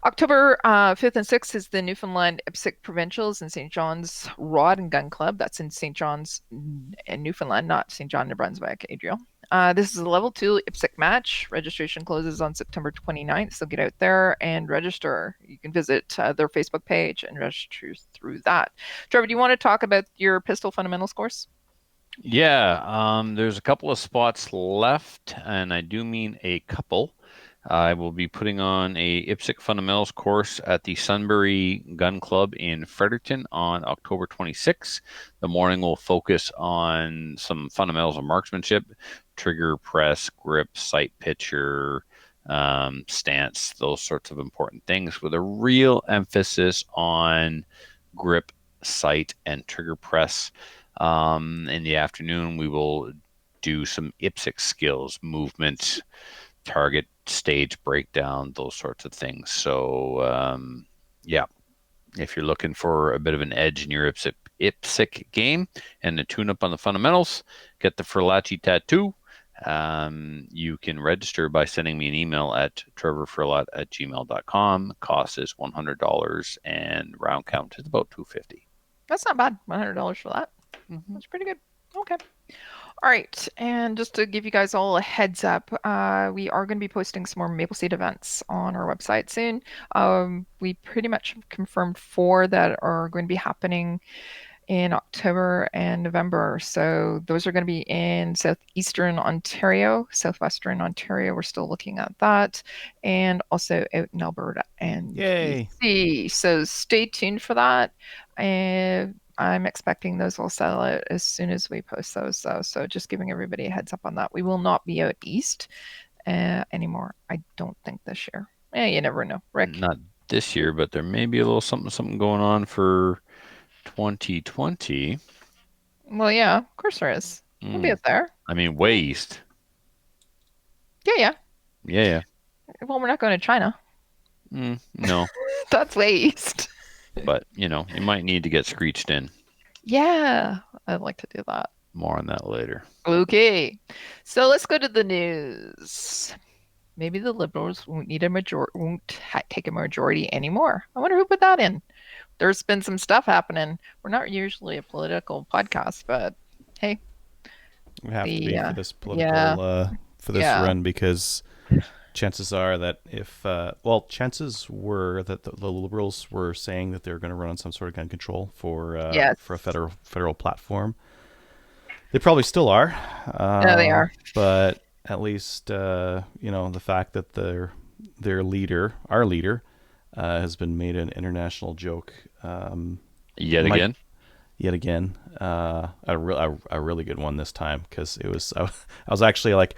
Speaker 1: October 5th and 6th is the Newfoundland IPSC Provincials in St. John's Rod and Gun Club. That's in St. John's in Newfoundland, not St. John, New Brunswick, Adriel. This is a level 2 IPSC match. Registration closes on September 29th, so get out there and register. You can visit their Facebook page and register through that. Trevor, do you want to talk about your pistol fundamentals course?
Speaker 4: Yeah, there's a couple of spots left, and I do mean a couple. I will be putting on a IPSC fundamentals course at the Sunbury Gun Club in Fredericton on October 26th. The morning will focus on some fundamentals of marksmanship, trigger press, grip, sight picture, stance, those sorts of important things, with a real emphasis on grip, sight, and trigger press. In the afternoon, we will do some IPSC skills, movement, target, stage breakdown, those sorts of things. So yeah, if you're looking for a bit of an edge in your IPSC game and a tune-up on the fundamentals, get the Ferlacci tattoo. You can register by sending me an email at trevorfurlat@gmail.com. Cost is $100 and round count is about $250.
Speaker 1: That's not bad. $100 for that. That's pretty good. Okay. All right, and just to give you guys all a heads up, we are going to be posting some more Maple Seed events on our website soon. We pretty much confirmed 4 that are going to be happening in October and November. So those are going to be in southeastern Ontario, southwestern Ontario. We're still looking at that, and also out in Alberta and BC. So stay tuned for that. And I'm expecting those will sell out as soon as we post those, though. So just giving everybody a heads up on that. We will not be out east anymore, I don't think, this year. You never know, Rick.
Speaker 4: Not this year, but there may be a little something going on for 2020.
Speaker 1: Well, yeah, of course there is. We'll be out there.
Speaker 4: I mean, way east.
Speaker 1: Yeah. Well, we're not going to China.
Speaker 4: No.
Speaker 1: That's way east.
Speaker 4: But, you might need to get screeched in.
Speaker 1: Yeah, I'd like to do that.
Speaker 4: More on that later.
Speaker 1: Okay, so let's go to the news. Maybe the Liberals won't take a majority anymore. I wonder who put that in. There's been some stuff happening. We're not usually a political podcast, but hey.
Speaker 5: We have to be for this political, for this run, because chances are that chances were that the Liberals were saying that they're going to run on some sort of gun control for a federal platform. They probably still are.
Speaker 1: No, they are.
Speaker 5: But at least the fact that our leader, has been made an international joke.
Speaker 4: Yet again.
Speaker 5: A really good one this time, because I was actually like,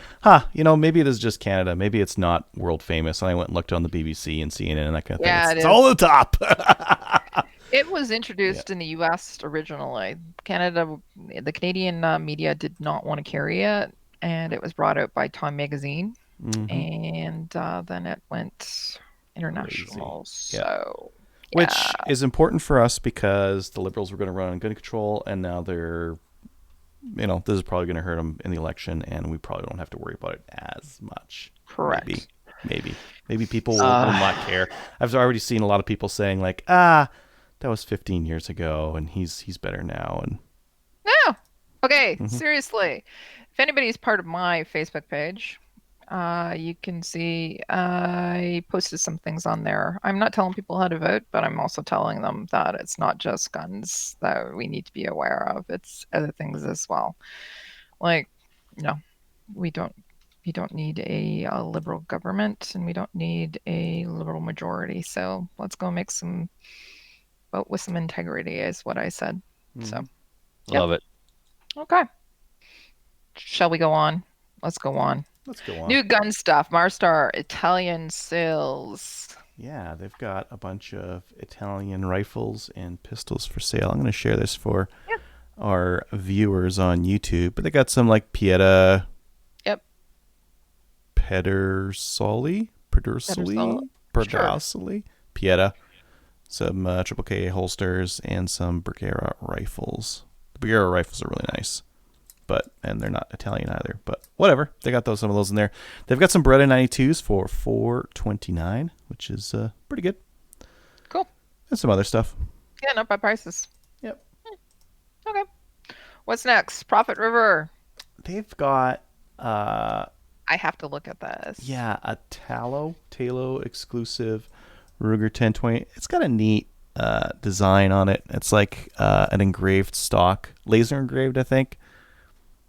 Speaker 5: maybe it is just Canada, maybe it's not world famous, and I went and looked on the BBC and CNN and that kind of thing. It's all the top.
Speaker 1: It was introduced in the U.S. originally. The Canadian media did not want to carry it, and it was brought out by Time Magazine, and then it went international. So.
Speaker 5: Which is important for us because the Liberals were going to run on gun control, and now they're, this is probably going to hurt them in the election, and we probably don't have to worry about it as much.
Speaker 1: Correct.
Speaker 5: Maybe people will not care. I've already seen a lot of people saying like, that was 15 years ago, and he's better now. And
Speaker 1: no, okay, seriously, if anybody's part of my Facebook page, you can see I posted some things on there. I'm not telling people how to vote, but I'm also telling them that it's not just guns that we need to be aware of. It's other things as well. Like, no, we don't. We don't need a liberal government, and we don't need a liberal majority. So let's go make some vote with some integrity, is what I said. So
Speaker 5: Mhm.
Speaker 1: Yep.
Speaker 4: Love it.
Speaker 1: okay, shall we go on? Let's go on.
Speaker 5: Let's go on.
Speaker 1: New gun stuff. Marstar Italian sales.
Speaker 5: Yeah, they've got a bunch of Italian rifles and pistols for sale. I'm going to share this for our viewers on YouTube. But they got some like Pieta.
Speaker 1: Yep.
Speaker 5: Pedersoli. Pieta. Some Triple K holsters and some Bergara rifles. The Bergara rifles are really nice. And they're not Italian either, but whatever. They got some of those in there. They've got some Beretta 92s for $429, which is pretty good.
Speaker 1: Cool.
Speaker 5: And some other stuff.
Speaker 1: Yeah, not bad prices.
Speaker 5: Yep.
Speaker 1: Okay. What's next? Profit River.
Speaker 5: They've got
Speaker 1: I have to look at this.
Speaker 5: yeah, a Talo exclusive Ruger 1020. It's got a neat design on it. It's like an engraved stock, laser engraved, I think.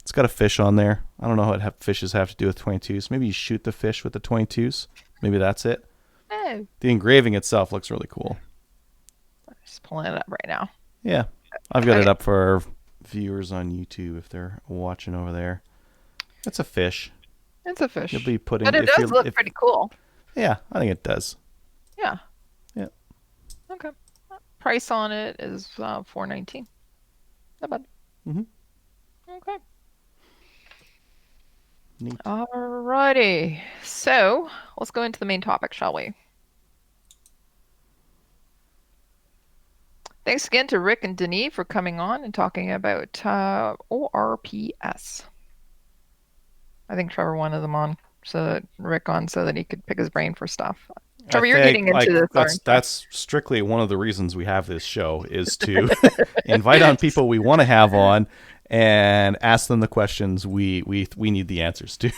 Speaker 5: It's got a fish on there. I don't know what fishes have to do with 22s. Maybe you shoot the fish with the 22s. Maybe that's it.
Speaker 1: Oh,
Speaker 5: The engraving itself looks really cool.
Speaker 1: I'm just pulling it up right now.
Speaker 5: Yeah, I've got it
Speaker 1: Okay.
Speaker 5: up for our viewers on YouTube if they're watching over there. It's a fish.
Speaker 1: It's a fish.
Speaker 5: You'll be putting.
Speaker 1: But it
Speaker 5: if
Speaker 1: does
Speaker 5: you're-
Speaker 1: look
Speaker 5: if-
Speaker 1: pretty cool.
Speaker 5: Yeah, I think it does.
Speaker 1: Yeah.
Speaker 5: Yeah.
Speaker 1: Okay. Price on it is $419. Not bad.
Speaker 5: Mhm.
Speaker 1: Okay.
Speaker 5: Neat.
Speaker 1: Alrighty. So let's go into the main topic, shall we? Thanks again to Rick and Denis for coming on and talking about ORPS. I think Trevor wanted them on, Rick on, so that he could pick his brain for stuff. Trevor, you're getting into this, aren't you?
Speaker 5: That's strictly one of the reasons we have this show is to invite on people we want to have on and ask them the questions we need the answers to.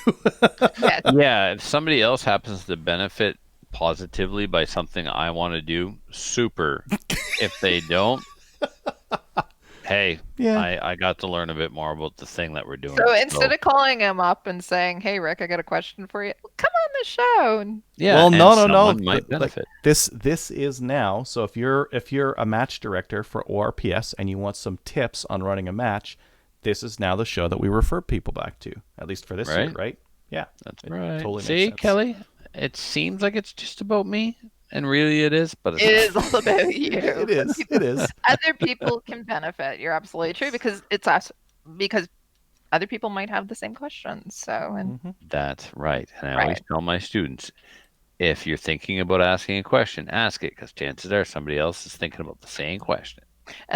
Speaker 1: Yes.
Speaker 4: Yeah, if somebody else happens to benefit positively by something I want to do, super. If they don't, hey,
Speaker 5: Yeah.
Speaker 4: I got to learn a bit more about the thing that we're doing.
Speaker 1: So instead of calling him up and saying, "Hey, Rick, I got a question for you," come on the show. And
Speaker 4: yeah,
Speaker 5: Well,
Speaker 4: and
Speaker 5: no,
Speaker 4: someone might
Speaker 5: Like,
Speaker 4: benefit.
Speaker 5: this is now. So if you're a match director for ORPS and you want some tips on running a match, this is now the show that we refer people back to. At least for this year,
Speaker 4: Right.
Speaker 5: right? Yeah.
Speaker 4: That's
Speaker 5: It
Speaker 4: right.
Speaker 5: totally makes
Speaker 4: See,
Speaker 5: sense.
Speaker 4: Kelly, it seems like it's just about me, and really it is, but it's
Speaker 1: it is all about you.
Speaker 5: It is. It is.
Speaker 1: Other people can benefit. You're absolutely true because it's us. Because other people might have the same questions. So, and
Speaker 5: Mhm.
Speaker 4: That's right. And I always
Speaker 1: Right.
Speaker 4: tell my students, if you're thinking about asking a question, ask it, because chances are somebody else is thinking about the same question.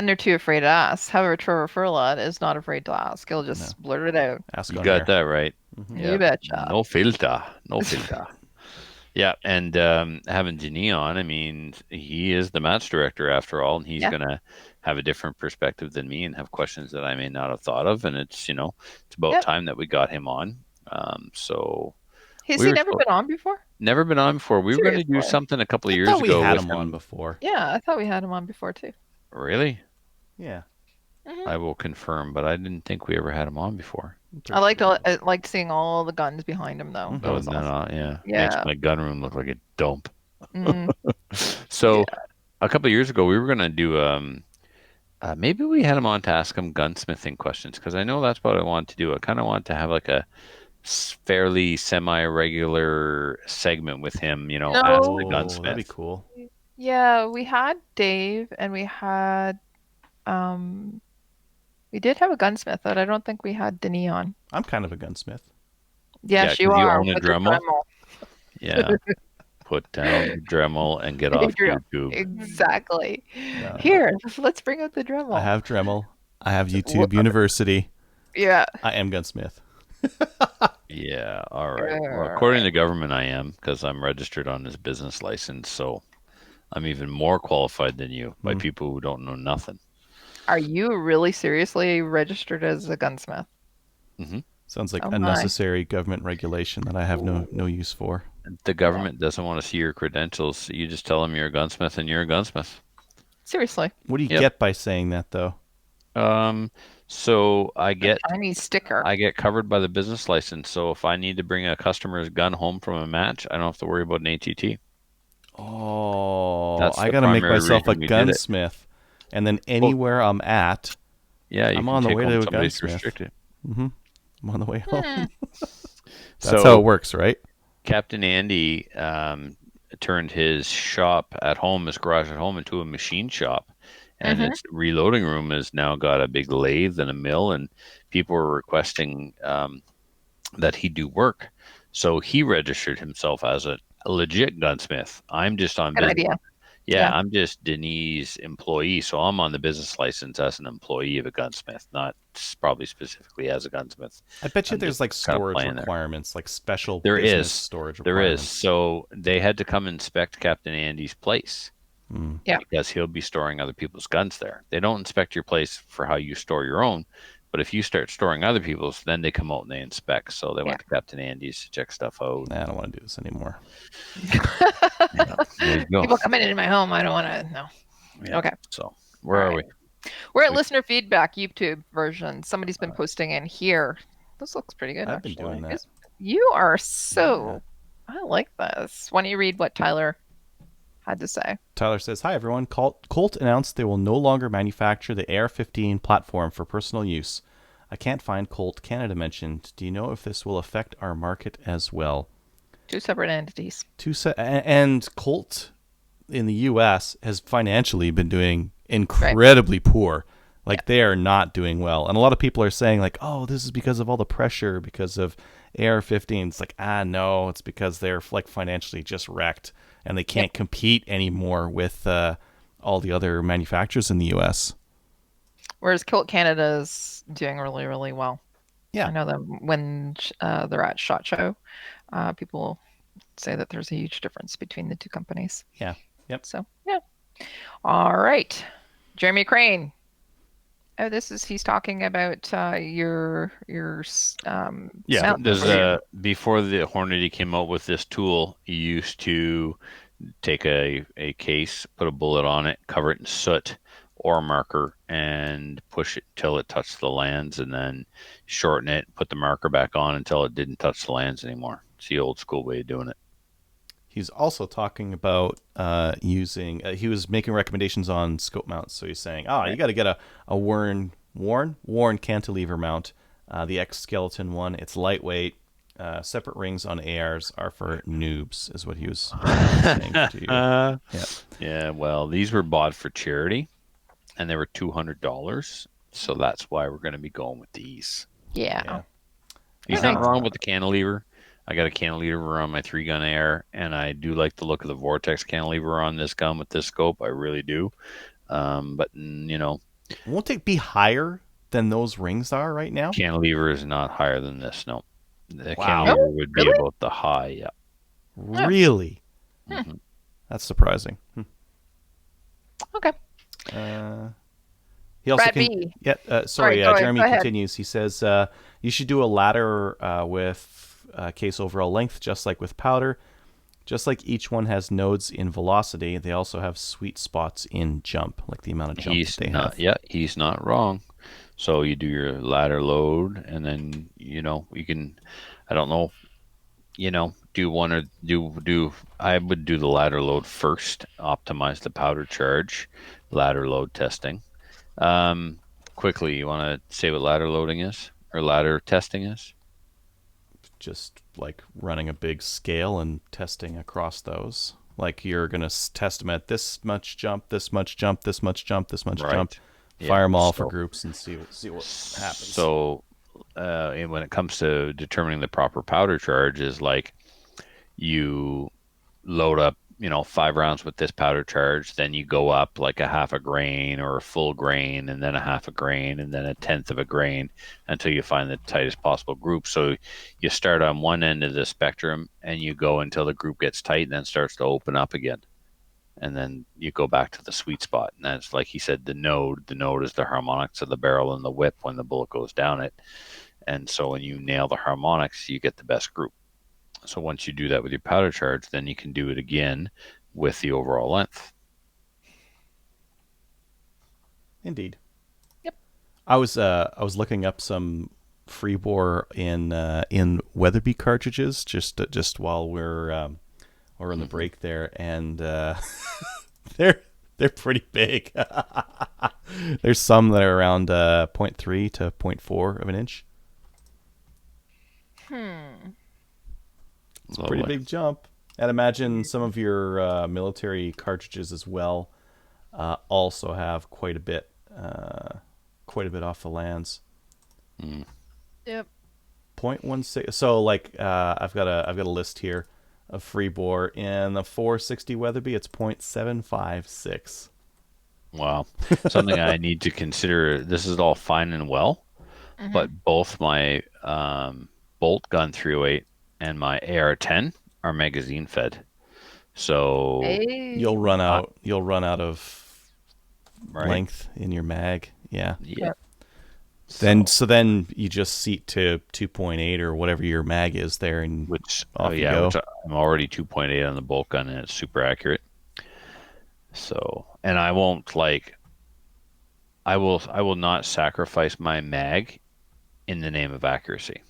Speaker 1: they're too afraid to ask. However, Trevor Furlot is not afraid to ask. He'll just blurt it out.
Speaker 5: Ask
Speaker 4: You
Speaker 5: on
Speaker 4: got
Speaker 5: air.
Speaker 4: that right.
Speaker 5: Mhm.
Speaker 4: Yeah.
Speaker 1: You betcha.
Speaker 4: No filter. No filter. Yeah, and having Denis on, I mean, he is the match director after all, and he's
Speaker 1: Yeah.
Speaker 4: gonna have a different perspective than me and have questions that I may not have thought of. And it's it's about
Speaker 1: Yep.
Speaker 4: time that we got him on. So
Speaker 1: Has
Speaker 4: we
Speaker 1: he
Speaker 4: were
Speaker 1: never
Speaker 4: so-
Speaker 1: been on before?
Speaker 4: never been on before. We were going to do
Speaker 1: Seriously?
Speaker 4: something a couple of
Speaker 5: I
Speaker 4: years
Speaker 5: thought we
Speaker 4: ago
Speaker 5: had
Speaker 4: with
Speaker 5: him on before.
Speaker 1: Yeah, I thought we had him on before too.
Speaker 4: Really?
Speaker 5: Yeah.
Speaker 1: Mhm.
Speaker 4: I will confirm, but I didn't think we ever had him on before.
Speaker 1: I liked seeing all the guns behind him though.
Speaker 5: Mhm.
Speaker 1: That was
Speaker 4: no,
Speaker 1: awesome.
Speaker 4: yeah.
Speaker 1: Yeah.
Speaker 4: Makes my gun room look like a dump.
Speaker 1: Mm.
Speaker 4: So a couple of years ago, we were going to do maybe we had him on to ask him gunsmithing questions, because I know that's what I wanted to do. I kind of want to have like a fairly semi-regular segment with him, ask the
Speaker 5: Oh, that'd be
Speaker 4: gunsmith.
Speaker 5: cool.
Speaker 1: Yeah, we had Dave and we had we did have a gunsmith, but I don't think we had Denis on.
Speaker 5: I'm kind of a gunsmith.
Speaker 1: Yes,
Speaker 4: 'cause
Speaker 1: you
Speaker 4: you
Speaker 1: are.
Speaker 4: own a
Speaker 1: with the
Speaker 4: Dremel?
Speaker 1: Dremel.
Speaker 4: Yeah. Put down the Dremel and get off
Speaker 1: Dremel.
Speaker 4: YouTube.
Speaker 1: Exactly.
Speaker 5: Yeah.
Speaker 1: Here, let's bring out the Dremel.
Speaker 5: I have Dremel. I have YouTube University.
Speaker 1: Yeah.
Speaker 5: I am gunsmith.
Speaker 4: Yeah, all right. Well, according to the government, I am, because I'm registered on his business license, so I'm even more qualified than you by people who don't know nothing.
Speaker 1: Are you really seriously registered as a gunsmith?
Speaker 5: Sounds like
Speaker 1: Oh my.
Speaker 5: unnecessary government regulation that I have no use for.
Speaker 4: The government doesn't want to see your credentials. You just tell them you're a gunsmith and you're a gunsmith.
Speaker 1: Seriously.
Speaker 5: What do you
Speaker 4: Yep.
Speaker 5: get by saying that, though?
Speaker 4: So I get
Speaker 1: Chinese sticker.
Speaker 4: covered by the business license. So if I need to bring a customer's gun home from a match, I don't have to worry about an ATT.
Speaker 5: Oh,
Speaker 4: That's
Speaker 5: I
Speaker 4: the
Speaker 5: got to make
Speaker 4: primary
Speaker 5: myself a
Speaker 4: reason we did it.
Speaker 5: gunsmith, and then anywhere I'm at,
Speaker 4: Yeah, you
Speaker 5: I'm
Speaker 4: can
Speaker 5: on the
Speaker 4: take
Speaker 5: way
Speaker 4: home
Speaker 5: to a
Speaker 4: somebody's
Speaker 5: gunsmith.
Speaker 4: restricted.
Speaker 5: I'm on the way home.
Speaker 1: Hmm.
Speaker 5: That's
Speaker 4: So
Speaker 5: how it works, right?
Speaker 4: Captain Andy turned his shop at home, his garage at home, into a machine shop, and
Speaker 1: Mhm.
Speaker 4: its reloading room has now got a big lathe and a mill, and people were requesting that he do work. So he registered himself as a legit gunsmith. I'm just on
Speaker 1: Good
Speaker 4: business.
Speaker 1: idea.
Speaker 4: Yeah,
Speaker 1: Yeah.
Speaker 4: I'm just Denise employee, so I'm on the business license as an employee of a gunsmith, not probably specifically as a gunsmith.
Speaker 5: I bet you
Speaker 4: I'm
Speaker 5: there's
Speaker 4: just
Speaker 5: like
Speaker 4: kind of
Speaker 5: storage
Speaker 4: playing there.
Speaker 5: requirements, like special
Speaker 4: There
Speaker 5: business
Speaker 4: is.
Speaker 5: storage
Speaker 4: There is.
Speaker 5: requirements.
Speaker 4: So they had to come inspect Captain Andy's place
Speaker 1: Yeah.
Speaker 4: because he'll be storing other people's guns there. They don't inspect your place for how you store your own, but if you start storing other people's, then they come out and they inspect. So they went to Captain Andy's to check stuff out.
Speaker 5: Nah, I don't want to do this anymore.
Speaker 4: There you go.
Speaker 1: People coming into my home, I don't want to know.
Speaker 4: Yeah.
Speaker 1: Okay.
Speaker 4: So where are we?
Speaker 1: We're at
Speaker 4: Sweet.
Speaker 1: listener feedback YouTube version. Somebody's been posting in here. This looks pretty good.
Speaker 5: I've been
Speaker 1: actually.
Speaker 5: doing that.
Speaker 1: You are so. I like this. Why don't you read what Tyler had to say?
Speaker 5: Tyler says, "Hi everyone. Colt announced they will no longer manufacture the AR-15 platform for personal use. I can't find Colt Canada mentioned. Do you know if this will affect our market as well?"
Speaker 1: Two separate entities.
Speaker 5: And Colt in the U.S. has financially been doing incredibly poor. Like they are not doing well. And a lot of people are saying like, oh, this is because of all the pressure because of AR-15. It's like, no, it's because they're like financially just wrecked and they can't compete anymore with all the other manufacturers in the U.S.
Speaker 1: Whereas Colt Canada is doing really, really well.
Speaker 5: Yeah.
Speaker 1: I know that when they're at SHOT Show, people say that there's a huge difference between the two companies.
Speaker 5: Yeah. Yep.
Speaker 1: So, yeah. All right. Jeremy Crane. Oh, he's talking about your mount.
Speaker 4: Before the Hornady came out with this tool, you used to take a case, put a bullet on it, cover it in soot or marker, and push it until it touched the lands, and then shorten it, put the marker back on until it didn't touch the lands anymore. It's the old school way of doing it.
Speaker 5: He's also talking about using. He was making recommendations on scope mounts. So he's saying, you got to get a Warren cantilever mount, the X Skeleton one. It's lightweight. Separate rings on ARs are for noobs, is what he was saying to you.
Speaker 4: Yeah. Well, these were bought for charity, and they were $200. So that's why we're going to be going with these.
Speaker 1: Yeah.
Speaker 4: He's not wrong with the cantilever. I got a cantilever on my 3-gun AR, and I do like the look of the Vortex cantilever on this gun with this scope. I really do. But,
Speaker 5: won't it be higher than those rings are right now?
Speaker 4: Cantilever is not higher than this, no. The cantilever would be about the high, yeah.
Speaker 5: Really?
Speaker 4: Mm-hmm.
Speaker 5: That's surprising.
Speaker 1: Okay.
Speaker 5: He also Jeremy
Speaker 1: go
Speaker 5: continues. He says you should do a ladder with case overall length, just like with powder. Just like each one has nodes in velocity, they also have sweet spots in jump, like the amount of jump they have.
Speaker 4: Yeah, he's not wrong. So you do your ladder load, and then you can. I don't know. Do you want to do? I would do the ladder load first. Optimize the powder charge, ladder load testing. Quickly, you want to say what ladder loading is or ladder testing is?
Speaker 5: Just like running a big scale and testing across those. Like you're going to test them at this much jump, this much jump, this much jump, this much jump. Fire them all for groups and see what happens.
Speaker 4: So and when it comes to determining the proper powder charge is like you load up 5 rounds with this powder charge, then you go up like a half a grain or a full grain, and then a half a grain, and then a tenth of a grain until you find the tightest possible group. So you start on one end of the spectrum and you go until the group gets tight and then starts to open up again. And then you go back to the sweet spot. And that's like he said, the node is the harmonics of the barrel and the whip when the bullet goes down it. And so when you nail the harmonics, you get the best group. So once you do that with your powder charge, then you can do it again with the overall length.
Speaker 5: Indeed.
Speaker 1: Yep.
Speaker 5: I was looking up some free bore in Weatherby cartridges just while we're in the break there, and they're pretty big. There's some that are around 0.3 to 0.4 of an inch. It's a pretty
Speaker 4: Lovely.
Speaker 5: big jump. I'd imagine some of your military cartridges as well also have quite a bit off the lands.
Speaker 1: Yep.
Speaker 5: 0.16. So like I've got a list here of free bore in the 460 Weatherby. It's 0.756.
Speaker 4: Wow. Something I need to consider. This is all fine and well, but both my bolt gun 308 and my AR-10 are magazine fed. So
Speaker 1: Hey.
Speaker 5: You'll run out of
Speaker 4: right.
Speaker 5: length in your mag. Yeah.
Speaker 4: Yeah.
Speaker 5: Then you just seat to 2.8 or whatever your mag is there, and
Speaker 4: Which
Speaker 5: off you go.
Speaker 4: which I'm already 2.8 on the bolt gun, and it's super accurate. So, and I won't I will not sacrifice my mag in the name of accuracy.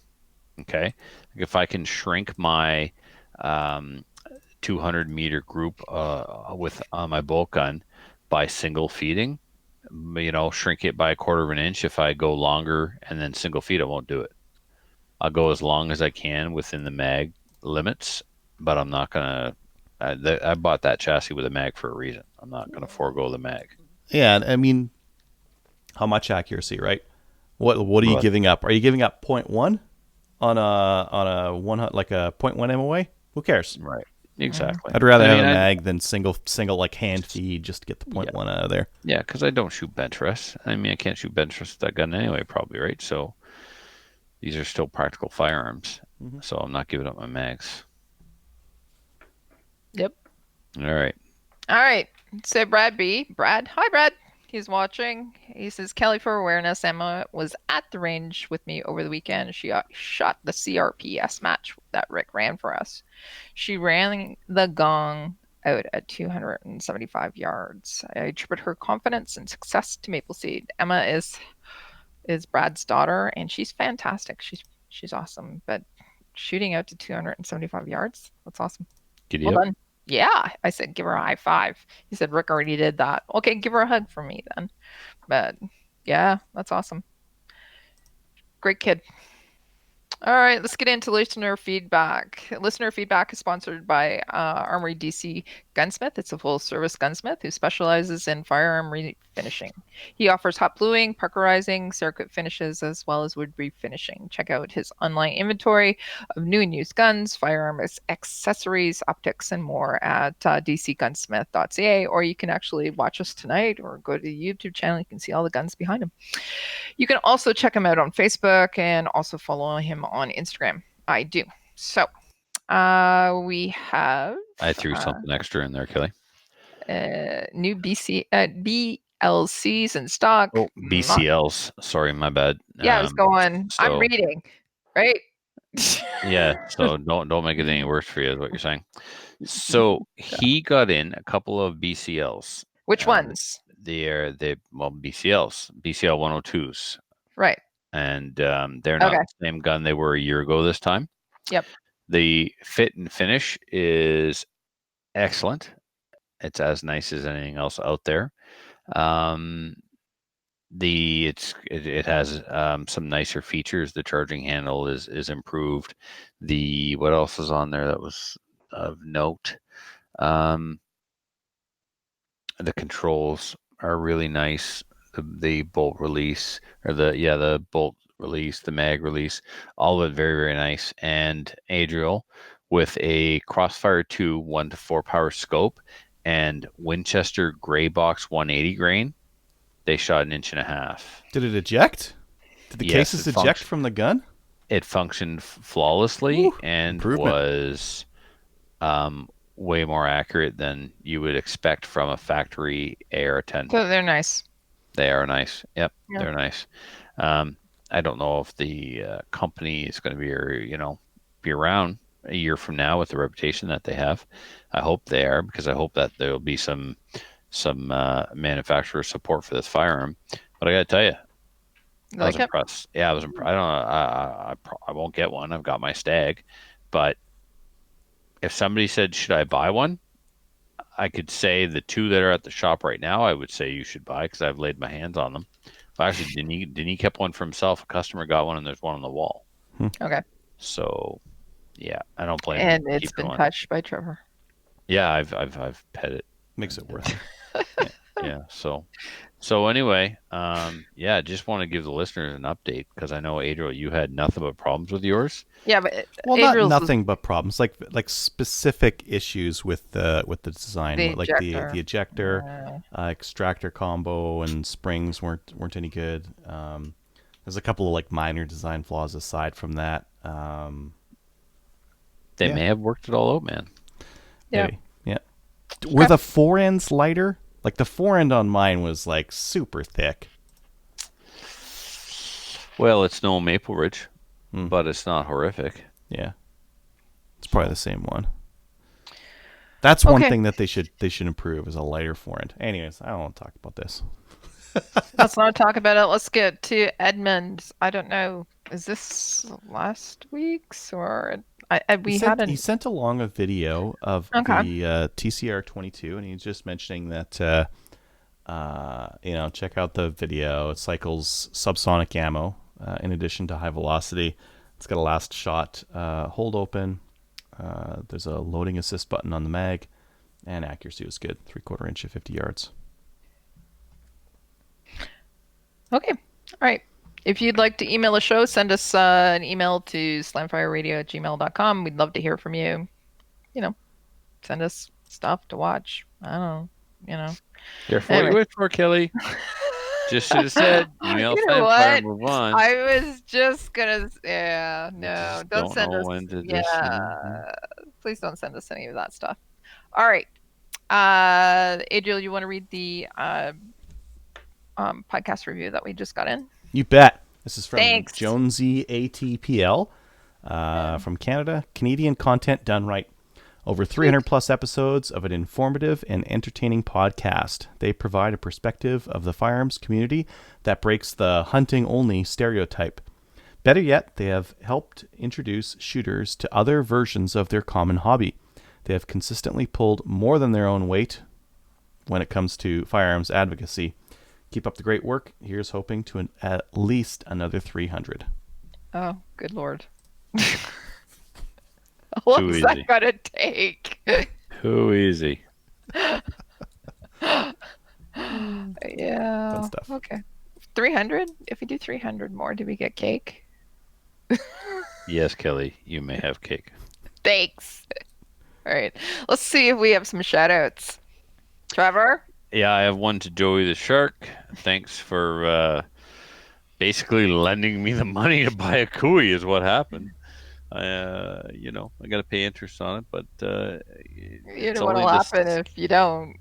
Speaker 4: Okay, if I can shrink my 200 meter group with my bolt gun by single feeding, shrink it by 1/4 of an inch. If I go longer and then single feed, I won't do it. I'll go as long as I can within the mag limits, but I'm not gonna. I bought that chassis with a mag for a reason. I'm not gonna forego the mag.
Speaker 5: Yeah, I mean, how much accuracy, right? What are you
Speaker 4: Right.
Speaker 5: giving up? Are you giving up 0.1 on a one like a 0.1 MOA? Who cares?
Speaker 4: Right. Exactly.
Speaker 5: I'd rather
Speaker 4: I
Speaker 5: have
Speaker 4: mean,
Speaker 5: a
Speaker 4: I-
Speaker 5: mag than single like hand feed just to get the 0.1 out of there.
Speaker 4: Yeah, because I don't shoot bench rest. I mean, I can't shoot bench rest with that gun anyway, probably, right? So these are still practical firearms. So I'm not giving up my mags.
Speaker 1: Yep.
Speaker 4: All right.
Speaker 1: All right. So Brad B. Brad. Hi, Brad. He's watching. He says, Kelly, for awareness, Emma was at the range with me over the weekend. She shot the CRPS match that Rick ran for us. She ran the gong out at 275 yards. I attribute her confidence and success to Maple Seed. Emma is Brad's daughter, and she's fantastic. She's awesome. But shooting out to 275 yards, that's awesome.
Speaker 4: Giddy
Speaker 1: Well
Speaker 4: up.
Speaker 1: done. Yeah, I said give her a high five. He said Rick already did that. Okay, give her a hug from me then. But yeah, that's awesome. Great kid. All right, let's get into listener feedback. Listener feedback is sponsored by Armory DC Gunsmith. It's a full-service gunsmith who specializes in firearm refinishing. He offers hot bluing, parkerizing, Cerakote finishes, as well as wood refinishing. Check out his online inventory of new and used guns, firearms, accessories, optics, and more at dcgunsmith.ca, or you can actually watch us tonight or go to the YouTube channel. You can see all the guns behind him. You can also check him out on Facebook and also follow him on Instagram. I do. So we have
Speaker 4: I threw something extra in there, Kelly.
Speaker 1: new BLCs in stock.
Speaker 4: Oh, BCLs. Sorry, my bad.
Speaker 1: Yeah, I was going. I'm
Speaker 4: so-
Speaker 1: reading, right?
Speaker 4: Yeah, so don't make it any worse for you, is what you're saying. So he got in a couple of BCLs.
Speaker 1: Which ones?
Speaker 4: BCLs, BCL 102s,
Speaker 1: Right.
Speaker 4: and they're not
Speaker 1: Okay.
Speaker 4: the same gun they were a year ago this time.
Speaker 1: Yep.
Speaker 4: The fit and finish is excellent. It's as nice as anything else out there. It has some nicer features. The charging handle is improved. What else is on there that was of note? The controls are really nice. The bolt release, or the bolt release, the mag release, all of it very, very nice. And Adriel with a Crossfire 2 1-4 power scope and Winchester Gray Box 180 grain, they shot 1.5 inches.
Speaker 5: Did it eject? Did the
Speaker 4: Yes,
Speaker 5: cases
Speaker 4: it
Speaker 5: eject from the gun?
Speaker 4: It functioned flawlessly
Speaker 5: Woo,
Speaker 4: and
Speaker 5: improvement.
Speaker 4: was way more accurate than you would expect from a factory AR-10.
Speaker 1: So they're nice.
Speaker 4: They are nice. Yep,
Speaker 1: Yeah.
Speaker 4: they're nice. I don't know if the company is going to be around a year from now with the reputation that they have. I hope they are, because I hope that there will be some manufacturer support for this firearm. But I got to tell you,
Speaker 1: You
Speaker 4: I was
Speaker 1: like it?
Speaker 4: impressed. Yeah, I was impressed. I don't know. I won't get one. I've got my stag, but if somebody said, "Should I buy one?" I could say the two that are at the shop right now, I would say you should buy because I've laid my hands on them. Well, actually, Denis kept one for himself. A customer got one, and there's one on the wall.
Speaker 1: Okay.
Speaker 4: So, yeah, I don't blame him
Speaker 1: And
Speaker 4: for
Speaker 1: it's
Speaker 4: keeping
Speaker 1: been
Speaker 4: one.
Speaker 1: touched by Trevor.
Speaker 4: Yeah, I've pet it.
Speaker 5: Makes it worth it.
Speaker 4: Yeah. So anyway, yeah, just want to give the listeners an update because I know Adriel, you had nothing but problems with yours.
Speaker 1: Yeah, but
Speaker 5: Well,
Speaker 1: Adriel's
Speaker 5: not
Speaker 1: was
Speaker 5: nothing but problems, like specific issues with the design,
Speaker 1: The
Speaker 5: like
Speaker 1: ejector.
Speaker 5: the ejector, extractor combo, and springs weren't any good. There's a couple of like minor design flaws aside from that.
Speaker 4: They
Speaker 5: Yeah.
Speaker 4: may have worked it all out, man.
Speaker 1: Yeah.
Speaker 5: Maybe. Yeah. Were the fore ends lighter? Like the fore end on mine was like super thick.
Speaker 4: Well, it's no Maple Ridge,
Speaker 5: Hmm.
Speaker 4: but it's not horrific.
Speaker 5: Yeah. It's probably the same one. That's one
Speaker 1: Okay.
Speaker 5: thing that they should improve is a lighter fore end. Anyways, I don't want to talk about this.
Speaker 1: Let's not talk about it. Let's get to Edmund. I don't know. Is this last week's or we had
Speaker 5: He sent along a video of
Speaker 1: Okay.
Speaker 5: the TCR 22, and he's just mentioning that check out the video. It cycles subsonic ammo in addition to high velocity. It's got a last shot hold open. There's a loading assist button on the mag, and accuracy was good, 3/4 inch at 50 yards.
Speaker 1: Okay. All right. If you'd like to email a show, send us an email to slamfireradio@gmail.com. We'd love to hear from you. Send us stuff to watch. I don't know.
Speaker 4: Careful what you
Speaker 1: Anyway.
Speaker 4: wish for, Kelly. Just should have said email
Speaker 1: You know
Speaker 4: fanfare,
Speaker 1: what?
Speaker 4: move on.
Speaker 1: I was just gonna. Yeah, no,
Speaker 4: Just
Speaker 1: don't send
Speaker 4: know
Speaker 1: us.
Speaker 4: when to
Speaker 1: Yeah,
Speaker 4: listen.
Speaker 1: please don't send us any of that stuff. All right, Adriel, you want to read the podcast review that we just got in?
Speaker 5: You bet. This is from
Speaker 1: Thanks.
Speaker 5: Jonesy ATPL from Canada. Canadian content done right. Over 300 plus episodes of an informative and entertaining podcast. They provide a perspective of the firearms community that breaks the hunting-only stereotype. Better yet, they have helped introduce shooters to other versions of their common hobby. They have consistently pulled more than their own weight when it comes to firearms advocacy. Keep up the great work. Here's hoping to at least another 300.
Speaker 1: Oh, good lord. What's
Speaker 4: Too
Speaker 1: that
Speaker 4: easy.
Speaker 1: gonna take?
Speaker 4: Too easy.
Speaker 1: Yeah.
Speaker 5: Fun stuff.
Speaker 1: Okay. 300? If we do 300 more, do we get cake?
Speaker 4: Yes, Kelly, you may have cake.
Speaker 1: Thanks. All right. Let's see if we have some shout outs. Trevor?
Speaker 4: Yeah, I have one to Joey the Shark. Thanks for basically lending me the money to buy a Kui is what happened. I got to pay interest on it, but
Speaker 1: You
Speaker 4: it's
Speaker 1: know what'll
Speaker 4: only just-
Speaker 1: happen if you don't.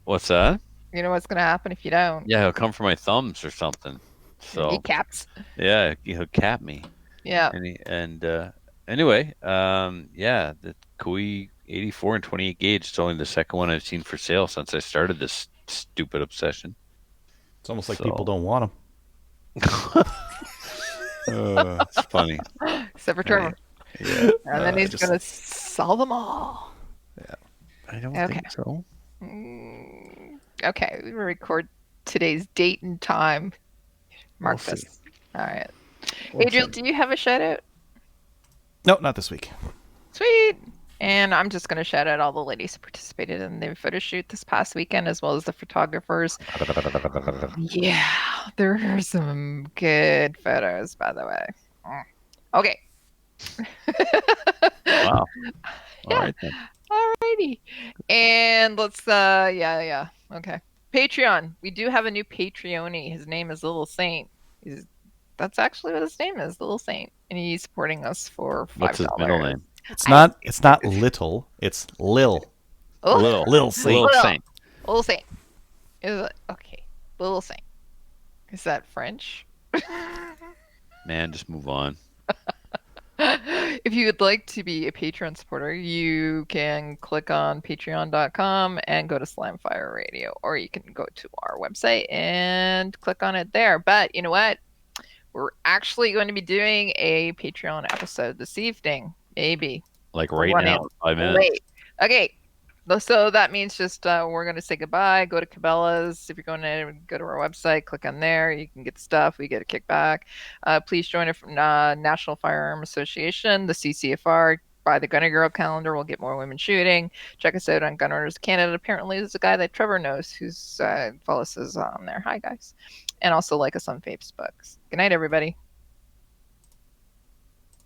Speaker 4: What's that?
Speaker 1: You know what's gonna happen if you don't.
Speaker 4: Yeah, he'll come for my thumbs or something. So
Speaker 1: Kneecaps.
Speaker 4: yeah, he'll cap me.
Speaker 1: Yeah.
Speaker 4: Anyway, yeah, the Kui 84 and 28 gauge. It's only the second one I've seen for sale since I started this stupid obsession.
Speaker 5: It's almost like
Speaker 4: So-
Speaker 5: people don't want them.
Speaker 4: It's funny.
Speaker 1: Except for Trevor.
Speaker 4: Yeah,
Speaker 1: And then he's
Speaker 5: just-
Speaker 1: gonna sell them all.
Speaker 4: I don't
Speaker 1: Okay.
Speaker 4: think so.
Speaker 1: Okay, we record today's date and time. Mark
Speaker 5: We'll
Speaker 1: this. All right.
Speaker 5: We'll
Speaker 1: Adriel,
Speaker 5: see.
Speaker 1: do you have a shout out?
Speaker 5: No, not this week.
Speaker 1: Sweet. And I'm just going to shout out all the ladies who participated in the photo shoot this past weekend, as well as the photographers. Yeah, there are some good photos, by the way. Okay.
Speaker 4: Wow.
Speaker 1: Yeah.
Speaker 4: All right then.
Speaker 1: Alrighty. And let's yeah. Okay. Patreon. We do have a new Patreon. His name is Little Saint. That's actually what his name is, Little Saint. And he's supporting us for $5.
Speaker 4: What's his middle name?
Speaker 5: It's not little. It's Lil.
Speaker 1: Oh,
Speaker 5: Lil Saint.
Speaker 4: Lil
Speaker 1: Lil.
Speaker 4: Saint.
Speaker 1: Little Saint. Is it okay? Little Saint. Is that French?
Speaker 4: Man, just move on.
Speaker 1: If you would like to be a Patreon supporter, you can click on patreon.com and go to Slamfire Radio, or you can go to our website and click on it there. But you know what? we're actually going to be doing a Patreon episode this evening, maybe.
Speaker 4: Like
Speaker 1: We're
Speaker 4: right
Speaker 1: running
Speaker 4: now, 5 minutes.
Speaker 1: late. Okay. So that means just we're going to say goodbye. Go to Cabela's. If you're going to go to our website, click on there. You can get stuff. We get a kickback. Please join our National Firearm Association, the CCFR. Buy the Gunner Girl calendar. We'll get more women shooting. Check us out on Gun Owners Canada. Apparently, there's a guy that Trevor knows who's follows us on there. Hi, guys. And also like us on Facebook. Good night, everybody.